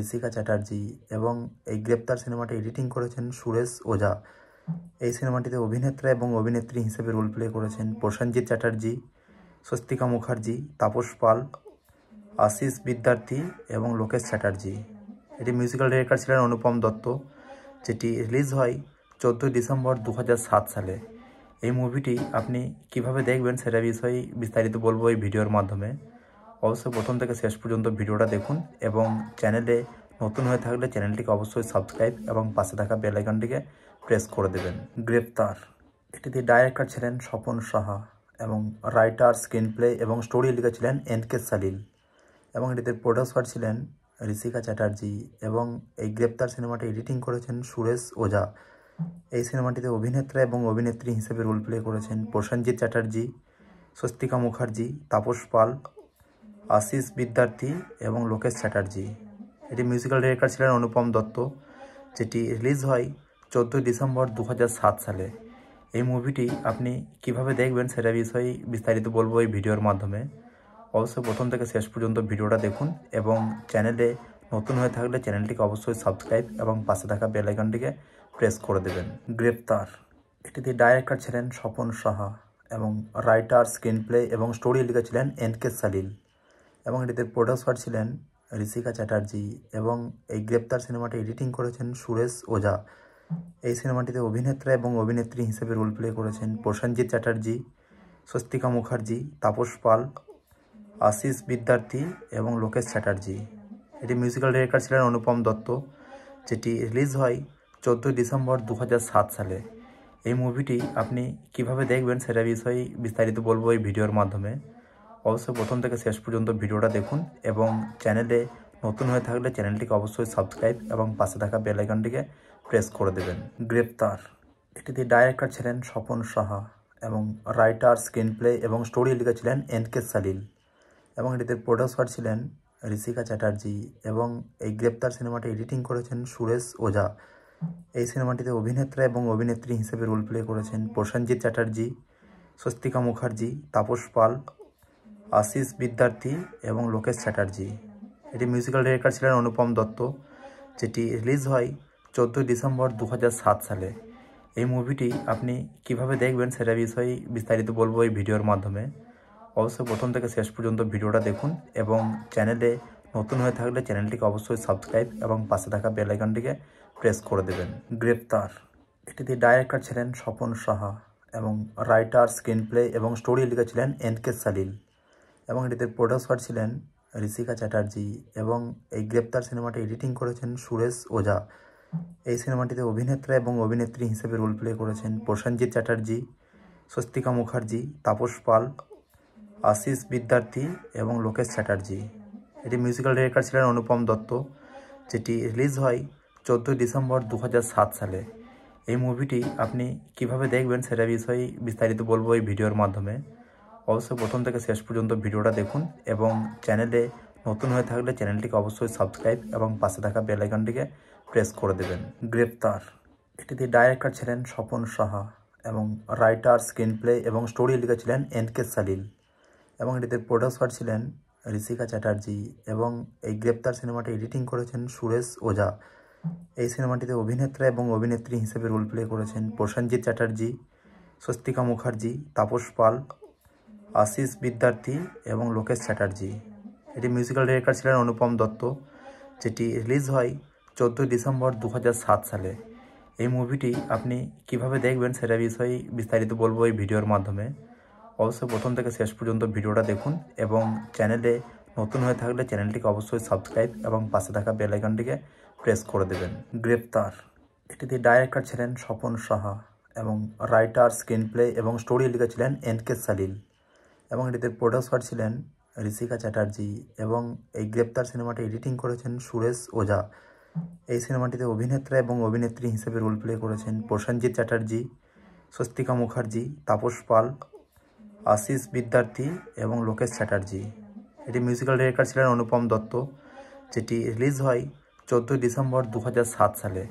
A: ঋষিকা চ্যাটার্জি এবং এই গ্রেপ্তার সিনেমাটি এডিটিং করেছেন সুরেশ ওঝা। এই সিনেমাটিতে অভিনেতা এবং অভিনেত্রী হিসেবে রোল প্লে করেছেন প্রসেনজিৎ চ্যাটার্জি, স্বস্তিকা মুখার্জি, তাপস পাল, আশিস বিদ্যার্থী এবং লোকেশ চ্যাটার্জি। এটি মিউজিক্যাল ডিরেক্টর ছিলেন অনুপম দত্ত, যেটি রিলিজ হয় 14 ডিসেম্বর 2007 সালে। এই মুভিটি আপনি কিভাবে দেখবেন সেটা বিষয়ে বিস্তারিত বলবো এই ভিডিওর মাধ্যমে। অবশ্যই প্রথম থেকে শেষ পর্যন্ত ভিডিওটা দেখুন এবং চ্যানেলে নতুন হয়ে থাকলে চ্যানেলটিকে অবশ্যই সাবস্ক্রাইব এবং পাশে থাকা বেল আইকনটিকে প্রেস করে দেবেন। গ্রেপ্তার এটিতে ডাইরেক্টর ছিলেন স্বপন সাহা এবং রাইটার, স্ক্রিনপ্লে এবং স্টোরি লিখেছিলেন এন.কে. সালিল এবং এটিতে প্রডিউসার ছিলেন ঋষিকা চ্যাটার্জি এবং এই গ্রেপ্তার সিনেমাটি এডিটিং করেছেন সুরেশ ওঝা। এই সিনেমাটিতে অভিনেতা এবং অভিনেত্রী হিসেবে রোল প্লে করেছেন প্রসেনজিৎ চ্যাটার্জি, স্বস্তিকা মুখার্জি, তাপস পাল, আশিস বিদ্যার্থী এবং লোকেশ চ্যাটার্জি। এটি মিউজিক্যাল ডিরেক্টর ছিলেন অনুপম দত্ত, যেটি রিলিজ হয় 14 ডিসেম্বর 2007 সালে। এই মুভিটি আপনি কিভাবে দেখবেন সেটা বিষয়ে বিস্তারিত বলবো এই ভিডিওর মাধ্যমে। অবশ্যই প্রথম থেকে শেষ পর্যন্ত ভিডিওটা দেখুন এবং চ্যানেলে নতুন হয়ে থাকলে চ্যানেলটিকে অবশ্যই সাবস্ক্রাইব এবং পাশে থাকা বেল আইকনটিকে প্রেস করে দেবেন। গ্রেপ্তার এটিতে ডাইরেক্টর ছিলেন স্বপন সাহা এবং রাইটার, স্ক্রিনপ্লে এবং স্টোরি লিখেছিলেন এন.কে. সালিল এবং এটিতে প্রডিউসার ছিলেন ঋষিকা চ্যাটার্জি এবং এই গ্রেপ্তার সিনেমাটি এডিটিং করেছেন সুরেশ ওঝা। এই সিনেমাটিতে অভিনেতা এবং অভিনেত্রী হিসেবে রোল প্লে করেছেন প্রসেনজিৎ চ্যাটার্জি, স্বস্তিকা মুখার্জি, তাপস পাল, আশিস বিদ্যার্থী এবং লোকেশ চ্যাটার্জি। এটি মিউজিক্যাল ডিরেক্টর ছিলেন অনুপম দত্ত, যেটি রিলিজ হয় 14 ডিসেম্বর 2007 সালে। এই মুভিটি আপনি কিভাবে দেখবেন সেটা বিষয়ে বিস্তারিত বলবো এই ভিডিওর মাধ্যমে। অবশ্যই প্রথম থেকে শেষ পর্যন্ত ভিডিওটা দেখুন এবং চ্যানেলে নতুন হয়ে থাকলে চ্যানেলটিকে অবশ্যই সাবস্ক্রাইব এবং পাশে থাকা বেল আইকনটিকে প্রেস করে দেবেন। গ্রেপ্তার এটিতে ডাইরেক্টর ছিলেন স্বপন সাহা এবং রাইটার, স্ক্রিনপ্লে এবং স্টোরি লিখেছিলেন এন.কে. সালিল এবং এটিতে প্রডিউসার ছিলেন ঋষিকা চ্যাটার্জি এবং এই গ্রেপ্তার সিনেমাটি এডিটিং করেছেন সুরেশ ওঝা। এই সিনেমাটিতে অভিনেতা এবং অভিনেত্রী হিসেবে রোল প্লে করেছেন প্রসেনজিৎ চ্যাটার্জি, স্বস্তিকা মুখার্জি, তাপস পাল, আশিস বিদ্যার্থী এবং লোকেশ চ্যাটার্জি। এটি মিউজিক্যাল ডিরেক্টর ছিলেন অনুপম দত্ত, যেটি রিলিজ হয় 14 ডিসেম্বর 2007 সালে। এই মুভিটি আপনি কিভাবে দেখবেন সেটা বিষয়ে বিস্তারিত বলবো এই ভিডিওর মাধ্যমে। অবশ্যই প্রথম থেকে শেষ পর্যন্ত ভিডিওটা দেখুন এবং চ্যানেলে নতুন হয়ে থাকলে চ্যানেলটিকে অবশ্যই সাবস্ক্রাইব এবং পাশে থাকা বেল আইকনটিকে প্রেস করে দেবেন। গ্রেপ্তার এটিতে ডাইরেক্টর ছিলেন স্বপন সাহা এবং রাইটার, স্ক্রিন প্লে এবং স্টোরি লিখেছিলেন এনকে সালিল এবং এটিতে প্রডিউসার ছিলেন ঋষিকা চ্যাটার্জি এবং এই গ্রেপ্তার সিনেমাটি এডিটিং করেছেন সুরেশ ওঝা। এই সিনেমাটিতে অভিনেত্রা এবং অভিনেত্রী হিসেবে রোল প্লে করেছেন প্রসেনজিৎ চ্যাটার্জি, স্বস্তিকা মুখার্জি, তাপস পাল, আশিস বিদ্যার্থী এবং লোকেশ চ্যাটার্জি। এটি মিউজিক্যাল ডিরেক্টর ছিলেন অনুপম দত্ত, যেটি রিলিজ হয় 14 ডিসেম্বর 2007 সালে। এই মুভিটি আপনি কিভাবে দেখবেন সেটা বিষয়ে বিস্তারিত বলবো এই ভিডিওর মাধ্যমে। অবশ্যই প্রথম থেকে শেষ পর্যন্ত ভিডিওটা দেখুন এবং চ্যানেলে নতুন হয়ে থাকলে চ্যানেলটিকে অবশ্যই সাবস্ক্রাইব এবং পাশে থাকা বেল আইকনটিকে প্রেস করে দেবেন। গ্রেপ্তার এটিতে ডাইরেক্টর ছিলেন স্বপন সাহা এবং রাইটার, স্ক্রিন প্লে এবং স্টোরি লিখেছিলেন এনকে সালিল এবং এটিতে প্রডিউসার ছিলেন ঋষিকা চ্যাটার্জি এবং এই গ্রেপ্তার সিনেমাটি এডিটিং করেছেন সুরেশ ওঝা। এই সিনেমাটিতে অভিনেত্রা এবং অভিনেত্রী হিসেবে রোল প্লে করেছেন প্রসেনজিৎ চ্যাটার্জি, স্বস্তিকা মুখার্জি, তাপস পাল, আশিস বিদ্যার্থী এবং লোকেশ চ্যাটার্জি। এটি মিউজিক্যাল ডিরেক্টর ছিলেন অনুপম দত্ত, যেটি রিলিজ হয় 14 ডিসেম্বর 2007 সালে। এই মুভিটি আপনি কিভাবে দেখবেন সেটা বিষয়ে বিস্তারিত বলবো এই ভিডিওর মাধ্যমে। অবশ্যই প্রথম থেকে শেষ পর্যন্ত ভিডিওটা দেখুন এবং চ্যানেলে নতুন হয়ে থাকলে চ্যানেলটিকে অবশ্যই সাবস্ক্রাইব এবং পাশে থাকা বেল আইকনটিকে প্রেস করে দেবেন। গ্রেপ্তার এটিতে ডাইরেক্টর ছিলেন স্বপন সাহা এবং রাইটার, স্ক্রিন প্লে এবং স্টোরি লিখেছিলেন এনকে সালিল এবং এটিতে প্রডিউসার ছিলেন ঋষিকা চ্যাটার্জি এবং এই গ্রেপ্তার সিনেমাটি এডিটিং করেছেন সুরেশ ওঝা। এই সিনেমাটিতে অভিনেত্রা এবং অভিনেত্রী হিসেবে রোল প্লে করেছেন প্রসেনজিৎ চ্যাটার্জি, স্বস্তিকা মুখার্জি, তাপস পাল, আশিস বিদ্যার্থী এবং লোকেশ চ্যাটার্জি। এটি মিউজিক্যাল ডিরেক্টর ছিলেন অনুপম দত্ত, যেটি রিলিজ হয় 14 ডিসেম্বর 2007 সালে।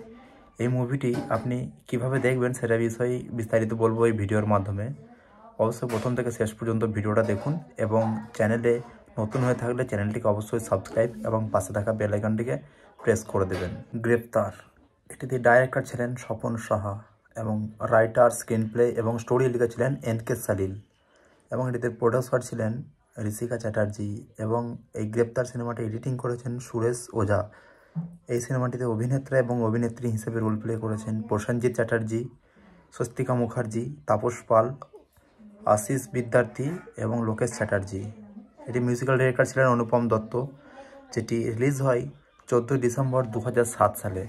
A: এই মুভিটি আপনি কিভাবে দেখবেন সেটা বিষয়ে বিস্তারিত বলবো এই ভিডিওর মাধ্যমে। অবশ্যই প্রথম থেকে শেষ পর্যন্ত ভিডিওটা দেখুন এবং চ্যানেলে নতুন হয়ে থাকলে চ্যানেলটিকে অবশ্যই সাবস্ক্রাইব এবং পাশে থাকা বেল আইকনটিকে প্রেস করে দেবেন। গ্রেপ্তার এটিতে ডাইরেক্টর ছিলেন স্বপন সাহা এবং রাইটার, স্ক্রিন প্লে এবং স্টোরি লিখেছিলেন এনকে সালিল এবং এটিতে প্রডিউসার ছিলেন ঋষিকা চ্যাটার্জি এবং এই গ্রেপ্তার সিনেমাটি এডিটিং করেছেন সুরেশ ওঝা। এই সিনেমাটিতে অভিনেত্রা এবং অভিনেত্রী হিসেবে রোল প্লে করেছেন প্রসেনজিৎ চ্যাটার্জি, স্বস্তিকা মুখার্জি, তাপস পাল, আশিস বিদ্যার্থী এবং লোকেশ চ্যাটার্জি। এটি মিউজিক্যাল ডিরেক্টর ছিলেন অনুপম দত্ত, যেটি রিলিজ হয় 14 ডিসেম্বর 2007 সালে।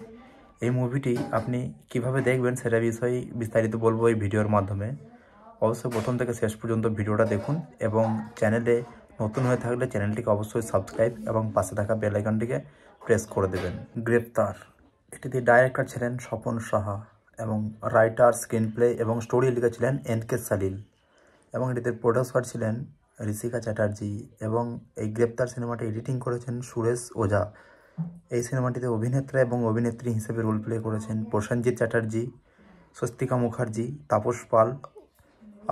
A: এই মুভিটি আপনি কিভাবে দেখবেন সেটা বিষয়ে বিস্তারিত বলবো এই ভিডিওর মাধ্যমে। অবশ্যই প্রথম থেকে শেষ পর্যন্ত ভিডিওটা দেখুন এবং চ্যানেলে নতুন হয়ে থাকলে চ্যানেলটিকে অবশ্যই সাবস্ক্রাইব এবং পাশে থাকা বেল আইকনটিকে প্রেস করে দেবেন। গ্রেপ্তার এটিতে ডাইরেক্টর ছিলেন স্বপন সাহা এবং রাইটার, স্ক্রিন প্লে এবং স্টোরি লিখেছিলেন এনকে সালিল এবং এটিতে প্রডিউসার ছিলেন ঋষিকা চ্যাটার্জি এবং এই গ্রেপ্তার সিনেমাটি এডিটিং করেছেন সুরেশ ওঝা। এই সিনেমাটিতে অভিনেত্রা এবং অভিনেত্রী হিসেবে রোল প্লে করেছেন প্রসেনজিৎ চ্যাটার্জি, স্বস্তিকা মুখার্জি, তাপস পাল,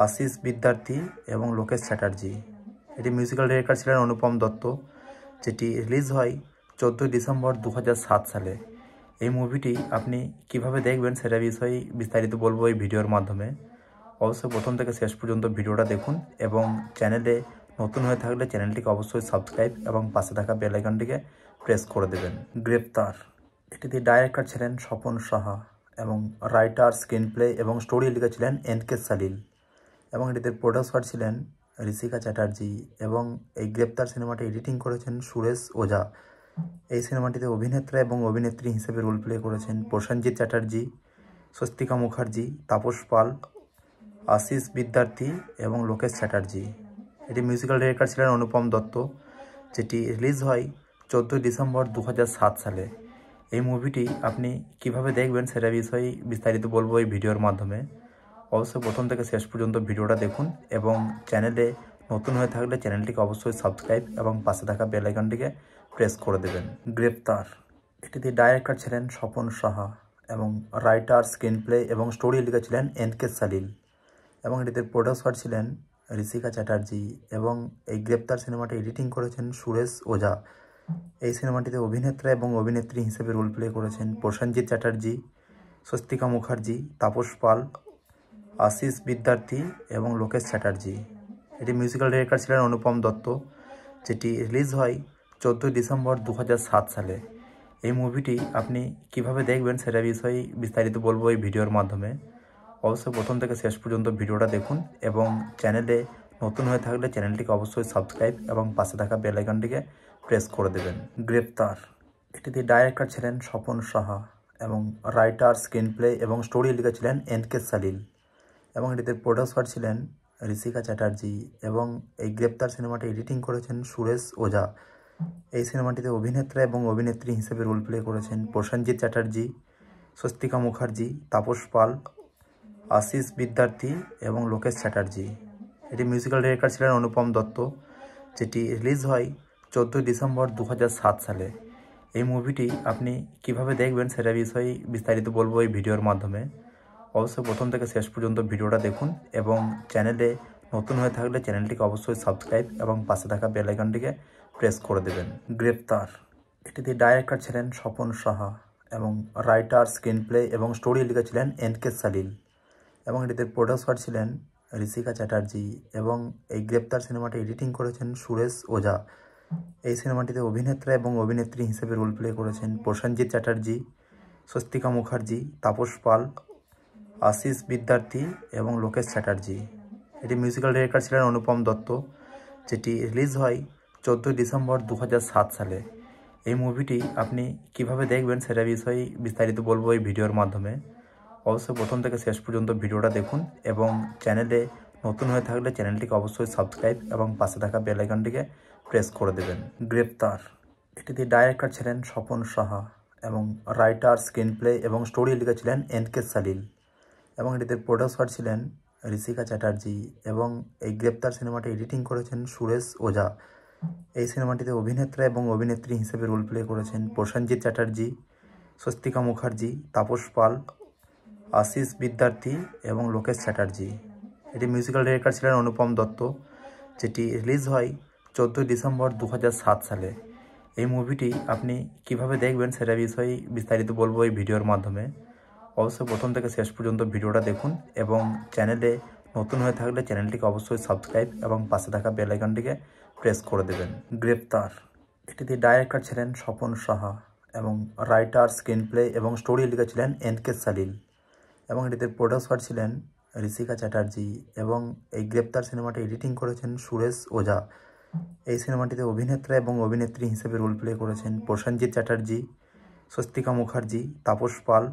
A: আশিস বিদ্যার্থী এবং লোকেশ চ্যাটার্জি। এটি মিউজিক্যাল ডিরেক্টর ছিলেন অনুপম দত্ত, যেটি রিলিজ হয় 14 ডিসেম্বর 2007 সালে। এই মুভিটি আপনি কিভাবে দেখবেন সেটা বিষয়ে বিস্তারিত বলবো এই ভিডিওর মাধ্যমে। অবশ্যই প্রথম থেকে শেষ পর্যন্ত ভিডিওটা দেখুন এবং চ্যানেলে নতুন হয়ে থাকলে চ্যানেলটিকে অবশ্যই সাবস্ক্রাইব এবং পাশে থাকা বেল আইকনটিকে প্রেস করে দেবেন। গ্রেপ্তার এটিতে ডাইরেক্টর ছিলেন স্বপন সাহা এবং রাইটার, স্ক্রিন প্লে এবং স্টোরি লিখেছিলেন এনকে সালিল এবং এটিতে প্রডিউসার ছিলেন ঋষিকা চ্যাটার্জি এবং এই গ্রেপ্তার সিনেমাটি এডিটিং করেছেন সুরেশ ওঝা। এই সিনেমাটিতে অভিনেত্রা এবং অভিনেত্রী হিসেবে রোল প্লে করেছেন প্রসেনজিৎ চ্যাটার্জি, স্বস্তিকা মুখার্জি, তাপস পাল, আশিস বিদ্যার্থী এবং লোকেশ চ্যাটার্জি। এটি মিউজিক্যাল ডিরেক্টর ছিলেন অনুপম দত্ত, যেটি রিলিজ হয় 14 ডিসেম্বর 2007 সালে। এই মুভিটি আপনি কিভাবে দেখবেন সেটা বিষয়ে বিস্তারিত বলবো এই ভিডিওর মাধ্যমে। অবশ্যই প্রথম থেকে শেষ পর্যন্ত ভিডিওটা দেখুন এবং চ্যানেলে নতুন হয়ে থাকলে চ্যানেলটিকে অবশ্যই সাবস্ক্রাইব এবং পাশে থাকা বেল আইকনটিকে প্রেস করে দেবেন। গ্রেপ্তার এটিতে ডাইরেক্টর ছিলেন স্বপন সাহা এবং রাইটার, স্ক্রিন প্লে এবং স্টোরি লিখেছিলেন এনকে সালিল এবং এটিতে প্রডিউসার ছিলেন ঋষিকা চ্যাটার্জি এবং এই গ্রেপ্তার সিনেমাটি এডিটিং করেছেন সুরেশ ওঝা। এই সিনেমাটিতে অভিনেত্রা এবং অভিনেত্রী হিসেবে রোল প্লে করেছেন প্রসেনজিৎ চ্যাটার্জি, স্বস্তিকা মুখার্জি, তাপস পাল, আশিস বিদ্যার্থী এবং লোকেশ চ্যাটার্জি। এটি মিউজিক্যাল ডিরেক্টর ছিলেন অনুপম দত্ত, যেটি রিলিজ হয় 14 ডিসেম্বর 2007 সালে। এই মুভিটি আপনি কিভাবে দেখবেন সেটা বিষয়ে বিস্তারিত বলবো এই ভিডিওর মাধ্যমে। অবশ্যই প্রথম থেকে শেষ পর্যন্ত ভিডিওটা দেখুন এবং চ্যানেলে নতুন হয়ে থাকলে চ্যানেলটিকে অবশ্যই সাবস্ক্রাইব এবং পাশে থাকা বেল আইকনটিকে প্রেস করে দেবেন। গ্রেপ্তার এটিতে ডাইরেক্টর ছিলেন স্বপন সাহা এবং রাইটার, স্ক্রিনপ্লে এবং স্টোরি লিখেছিলেন এনকে সালিল এবং এটিতে প্রডিউসার ছিলেন ঋষিকা চ্যাটার্জি এবং এই গ্রেপ্তার সিনেমাটি এডিটিং করেছেন সুরেশ ওঝা। এই সিনেমাটিতে অভিনেত্রা এবং অভিনেত্রী হিসেবে রোল প্লে করেছেন প্রসেনজিৎ চ্যাটার্জি, স্বস্তিকা মুখার্জি, তাপস পাল, আশিস বিদ্যার্থী এবং লোকেশ চ্যাটার্জি। এটি মিউজিক্যাল ডিরেক্টর ছিলেন অনুপম দত্ত, যেটি রিলিজ হয় 14 ডিসেম্বর 2007 সালে। এই মুভিটি আপনি কিভাবে দেখবেন সেটা বিষয়ে বিস্তারিত বলবো এই ভিডিওর মাধ্যমে। অবশ্যই প্রথম থেকে শেষ পর্যন্ত ভিডিওটা দেখুন এবং চ্যানেলে নতুন হয়ে থাকলে চ্যানেলটিকে অবশ্যই সাবস্ক্রাইব এবং পাশে থাকা বেল আইকনটিকে প্রেস করে দেবেন। গ্রেপ্তার এটিতে ডাইরেক্টর ছিলেন স্বপন সাহা এবং রাইটার, স্ক্রিনপ্লে এবং স্টোরি লিখেছিলেন এনকে সালিল এবং এটিতে প্রডিউসার ছিলেন ঋষিকা চ্যাটার্জি এবং এই গ্রেপ্তার সিনেমাটি এডিটিং করেছেন সুরেশ ওঝা। এই সিনেমাটিতে অভিনেত্রা এবং অভিনেত্রী হিসেবে রোল প্লে করেছেন প্রসেনজিৎ চ্যাটার্জি, স্বস্তিকা মুখার্জি, তাপস পাল, আশিস বিদ্যার্থী এবং লোকেশ চ্যাটার্জি। এটি মিউজিক্যাল ডিরেক্টর ছিলেন অনুপম দত্ত, যেটি রিলিজ হয় 14 ডিসেম্বর 2007 সালে। এই মুভিটি আপনি কিভাবে দেখবেন সেটা বিষয়ে বিস্তারিত বলবো এই ভিডিওর মাধ্যমে। অবশ্যই প্রথম থেকে শেষ পর্যন্ত ভিডিওটা দেখুন এবং চ্যানেলে নতুন হয়ে থাকলে চ্যানেলটিকে অবশ্যই সাবস্ক্রাইব এবং পাশে থাকা বেল আইকনটিকে প্রেস করে দেবেন। গ্রেপ্তার এটিতে ডাইরেক্টর ছিলেন স্বপন সাহা এবং রাইটার, স্ক্রিনপ্লে এবং স্টোরি লিখেছিলেন এনকে সালিল এবং এটিতে প্রডিউসার ছিলেন ঋষিকা চ্যাটার্জি এবং এই গ্রেপ্তার সিনেমাটি এডিটিং করেছেন সুরেশ ওঝা। এই সিনেমাটিতে অভিনেত্রা এবং অভিনেত্রী হিসেবে রোল প্লে করেছেন প্রসেনজিৎ চ্যাটার্জি, স্বস্তিকা মুখার্জি, তাপস পাল, আশিস বিদ্যার্থী এবং লোকেশ চ্যাটার্জি। এটি মিউজিক্যাল ডিরেক্টর ছিলেন অনুপম দত্ত, যেটি রিলিজ হয় 14 ডিসেম্বর 2007 সালে। এই মুভিটি আপনি কিভাবে দেখবেন সেটা বিষয়ে বিস্তারিত বলবো এই ভিডিওর মাধ্যমে। অবশ্যই প্রথম থেকে শেষ পর্যন্ত ভিডিওটা দেখুন এবং চ্যানেলে নতুন হয়ে থাকলে চ্যানেলটিকে অবশ্যই সাবস্ক্রাইব এবং পাশে থাকা বেল আইকনটিকে প্রেস করে দেবেন। গ্রেপ্তার এটিতে ডাইরেক্টর ছিলেন স্বপন সাহা এবং রাইটার, স্ক্রিনপ্লে এবং স্টোরি লিখেছিলেন এনকে সালিল এবং এটিতে প্রডিউসার ছিলেন ঋষিকা চ্যাটার্জি এবং এই গ্রেপ্তার সিনেমাটি এডিটিং করেছেন সুরেশ ওঝা। এই সিনেমাটিতে অভিনেত্রা এবং অভিনেত্রী হিসেবে রোল প্লে করেছেন প্রসেনজিৎ চ্যাটার্জি, স্বস্তিকা মুখার্জি, তাপস পাল,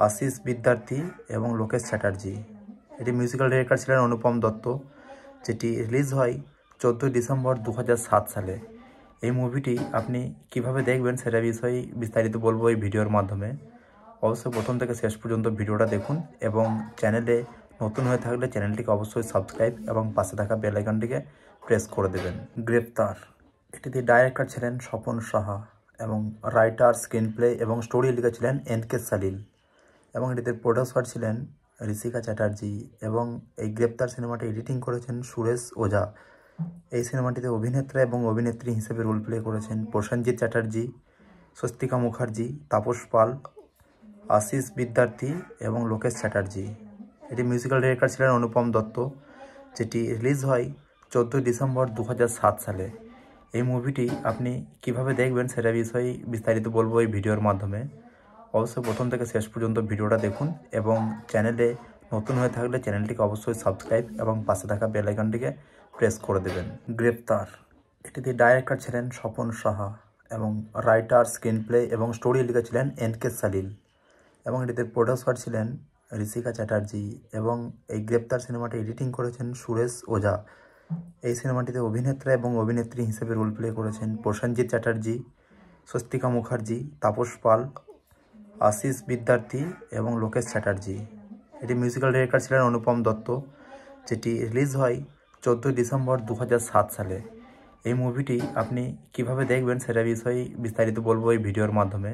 A: আশিস বিদ্যার্থী এবং লোকেশ চ্যাটার্জি। এটি মিউজিক্যাল ডিরেক্টর ছিলেন অনুপম দত্ত, যেটি রিলিজ হয় 14 ডিসেম্বর 2007 সালে। এই মুভিটি আপনি কিভাবে দেখবেন সেটা বিষয়ে বিস্তারিত বলবো এই ভিডিওর মাধ্যমে। অবশ্যই প্রথম থেকে শেষ পর্যন্ত ভিডিওটা দেখুন এবং চ্যানেলে নতুন হয়ে থাকলে চ্যানেলটিকে অবশ্যই সাবস্ক্রাইব এবং পাশে থাকা বেল আইকনটিকে প্রেস করে দেবেন। গ্রেপ্তার এটিতে ডাইরেক্টর ছিলেন স্বপন সাহা এবং রাইটার, স্ক্রিনপ্লে এবং স্টোরি লিখেছিলেন এনকে সালিল এবং এটিতে প্রডিউসার ছিলেন ঋষিকা চ্যাটার্জি এবং এই গ্রেপ্তার সিনেমাটি এডিটিং করেছেন সুরেশ ওঝা। এই সিনেমাটিতে অভিনেত্রা এবং অভিনেত্রী হিসেবে রোল প্লে করেছেন প্রসেনজিৎ চ্যাটার্জি, স্বস্তিকা মুখার্জি, তাপস পাল, আশিস বিদ্যার্থী এবং লোকেশ চ্যাটার্জি। এটি মিউজিক্যাল ডিরেক্টর ছিলেন অনুপম দত্ত, যেটি রিলিজ হয় 14 ডিসেম্বর 2007 সালে। এই মুভিটি আপনি কিভাবে দেখবেন সেটা বিষয়ে বিস্তারিত বলবো এই ভিডিওর মাধ্যমে। অবশ্যই প্রথম থেকে শেষ পর্যন্ত ভিডিওটা দেখুন এবং চ্যানেলে নতুন হয়ে থাকলে চ্যানেলটিকে অবশ্যই সাবস্ক্রাইব এবং পাশে থাকা বেল আইকনটিকে প্রেস করে দেবেন। গ্রেপ্তার এটিতে ডাইরেক্টর ছিলেন স্বপন সাহা এবং রাইটার, স্ক্রিনপ্লে এবং স্টোরি লিখেছিলেন এনকে সালিল এবং এটিতে প্রডিউসার ছিলেন ঋষিকা চ্যাটার্জি এবং এই গ্রেপ্তার সিনেমাটি এডিটিং করেছেন সুরেশ ওঝা। এই সিনেমাটিতে অভিনেত্রা এবং অভিনেত্রী হিসেবে রোল প্লে করেছেন প্রসেনজিৎ চ্যাটার্জি, স্বস্তিকা মুখার্জি, তাপস পাল, আশিস বিদ্যার্থী এবং লোকেশ চ্যাটার্জি। এটি মিউজিক্যাল ডিরেক্টর ছিলেন অনুপম দত্ত, যেটি রিলিজ হয় 14 ডিসেম্বর 2007 সালে। এই মুভিটি আপনি কিভাবে দেখবেন সেটা বিষয়ে বিস্তারিত বলবো এই ভিডিওর মাধ্যমে।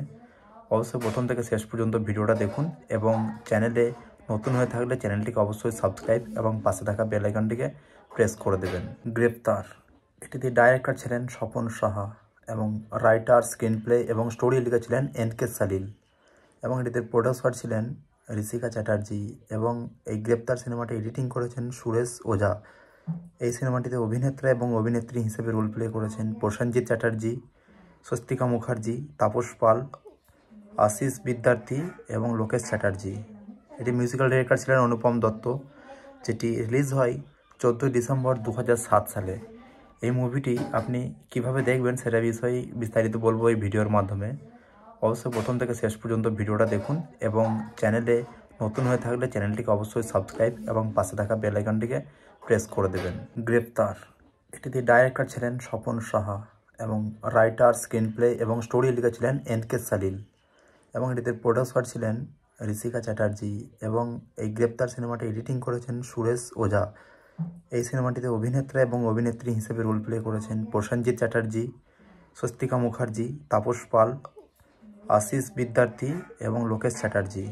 A: অবশ্যই প্রথম থেকে শেষ পর্যন্ত ভিডিওটা দেখুন এবং চ্যানেলে নতুন হয়ে থাকলে চ্যানেলটিকে অবশ্যই সাবস্ক্রাইব এবং পাশে থাকা বেল আইকনটিকে প্রেস করে দেবেন। গ্রেপ্তার এটিতে ডাইরেক্টর ছিলেন স্বপন সাহা এবং রাইটার, স্ক্রিনপ্লে এবং স্টোরি লিখেছিলেন এনকে সালিল এবং এটিতে প্রডিউসার ছিলেন ঋষিকা চ্যাটার্জি এবং এই গ্রেপ্তার সিনেমাটি এডিটিং করেছেন সুরেশ ওঝা। এই সিনেমাটিতে অভিনেত্রা এবং অভিনেত্রী হিসেবে রোল প্লে করেছেন প্রসেনজিৎ চ্যাটার্জি, স্বস্তিকা মুখার্জি, তাপস পাল, আশিস বিদ্যার্থী এবং লোকেশ চ্যাটার্জি। এটি মিউজিক্যাল ডিরেক্টর ছিলেন অনুপম দত্ত, যেটি রিলিজ হয় 14 ডিসেম্বর 2007 সালে। এই মুভিটি আপনি কিভাবে দেখবেন সেটা বিষয়ে বিস্তারিত বলবো এই ভিডিওর মাধ্যমে। অবশ্যই প্রথম থেকে শেষ পর্যন্ত ভিডিওটা দেখুন এবং চ্যানেলে নতুন হয়ে থাকলে চ্যানেলটিকে অবশ্যই সাবস্ক্রাইব এবং পাশে থাকা বেল আইকনটিকে প্রেস করে দেবেন। গ্রেপ্তার এটিতে ডাইরেক্টর ছিলেন স্বপন সাহা এবং রাইটার, স্ক্রিন প্লে এবং স্টোরি লিখেছিলেন এনকে সালিল এবং এটিতে প্রডিউসার ছিলেন ঋষিকা চ্যাটার্জি এবং এই গ্রেপ্তার সিনেমাটি এডিটিং করেছেন সুরেশ ওঝা। এই সিনেমাটিতে অভিনেত্রা এবং অভিনেত্রী হিসেবে রোল প্লে করেছেন প্রসেনজিৎ চ্যাটার্জি, স্বস্তিকা মুখার্জি, তাপস পাল, আশিস বিদ্যার্থী এবং লোকেশ চ্যাটার্জি।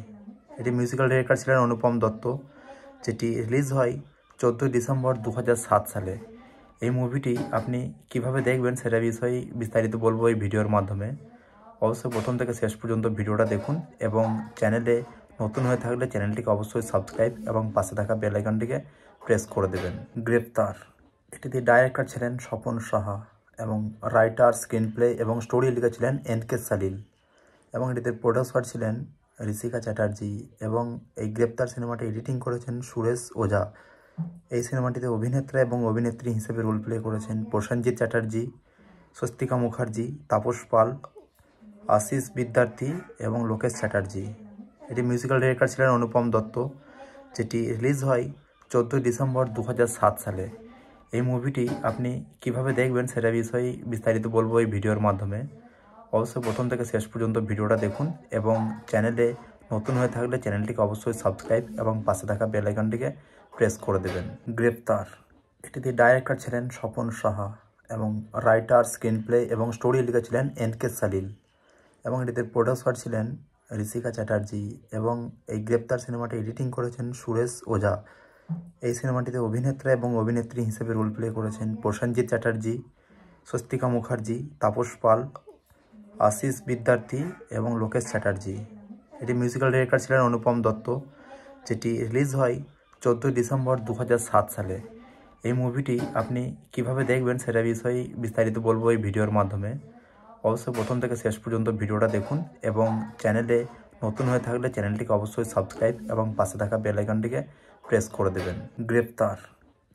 A: এটি মিউজিক্যাল ডিরেক্টর ছিলেন অনুপম দত্ত, যেটি রিলিজ হয় 14 ডিসেম্বর 2007 সালে। এই মুভিটি আপনি কিভাবে দেখবেন সেটা বিষয়ে বিস্তারিত বলবো এই ভিডিওর মাধ্যমে। অবশ্যই প্রথম থেকে শেষ পর্যন্ত ভিডিওটা দেখুন এবং চ্যানেলে নতুন হয়ে থাকলে চ্যানেলটিকে অবশ্যই সাবস্ক্রাইব এবং পাশে থাকা বেল আইকনটিকে প্রেস করে দেবেন। গ্রেপ্তার এটিতে ডাইরেক্টর ছিলেন স্বপন সাহা এবং রাইটার, স্ক্রিন প্লে এবং স্টোরি লিখেছিলেন এনকে সালিল এবং এটিতে প্রডিউসার ছিলেন ঋষিকা চ্যাটার্জি এবং এই গ্রেপ্তার সিনেমাটি এডিটিং করেছেন সুরেশ ওঝা। এই সিনেমাটিতে অভিনেত্রা এবং অভিনেত্রী হিসেবে রোল প্লে করেছেন প্রসেনজিৎ চ্যাটার্জি, স্বস্তিকা মুখার্জি, তাপস পাল, আশিস বিদ্যার্থী এবং লোকেশ চ্যাটার্জি। এটি মিউজিক্যাল ডিরেক্টর ছিলেন অনুপম দত্ত, যেটি রিলিজ হয় 14 ডিসেম্বর 2007 সালে। এই মুভিটি আপনি কিভাবে দেখবেন সেটা বিষয়ে বিস্তারিত বলবো এই ভিডিওর মাধ্যমে। অবশ্যই প্রথম থেকে শেষ পর্যন্ত ভিডিওটা দেখুন এবং চ্যানেলে নতুন হয়ে থাকলে চ্যানেলটিকে অবশ্যই সাবস্ক্রাইব এবং পাশে থাকা বেল আইকনটিকে প্রেস করে দেবেন। গ্রেপ্তার এটিতে ডাইরেক্টর ছিলেন স্বপন সাহা এবং রাইটার, স্ক্রিন প্লে এবং স্টোরি লিখেছিলেন এনকে সালিল এবং এটিতে প্রডিউসার ছিলেন ঋষিকা চ্যাটার্জি এবং এই গ্রেপ্তার সিনেমাটি এডিটিং করেছেন সুরেশ ওঝা। এই সিনেমাটিতে অভিনেত্রা এবং অভিনেত্রী হিসেবে রোল প্লে করেছেন প্রসেনজিৎ চ্যাটার্জি, স্বস্তিকা মুখার্জি, তাপস পাল, আশিস বিদ্যার্থী এবং লোকেশ চ্যাটার্জি। এটি মিউজিক্যাল ডিরেক্টর ছিলেন অনুপম দত্ত, যেটি রিলিজ হয় 14 ডিসেম্বর 2007 সালে। এই মুভিটি আপনি কিভাবে দেখবেন সেটা বিষয়ে বিস্তারিত বলবো এই ভিডিওর মাধ্যমে। অবশ্যই প্রথম থেকে শেষ পর্যন্ত ভিডিওটা দেখুন এবং চ্যানেলে নতুন হয়ে থাকলে চ্যানেলটিকে অবশ্যই সাবস্ক্রাইব এবং পাশে থাকা বেল আইকনটিকে প্রেস করে দেবেন। গ্রেপ্তার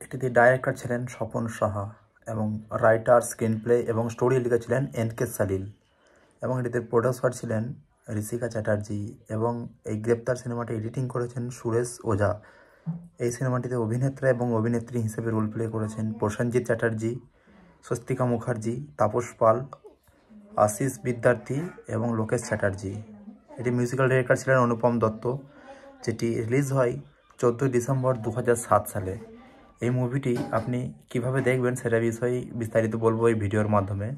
A: এটিতে ডাইরেক্টর ছিলেন স্বপন সাহা এবং রাইটার, স্ক্রিন প্লে এবং স্টোরি লিখেছিলেন এনকে সালিল এবং এটিতে প্রডিউসার ছিলেন ঋষিকা চ্যাটার্জি এবং এই গ্রেপ্তার সিনেমাটি এডিটিং করেছেন সুরেশ ওঝা। এই সিনেমাটিতে অভিনেত্রা এবং অভিনেত্রী হিসেবে রোল প্লে করেছেন প্রসেনজিৎ চ্যাটার্জি, স্বস্তিকা মুখার্জি, তাপস পাল, আশিস বিদ্যার্থী এবং লোকেশ চ্যাটার্জি। এটি মিউজিক্যাল ডিরেক্টর ছিলেন অনুপম দত্ত, যেটি রিলিজ হয় 14 ডিসেম্বর 2007 সালে। এই মুভিটি আপনি কিভাবে দেখবেন সেটা বিষয়ে বিস্তারিত বলবো এই ভিডিওর মাধ্যমে।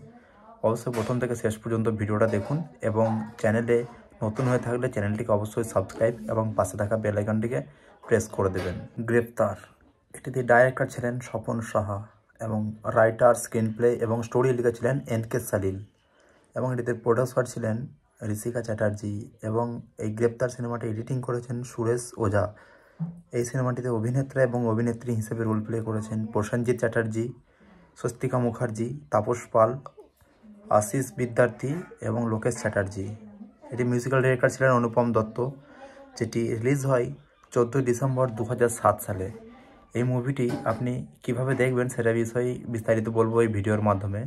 A: অবশ্যই প্রথম থেকে শেষ পর্যন্ত ভিডিওটা দেখুন এবং চ্যানেলে নতুন হয়ে থাকলে চ্যানেলটিকে অবশ্যই সাবস্ক্রাইব এবং পাশে থাকা বেল আইকনটিকে প্রেস করে দেবেন। গ্রেপ্তার এটিতে ডাইরেক্টর ছিলেন স্বপন সাহা এবং রাইটার, স্ক্রিন প্লে এবং স্টোরি লিখেছিলেন এনকে সালিল এবং এটিতে প্রডিউসার ছিলেন ঋষিকা চ্যাটার্জি এবং এই গ্রেপ্তার সিনেমাটি এডিটিং করেছেন সুরেশ ওঝা। এই সিনেমাটিতে অভিনেত্রা এবং অভিনেত্রী হিসেবে রোল প্লে করেছেন প্রসেনজিৎ চ্যাটার্জি, স্বস্তিকা মুখার্জি, তাপস পাল, আশিস বিদ্যার্থী এবং লোকেশ চ্যাটার্জি। এটি মিউজিক্যাল ডিরেক্টর ছিলেন অনুপম দত্ত, যেটি রিলিজ হয় 14 ডিসেম্বর 2007 সালে। এই মুভিটি আপনি কিভাবে দেখবেন সেটা বিষয়ে বিস্তারিত বলবো এই ভিডিওর মাধ্যমে।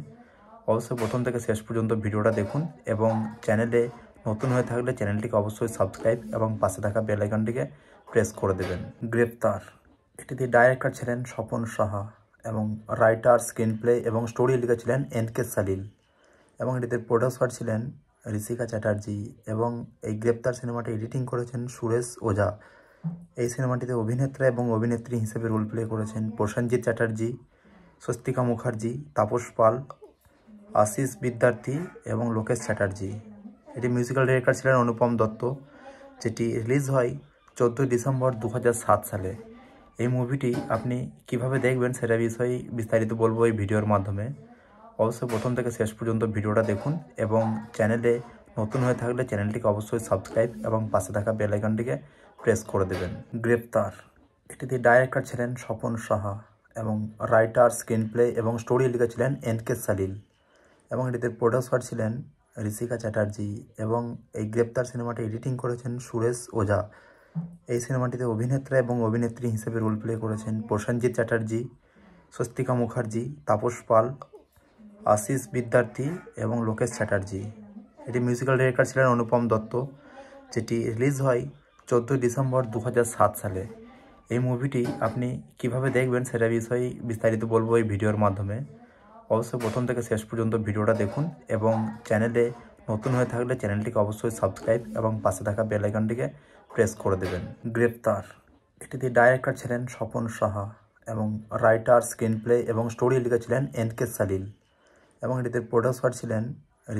A: অবশ্যই প্রথম থেকে শেষ পর্যন্ত ভিডিওটা দেখুন এবং চ্যানেলে নতুন হয়ে থাকলে চ্যানেলটিকে অবশ্যই সাবস্ক্রাইব এবং পাশে থাকা বেল আইকনটিকে প্রেস করে দেবেন। গ্রেপ্তার এটিতে ডাইরেক্টর ছিলেন স্বপন সাহা এবং রাইটার, স্ক্রিন প্লে এবং স্টোরি লিখেছিলেন এনকে সালিল এবং এটিতে প্রডিউসার ছিলেন ঋষিকা চ্যাটার্জি এবং এই গ্রেপ্তার সিনেমাটি এডিটিং করেছেন সুরেশ ওঝা। এই সিনেমাটিতে অভিনেত্রা এবং অভিনেত্রী হিসেবে রোল প্লে করেছেন প্রসেনজিৎ চ্যাটার্জি, স্বস্তিকা মুখার্জি, তাপস পাল, আশিস বিদ্যার্থী এবং লোকেশ চ্যাটার্জি। এটি মিউজিক্যাল ডিরেক্টর ছিলেন অনুপম দত্ত, যেটি রিলিজ হয় 14 ডিসেম্বর 2007 সালে। এই মুভিটি আপনি কিভাবে দেখবেন সেটা বিষয়ে বিস্তারিত বলবো এই ভিডিওর মাধ্যমে। অবশ্যই প্রথম থেকে শেষ পর্যন্ত ভিডিওটা দেখুন এবং চ্যানেলে নতুন হয়ে থাকলে চ্যানেলটিকে অবশ্যই সাবস্ক্রাইব এবং পাশে থাকা বেল আইকনটিকে প্রেস করে দেবেন। গ্রেপ্তার এটিতে ডাইরেক্টর ছিলেন স্বপন সাহা এবং রাইটার, স্ক্রিনপ্লে এবং স্টোরি লিখেছিলেন এন.কে. সালিল এবং এটিতে প্রডিউসার ছিলেন ঋষিকা চ্যাটার্জি এবং এই গ্রেপ্তার সিনেমাটি এডিটিং করেছেন সুরেশ ওঝা। এই সিনেমাটিতে অভিনেত্রা এবং অভিনেত্রী হিসেবে রোল প্লে করেছেন প্রসেনজিৎ চ্যাটার্জি, স্বস্তিকা মুখার্জি, তাপস পাল, আশিস বিদ্যার্থী এবং লোকেশ চ্যাটার্জি। এটি মিউজিক্যাল ডিরেক্টর ছিলেন অনুপম দত্ত, যেটি রিলিজ হয় 14 ডিসেম্বর 2007 সালে। এই মুভিটি আপনি কিভাবে দেখবেন সেটা বিষয়ে বিস্তারিত বলবো এই ভিডিওর মাধ্যমে। অবশ্যই প্রথম থেকে শেষ পর্যন্ত ভিডিওটা দেখুন এবং চ্যানেলে নতুন হয়ে থাকলে চ্যানেলটিকে অবশ্যই সাবস্ক্রাইব এবং পাশে থাকা বেল আইকনটিকে প্রেস করে দেবেন। গ্রেপ্তার এটিতে ডাইরেক্টর ছিলেন স্বপন সাহা এবং রাইটার, স্ক্রিনপ্লে এবং স্টোরি লিখেছিলেন এন.কে. সালিল এবং এটিতে প্রডিউসার ছিলেন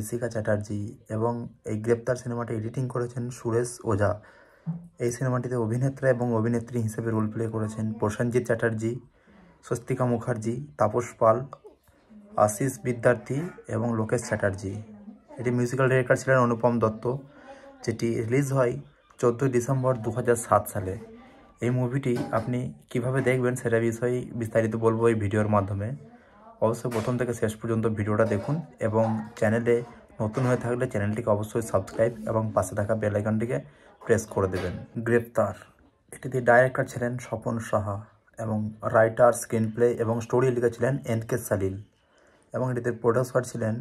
A: ঋষিকা চ্যাটার্জি এবং এই গ্রেপ্তার সিনেমাটি এডিটিং করেছেন সুরেশ ওঝা। এই সিনেমাটিতে অভিনেত্রা এবং অভিনেত্রী হিসেবে রোল প্লে করেছেন প্রসেনজিৎ চ্যাটার্জি, স্বস্তিকা মুখার্জি, তাপস পাল, আশিস বিদ্যার্থী এবং লোকেশ চ্যাটার্জি। এটি মিউজিক্যাল ডিরেক্টর ছিলেন অনুপম দত্ত, যেটি রিলিজ হয় 14 ডিসেম্বর 2007 সালে। এই মুভিটি আপনি কিভাবে দেখবেন সেটা বিষয়ে বিস্তারিত বলবো এই ভিডিওর মাধ্যমে। অবশ্যই প্রথম থেকে শেষ পর্যন্ত ভিডিওটা দেখুন এবং চ্যানেলে নতুন হয়ে থাকলে চ্যানেলটিকে অবশ্যই সাবস্ক্রাইব এবং পাশে থাকা বেল আইকনটিকে প্রেস করে দেবেন। গ্রেপ্তার এটিতে ডাইরেক্টর ছিলেন স্বপন সাহা এবং রাইটার, স্ক্রিনপ্লে এবং স্টোরি লিখেছিলেন এন.কে. সালিল এবং এটিতে প্রডিউসার ছিলেন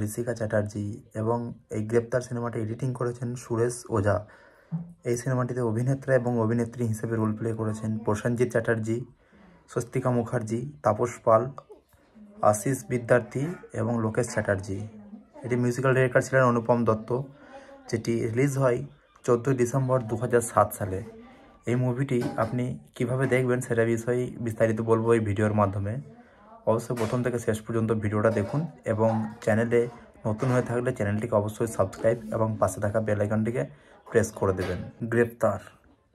A: ঋষিকা চ্যাটার্জি এবং এই গ্রেপ্তার সিনেমাটি এডিটিং করেছেন সুরেশ ওঝা। এই সিনেমাটিতে অভিনেত্রা এবং অভিনেত্রী হিসেবে রোল প্লে করেছেন প্রসেনজিৎ চ্যাটার্জি, স্বস্তিকা মুখার্জি, তাপস পাল, আশিস বিদ্যার্থী এবং লোকেশ চ্যাটার্জি। এটি মিউজিক্যাল ডিরেক্টর ছিলেন অনুপম দত্ত, যেটি রিলিজ হয় 14 ডিসেম্বর 2007 সালে। এই মুভিটি আপনি কিভাবে দেখবেন সেটা বিষয়ে বিস্তারিত বলবো এই ভিডিওর মাধ্যমে। অবশ্যই প্রথম থেকে শেষ পর্যন্ত ভিডিওটা দেখুন এবং চ্যানেলে নতুন হয়ে থাকলে চ্যানেলটিকে অবশ্যই সাবস্ক্রাইব এবং পাশে থাকা বেল আইকনটিকে প্রেস করে দেবেন। গ্রেপ্তার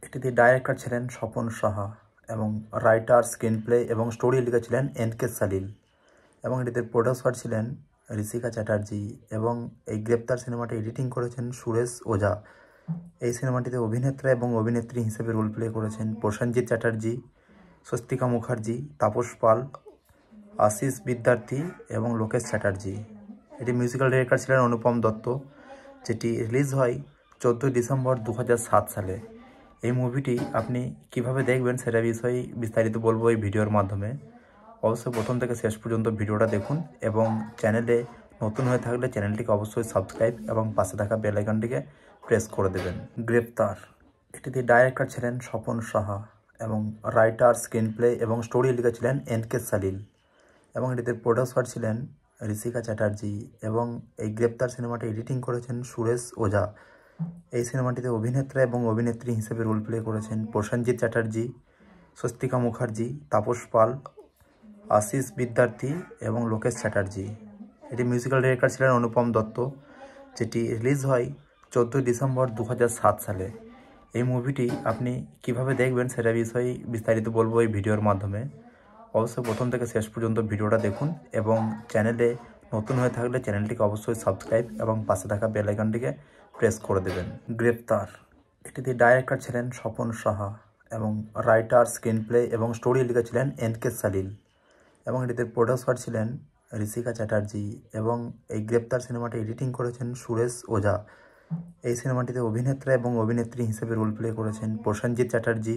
A: এটিতে ডাইরেক্টর ছিলেন স্বপন সাহা এবং রাইটার, স্ক্রিনপ্লে এবং স্টোরি লিখেছিলেন এন.কে. সালিল এবং এটিতে প্রডিউসার ছিলেন ঋষিকা চ্যাটার্জি এবং এই গ্রেপ্তার সিনেমাটি এডিটিং করেছেন সুরেশ ওঝা। এই সিনেমাটিতে অভিনেত্রা এবং অভিনেত্রী হিসেবে রোল প্লে করেছেন প্রসেনজিৎ চ্যাটার্জি, স্বস্তিকা মুখার্জি, তাপস পাল, আশিস বিদ্যার্থী এবং লোকেশ চ্যাটার্জি। এটি মিউজিক্যাল ডিরেক্টর ছিলেন অনুপম দত্ত, যেটি রিলিজ হয় 14 ডিসেম্বর 2007 সালে। এই মুভিটি আপনি কিভাবে দেখবেন সেটা বিষয়ে বিস্তারিত বলবো এই ভিডিওর মাধ্যমে। অবশ্যই প্রথম থেকে শেষ পর্যন্ত ভিডিওটা দেখুন এবং চ্যানেলে নতুন হয়ে থাকলে চ্যানেলটিকে অবশ্যই সাবস্ক্রাইব এবং পাশে থাকা বেল আইকনটিকে প্রেস করে দেবেন। গ্রেপ্তার এটিতে ডাইরেক্টর ছিলেন স্বপন সাহা এবং রাইটার, স্ক্রিনপ্লে এবং স্টোরি লিখেছিলেন এন.কে. সালিল এবং এটিতে প্রডিউসার ছিলেন ঋষিকা চ্যাটার্জি এবং এই গ্রেপ্তার সিনেমাটি এডিটিং করেছেন সুরেশ ওঝা। এই সিনেমাটিতে অভিনেত্রা এবং অভিনেত্রী হিসেবে রোল প্লে করেছেন প্রসেনজিৎ চ্যাটার্জি, স্বস্তিকা মুখার্জি, তাপস পাল, আশিস বিদ্যার্থী এবং লোকেশ চ্যাটার্জি। এটি মিউজিক্যাল ডিরেক্টর ছিলেন অনুপম দত্ত, যেটি রিলিজ হয় 14 ডিসেম্বর 2007 সালে। এই মুভিটি আপনি কিভাবে দেখবেন সেটা বিষয়ে বিস্তারিত বলবো এই ভিডিওর মাধ্যমে। অবশ্যই প্রথম থেকে শেষ পর্যন্ত ভিডিওটা দেখুন এবং চ্যানেলে নতুন হয়ে থাকলে চ্যানেলটিকে অবশ্যই সাবস্ক্রাইব এবং পাশে থাকা বেল আইকনটিকে প্রেস করে দেবেন। গ্রেপ্তার এটিতে ডাইরেক্টর ছিলেন স্বপন সাহা এবং রাইটার, স্ক্রিনপ্লে এবং স্টোরি লিখেছিলেন এন.কে. সালিল এবং এটিতে প্রডিউসার ছিলেন ঋষিকা চ্যাটার্জি এবং এই গ্রেপ্তার সিনেমাটি এডিটিং করেছেন সুরেশ ওঝা। এই সিনেমাটিতে অভিনেত্রা এবং অভিনেত্রী হিসেবে রোল প্লে করেছেন প্রসেনজিৎ চ্যাটার্জি,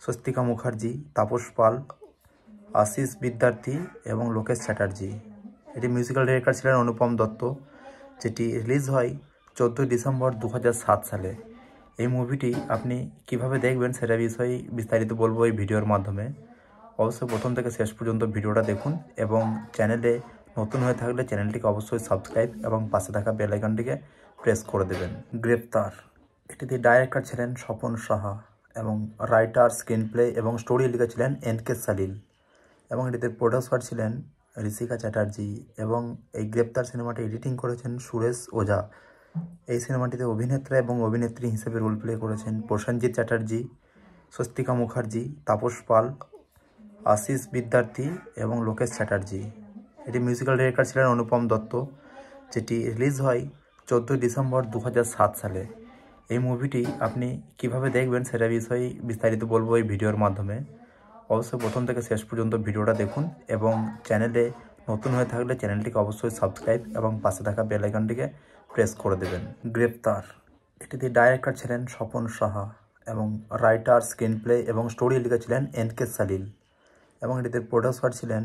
A: স্বস্তিকা মুখার্জি, তাপস পাল, আশিস বিদ্যার্থী এবং লোকেশ চ্যাটার্জি। এটি মিউজিক্যাল ডিরেক্টর ছিলেন অনুপম দত্ত, যেটি রিলিজ হয় 14 ডিসেম্বর 2007 সালে। এই মুভিটি আপনি কিভাবে দেখবেন সেটা বিষয়ে বিস্তারিত বলবো এই ভিডিওর মাধ্যমে। অবশ্যই প্রথম থেকে শেষ পর্যন্ত ভিডিওটা দেখুন এবং চ্যানেলে নতুন হয়ে থাকলে চ্যানেলটিকে অবশ্যই সাবস্ক্রাইব এবং পাশে থাকা বেল আইকনটিকে প্রেস করে দেবেন। গ্রেপ্তার এটিতে ডাইরেক্টর ছিলেন স্বপন সাহা এবং রাইটার, স্ক্রিনপ্লে এবং স্টোরি লিখেছিলেন এন.কে. সালিল এবং এটিতে প্রডিউসার ছিলেন ঋষিকা চ্যাটার্জি এবং এই গ্রেপ্তার সিনেমাটি এডিটিং করেছেন সুরেশ ওঝা। এই সিনেমাটিতে অভিনেত্রা এবং অভিনেত্রী হিসেবে রোল প্লে করেছেন প্রসেনজিৎ চ্যাটার্জি, স্বস্তিকা মুখার্জি, তাপস পাল, আশিস বিদ্যার্থী এবং লোকেশ চ্যাটার্জি। এটি মিউজিক্যাল ডিরেক্টর ছিলেন অনুপম দত্ত, যেটি রিলিজ হয় 14 ডিসেম্বর 2007 সালে। এই মুভিটি আপনি কিভাবে দেখবেন সেটা বিষয়ে বিস্তারিত বলবো এই ভিডিওর মাধ্যমে। অবশ্যই প্রথম থেকে শেষ পর্যন্ত ভিডিওটা দেখুন এবং চ্যানেলে নতুন হয়ে থাকলে চ্যানেলটিকে অবশ্যই সাবস্ক্রাইব এবং পাশে থাকা বেল আইকনটিকে প্রেস করে দেবেন। গ্রেপ্তার এটিতে ডাইরেক্টর ছিলেন স্বপন সাহা এবং রাইটার, স্ক্রিন প্লে এবং স্টোরি লিখেছিলেন এনকে সালিল এবং এটিতে প্রডিউসার ছিলেন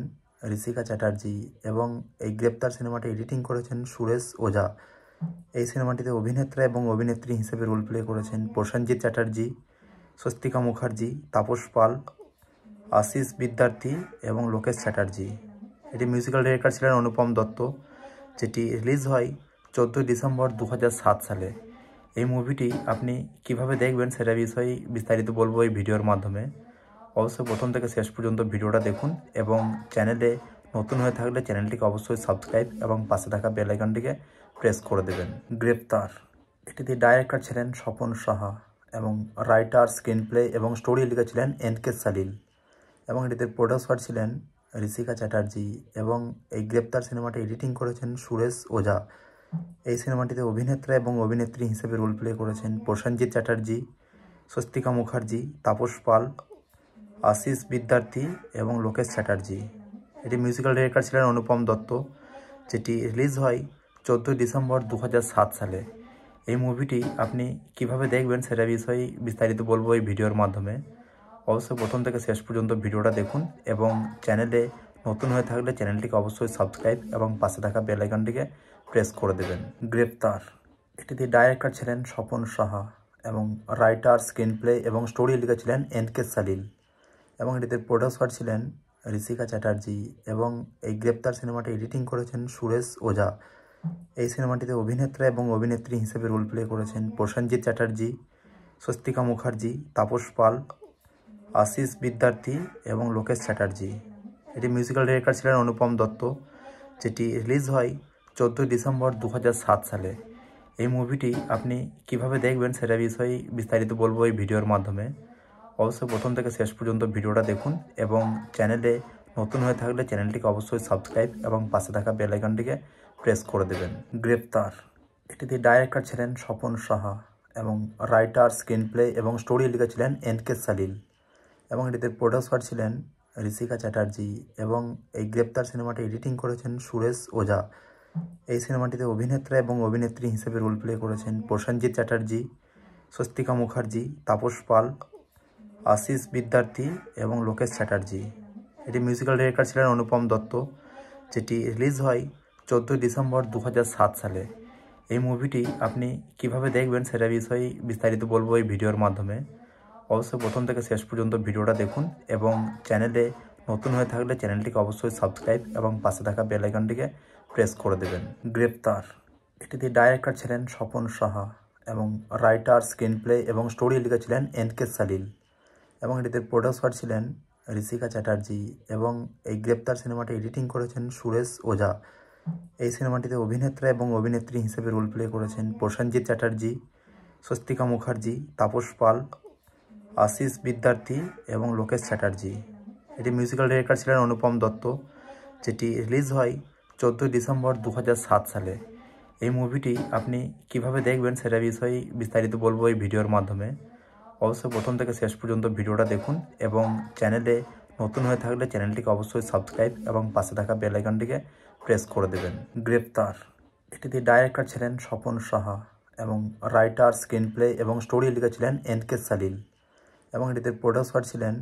A: ঋষিকা চ্যাটার্জি এবং এই গ্রেপ্তার সিনেমাটি এডিটিং করেছেন সুরেশ ওঝা। এই সিনেমাটিতে অভিনেত্রা এবং অভিনেত্রী হিসেবে রোল প্লে করেছেন প্রসেনজিৎ চ্যাটার্জি, স্বস্তিকা মুখার্জি, তাপস পাল, আশিস বিদ্যার্থী এবং লোকেশ চ্যাটার্জি। এটি মিউজিক্যাল ডিরেক্টর ছিলেন অনুপম দত্ত, যেটি রিলিজ হয় 14 ডিসেম্বর 2007 সালে। এই মুভিটি আপনি কিভাবে দেখবেন সেটা বিষয়ে বিস্তারিত বলবো এই ভিডিওর মাধ্যমে। অবশ্যই প্রথম থেকে শেষ পর্যন্ত ভিডিওটা দেখুন এবং চ্যানেলে নতুন হয়ে থাকলে চ্যানেলটিকে অবশ্যই সাবস্ক্রাইব এবং পাশে থাকা বেল আইকনটিকে প্রেস করে দেবেন। গ্রেপ্তার এটিতে ডাইরেক্টর ছিলেন স্বপন সাহা এবং রাইটার, স্ক্রিন প্লে এবং স্টোরি লিখেছিলেন এনকে সালিল এবং এটিতে প্রডিউসার ছিলেন ঋষিকা চ্যাটার্জি এবং এই গ্রেপ্তার সিনেমাটি এডিটিং করেছেন সুরেশ ওঝা। এই সিনেমাটিতে অভিনেত্রা এবং অভিনেত্রী হিসেবে রোল প্লে করেছেন প্রসেনজিৎ চ্যাটার্জি, স্বস্তিকা মুখার্জি, তাপস পাল, আশিস বিদ্যার্থী এবং লোকেশ চ্যাটার্জি। এটি মিউজিক্যাল ডিরেক্টর ছিলেন অনুপম দত্ত, যেটি রিলিজ হয় 14 ডিসেম্বর 2007 সালে। এই মুভিটি আপনি কিভাবে দেখবেন সেটা বিষয়ে বিস্তারিত বলবো এই ভিডিওর মাধ্যমে। অবশ্যই প্রথম থেকে শেষ পর্যন্ত ভিডিওটা দেখুন এবং চ্যানেলে নতুন হয়ে থাকলে চ্যানেলটিকে অবশ্যই সাবস্ক্রাইব এবং পাশে থাকা বেল আইকনটিকে প্রেস করে দেবেন। গ্রেপ্তার এটিতে ডাইরেক্টর ছিলেন স্বপন সাহা এবং রাইটার, স্ক্রিন প্লে এবং স্টোরি লিখেছিলেন এনকে সালিল এবং এটিতে প্রডিউসার ছিলেন ঋষিকা চ্যাটার্জি এবং এই গ্রেপ্তার সিনেমাটি এডিটিং করেছেন সুরেশ ওঝা। এই সিনেমাটিতে অভিনেত্রা এবং অভিনেত্রী হিসেবে রোল প্লে করেছেন প্রসেনজিৎ চ্যাটার্জি, স্বস্তিকা মুখার্জি, তাপস পাল, আশিস বিদ্যার্থী এবং লোকেশ চ্যাটার্জি। এটি মিউজিক্যাল ডিরেক্টর ছিলেন অনুপম দত্ত, যেটি রিলিজ হয় 14 ডিসেম্বর 2007 সালে। এই মুভিটি আপনি কিভাবে দেখবেন সেটা বিষয়ে বিস্তারিত বলবো এই ভিডিওর মাধ্যমে। অবশ্যই প্রথম থেকে শেষ পর্যন্ত ভিডিওটা দেখুন এবং চ্যানেলে নতুন হয়ে থাকলে চ্যানেলটিকে অবশ্যই সাবস্ক্রাইব এবং পাশে থাকা বেল আইকনটিকে প্রেস করে দেবেন। গ্রেপ্তার এটিতে ডাইরেক্টর ছিলেন স্বপন সাহা এবং রাইটার, স্ক্রিন প্লে এবং স্টোরি লিখেছিলেন এনকে সালিল এবং এটিতে প্রডিউসার ছিলেন ঋষিকা চ্যাটার্জি এবং এই গ্রেপ্তার সিনেমাটি এডিটিং করেছেন সুরেশ ওঝা। এই সিনেমাটিতে অভিনেত্রা এবং অভিনেত্রী হিসেবে রোল প্লে করেছেন প্রসেনজিৎ চ্যাটার্জি, স্বস্তিকা মুখার্জি, তাপস পাল, আশিস বিদ্যার্থী এবং লোকেশ চ্যাটার্জি। এটি মিউজিক্যাল ডিরেক্টর ছিলেন অনুপম দত্ত, যেটি রিলিজ হয় 14 ডিসেম্বর 2007 সালে। এই মুভিটি আপনি কিভাবে দেখবেন সেটা বিষয়ে বিস্তারিত বলবো এই ভিডিওর মাধ্যমে। অবশ্যই প্রথম থেকে শেষ পর্যন্ত ভিডিওটা দেখুন এবং চ্যানেলে নতুন হয়ে থাকলে চ্যানেলটিকে অবশ্যই সাবস্ক্রাইব এবং পাশে থাকা বেল আইকনটিকে প্রেস করে দেবেন। গ্রেপ্তার এটিতে ডাইরেক্টর ছিলেন স্বপন সাহা এবং রাইটার, স্ক্রিন প্লে এবং স্টোরি লিখেছিলেন এনকে সালিল এবং এটিতে প্রডিউসার ছিলেন ঋষিকা চ্যাটার্জি এবং এই গ্রেপ্তার সিনেমাটি এডিটিং করেছেন সুরেশ ওঝা। এই সিনেমাটিতে অভিনেত্রা এবং অভিনেত্রী হিসেবে রোল প্লে করেছেন প্রসেনজিৎ চ্যাটার্জি, স্বস্তিকা মুখার্জি, তাপস পাল, আশিস বিদ্যার্থী এবং লোকেশ চ্যাটার্জি। এটি মিউজিক্যাল ডিরেক্টর ছিলেন অনুপম দত্ত, যেটি রিলিজ হয় 14 ডিসেম্বর 2007 সালে। এই মুভিটি আপনি কিভাবে দেখবেন সেটা বিষয়ে বিস্তারিত বলবো এই ভিডিওর মাধ্যমে। অবশ্যই প্রথম থেকে শেষ পর্যন্ত ভিডিওটা দেখুন এবং চ্যানেলে নতুন হয়ে থাকলে চ্যানেলটিকে অবশ্যই সাবস্ক্রাইব এবং পাশে থাকা বেল আইকনটিকে প্রেস করে দেবেন। গ্রেপ্তার এটিতে ডাইরেক্টর ছিলেন স্বপন সাহা এবং রাইটার, স্ক্রিন প্লে এবং স্টোরি লিখেছিলেন এনকে সালিল এবং এটিতে প্রডিউসার ছিলেন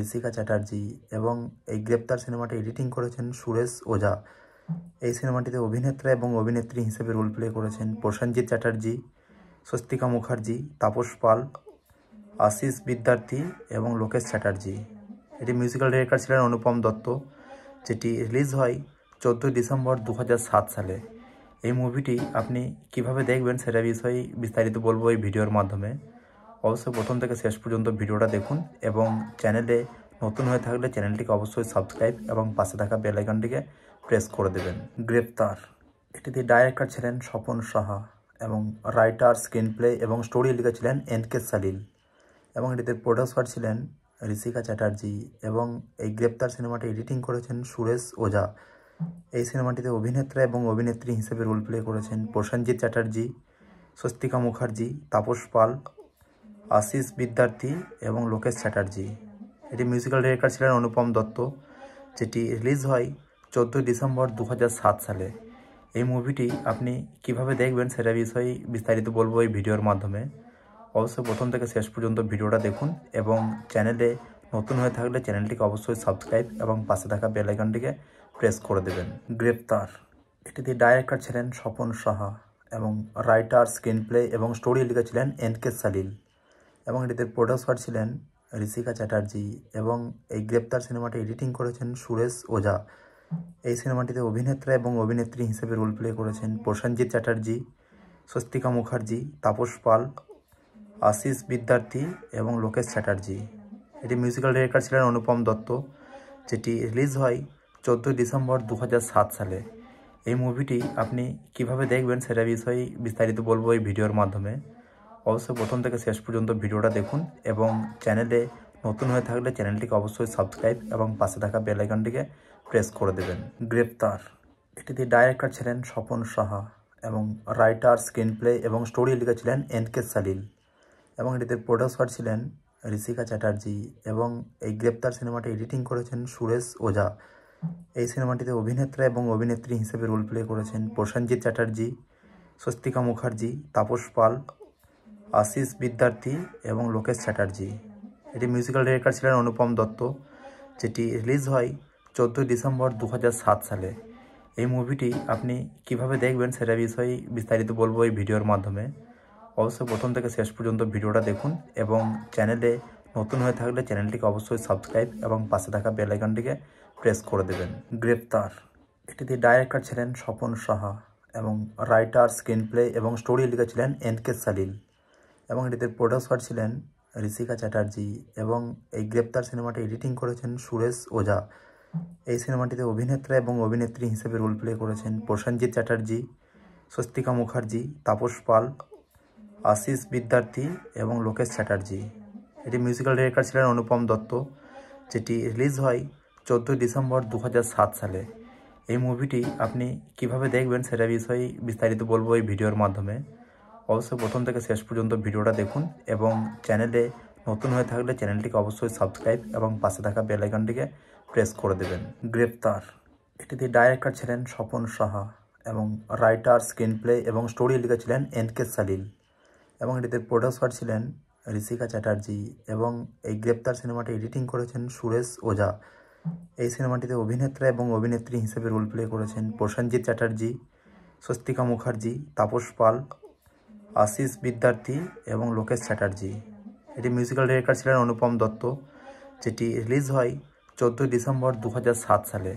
A: ঋষিকা চ্যাটার্জি এবং এই গ্রেপ্তার সিনেমাটি এডিটিং করেছেন সুরেশ ওঝা। এই সিনেমাটিতে অভিনেত্রা এবং অভিনেত্রী হিসেবে রোল প্লে করেছেন প্রসেনজিৎ চ্যাটার্জি, স্বস্তিকা মুখার্জি, তাপস পাল, আশিস বিদ্যার্থী এবং লোকেশ চ্যাটার্জি। এটি মিউজিক্যাল ডিরেক্টর ছিলেন অনুপম দত্ত, যেটি রিলিজ হয় 14 ডিসেম্বর 2007 সালে। এই মুভিটি আপনি কিভাবে দেখবেন সেটা বিষয়ে বিস্তারিত বলবো এই ভিডিওর মাধ্যমে। অবশ্যই প্রথম থেকে শেষ পর্যন্ত ভিডিওটা দেখুন এবং চ্যানেলে নতুন হয়ে থাকলে চ্যানেলটিকে অবশ্যই সাবস্ক্রাইব এবং পাশে থাকা বেল আইকনটিকে প্রেস করে দেবেন। গ্রেপ্তার এটিতে ডাইরেক্টর ছিলেন স্বপন সাহা এবং রাইটার, স্ক্রিন প্লে এবং স্টোরি লিখেছিলেন এনকে সালিল এবং এটিতে প্রডিউসার ছিলেন ঋষিকা চ্যাটার্জি এবং এই গ্রেপ্তার সিনেমাটি এডিটিং করেছেন সুরেশ ওঝা। এই সিনেমাটিতে অভিনেত্রা এবং অভিনেত্রী হিসেবে রোল প্লে করেছেন প্রসেনজিৎ চ্যাটার্জি, স্বস্তিকা মুখার্জি, তাপস পাল, আশিস বিদ্যার্থী এবং লোকেশ চ্যাটার্জি। এটি মিউজিক্যাল ডিরেক্টর ছিলেন অনুপম দত্ত, যেটি রিলিজ হয় 14 ডিসেম্বর 2007 সালে। এই মুভিটি আপনি কিভাবে দেখবেন সেটা বিষয়ে বিস্তারিত বলবো এই ভিডিওর মাধ্যমে। অবশ্যই প্রথম থেকে শেষ পর্যন্ত ভিডিওটা দেখুন এবং চ্যানেলে নতুন হয়ে থাকলে চ্যানেলটিকে অবশ্যই সাবস্ক্রাইব এবং পাশে থাকা বেল আইকনটিকে প্রেস করে দেবেন। গ্রেপ্তার, এটিতে ডাইরেক্টর ছিলেন স্বপন সাহা এবং রাইটার, স্ক্রিন প্লে এবং স্টোরি লিখেছিলেন এনকে সালিল এবং এটিতে প্রডিউসার ছিলেন ঋষিকা চ্যাটার্জি এবং এই গ্রেপ্তার সিনেমাটি এডিটিং করেছেন সুরেশ ওঝা। এই সিনেমাটিতে অভিনেতা এবং অভিনেত্রী হিসেবে রোল প্লে করেছেন প্রসেনজিৎ চ্যাটার্জি, স্বস্তিকা মুখার্জি, তাপস পাল, আশিস বিদ্যার্থী এবং লোকেশ চ্যাটার্জি। এটি মিউজিক্যাল ডিরেক্টর ছিলেন অনুপম দত্ত, যেটি রিলিজ হয় 14 ডিসেম্বর 2007 সালে। এই মুভিটি আপনি কিভাবে দেখবেন সেটা বিষয়ে বিস্তারিত বলবো এই ভিডিওর মাধ্যমে। অবশ্যই প্রথম থেকে শেষ পর্যন্ত ভিডিওটা দেখুন এবং চ্যানেলে নতুন হয়ে থাকলে চ্যানেলটিকে অবশ্যই সাবস্ক্রাইব এবং পাশে থাকা বেল আইকনটিকে প্রেস করে দেবেন। গ্রেপ্তার, এটিতে ডাইরেক্টর ছিলেন স্বপন সাহা এবং রাইটার, স্ক্রিন প্লে এবং স্টোরি লিখেছিলেন এনকে সালিল এবং এটিতে প্রডিউসার ছিলেন ঋষিকা চ্যাটার্জি এবং এই গ্রেপ্তার সিনেমাটি এডিটিং করেছেন সুরেশ ওঝা। এই সিনেমাটিতে অভিনেতা এবং অভিনেত্রী হিসেবে রোল প্লে করেছেন প্রসেনজিৎ চ্যাটার্জি, স্বস্তিকা মুখার্জি, তাপস পাল, আশিস বিদ্যার্থী এবং লোকেশ চ্যাটার্জি। এটি মিউজিক্যাল ডিরেক্টর ছিলেন অনুপম দত্ত, যেটি রিলিজ হয় 14 ডিসেম্বর 2007 সালে। এই মুভিটি আপনি কিভাবে দেখবেন সেটা বিষয়ে বিস্তারিত বলবো এই ভিডিওর মাধ্যমে। অবশ্যই প্রথম থেকে শেষ পর্যন্ত ভিডিওটা দেখুন এবং চ্যানেলে নতুন হয়ে থাকলে চ্যানেলটিকে অবশ্যই সাবস্ক্রাইব এবং পাশে থাকা বেল আইকনটিকে প্রেস করে দেবেন। গ্রেপ্তার, এটিতে ডাইরেক্টর ছিলেন স্বপন সাহা এবং রাইটার, স্ক্রিন প্লে এবং স্টোরি লিখেছিলেন এনকে সালিল এবং এটিতে প্রডিউসার ছিলেন ঋষিকা চ্যাটার্জি এবং এই গ্রেপ্তার সিনেমাটি এডিটিং করেছেন সুরেশ ওঝা। এই সিনেমাটিতে অভিনেতা এবং অভিনেত্রী হিসেবে রোল প্লে করেছেন প্রসেনজিৎ চ্যাটার্জি, স্বস্তিকা মুখার্জি, তাপস পাল, আশিস বিদ্যার্থী এবং লোকেশ চ্যাটার্জি। এটি মিউজিক্যাল ডিরেক্টর ছিলেন অনুপম দত্ত, যেটি রিলিজ হয় 14 ডিসেম্বর 2007 সালে। এই মুভিটি আপনি কিভাবে দেখবেন সেটা বিষয়ে বিস্তারিত বলবো এই ভিডিওর মাধ্যমে। অবশ্যই প্রথম থেকে শেষ পর্যন্ত ভিডিওটা দেখুন এবং চ্যানেলে নতুন হয়ে থাকলে চ্যানেলটিকে অবশ্যই সাবস্ক্রাইব এবং পাশে থাকা বেল আইকনটিকে প্রেস করে দেবেন। গ্রেপ্তার, এটিতে ডাইরেক্টর ছিলেন স্বপন সাহা এবং রাইটার, স্ক্রিন প্লে এবং স্টোরি লিখেছিলেন এনকে সালিল এবং এটিতে প্রডিউসার ছিলেন ঋষিকা চ্যাটার্জি এবং এই গ্রেপ্তার সিনেমাটি এডিটিং করেছেন সুরেশ ওঝা। এই সিনেমাটিতে অভিনেতা এবং অভিনেত্রী হিসেবে রোল প্লে করেছেন প্রসেনজিৎ চ্যাটার্জি, স্বস্তিকা মুখার্জি, তাপস পাল, আশিস বিদ্যার্থী এবং লোকেশ চ্যাটার্জি। এটি মিউজিক্যাল ডিরেক্টর ছিলেন অনুপম দত্ত, যেটি রিলিজ হয় 14 ডিসেম্বর 2007 সালে।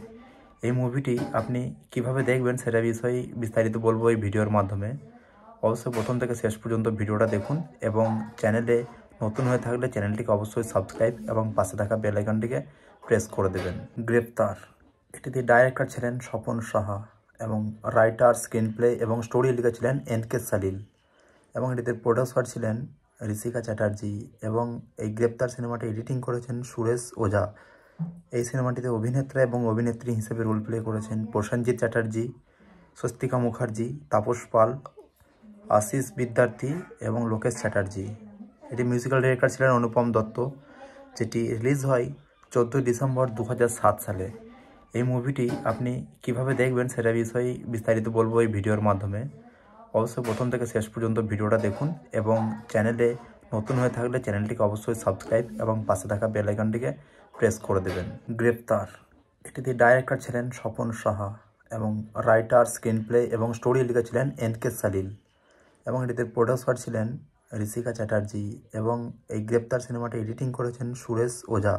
A: এই মুভিটি আপনি কিভাবে দেখবেন সেটা বিষয়ে বিস্তারিত বলবো এই ভিডিওর মাধ্যমে। অবশ্যই প্রথম থেকে শেষ পর্যন্ত ভিডিওটা দেখুন এবং চ্যানেলে নতুন হয়ে থাকলে চ্যানেলটিকে অবশ্যই সাবস্ক্রাইব এবং পাশে থাকা বেল আইকনটিকে প্রেস করে দেবেন। গ্রেপ্তার, এটিতে ডাইরেক্টর ছিলেন স্বপন সাহা এবং রাইটার, স্ক্রিন প্লে এবং স্টোরি লিখেছিলেন এনকে সালিল এবং এটিতে প্রডিউসার ছিলেন ঋষিকা চ্যাটার্জি এবং এই গ্রেপ্তার সিনেমাটি এডিটিং করেছেন সুরেশ ওঝা। এই সিনেমাটিতে অভিনেতা এবং অভিনেত্রী হিসেবে রোল প্লে করেছেন প্রসেনজিৎ চ্যাটার্জি, স্বস্তিকা মুখার্জি, তাপস পাল, আশিস বিদ্যার্থী এবং লোকেশ চ্যাটার্জি। এটি মিউজিক্যাল ডিরেক্টর ছিলেন অনুপম দত্ত, যেটি রিলিজ হয় 14 ডিসেম্বর 2007 সালে। এই মুভিটি আপনি কিভাবে দেখবেন সেটা বিষয়ে বিস্তারিত বলবো এই ভিডিওর মাধ্যমে। অবশ্যই প্রথম থেকে শেষ পর্যন্ত ভিডিওটা দেখুন এবং চ্যানেলে নতুন হয়ে থাকলে চ্যানেলটিকে অবশ্যই সাবস্ক্রাইব এবং পাশে থাকা বেল আইকনটিকে প্রেস করে দেবেন। গ্রেপ্তার, এটিতে ডাইরেক্টর ছিলেন স্বপন সাহা এবং রাইটার, স্ক্রিন প্লে এবং স্টোরি লিখেছিলেন এনকে সালিল এবং এটিতে প্রডিউসার ছিলেন ঋষিকা চ্যাটার্জি এবং এই গ্রেপ্তার সিনেমাটি এডিটিং করেছেন সুরেশ ওঝা।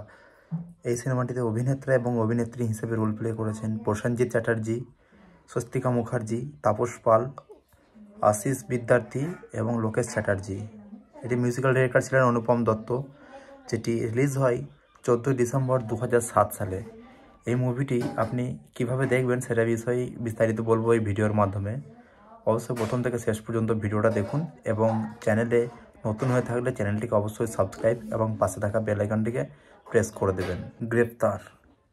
A: এই সিনেমাটিতে অভিনেতা এবং অভিনেত্রী হিসেবে রোল প্লে করেছেন প্রসেনজিৎ চ্যাটার্জি, স্বস্তিকা মুখার্জি, তাপস পাল, আশিস বিদ্যার্থী এবং লোকেশ চ্যাটার্জি। এটি মিউজিক্যাল ডিরেক্টর ছিলেন অনুপম দত্ত, যেটি রিলিজ হয় 14 ডিসেম্বর 2007 সালে। এই মুভিটি আপনি কিভাবে দেখবেন সেটা বিষয়ে বিস্তারিত বলবো এই ভিডিওর মাধ্যমে। অবশ্যই প্রথম থেকে শেষ পর্যন্ত ভিডিওটা দেখুন এবং চ্যানেলে নতুন হয়ে থাকলে চ্যানেলটিকে অবশ্যই সাবস্ক্রাইব এবং পাশে থাকা বেল আইকনটিকে প্রেস করে দেবেন। গ্রেপ্তার,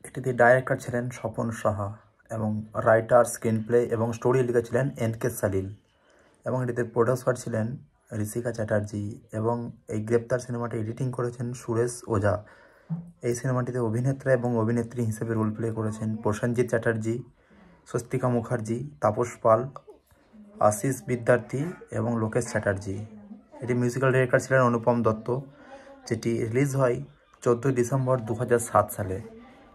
A: এটিতে ডাইরেক্টর ছিলেন স্বপন সাহা এবং রাইটার, স্ক্রিন প্লে এবং স্টোরি লিখেছিলেন এনকে সালিল এবং এটিতে প্রডিউসার ছিলেন ঋষিকা চ্যাটার্জি এবং এই গ্রেপ্তার সিনেমাটি এডিটিং করেছেন সুরেশ ওঝা। এই সিনেমাটিতে অভিনেতা এবং অভিনেত্রী হিসেবে রোল প্লে করেছেন প্রসেনজিৎ চ্যাটার্জি, স্বস্তিকা মুখার্জি, তাপস পাল, আশিস বিদ্যার্থী এবং লোকেশ চ্যাটার্জি। এটি মিউজিক্যাল ডিরেক্টর ছিলেন অনুপম দত্ত, যেটি রিলিজ হয় 14 ডিসেম্বর 2007 সালে।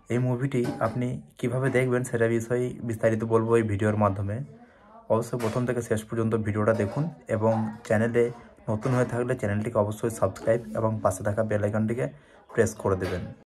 A: এই মুভিটি আপনি কিভাবে দেখবেন সেটা বিষয়ে বিস্তারিত বলবো এই ভিডিওর মাধ্যমে। অবশ্যই প্রথম থেকে শেষ পর্যন্ত ভিডিওটা দেখুন এবং চ্যানেলে নতুন হয়ে থাকলে চ্যানেলটিকে অবশ্যই সাবস্ক্রাইব এবং পাশে থাকা বেল আইকনটিকে প্রেস করে দেবেন।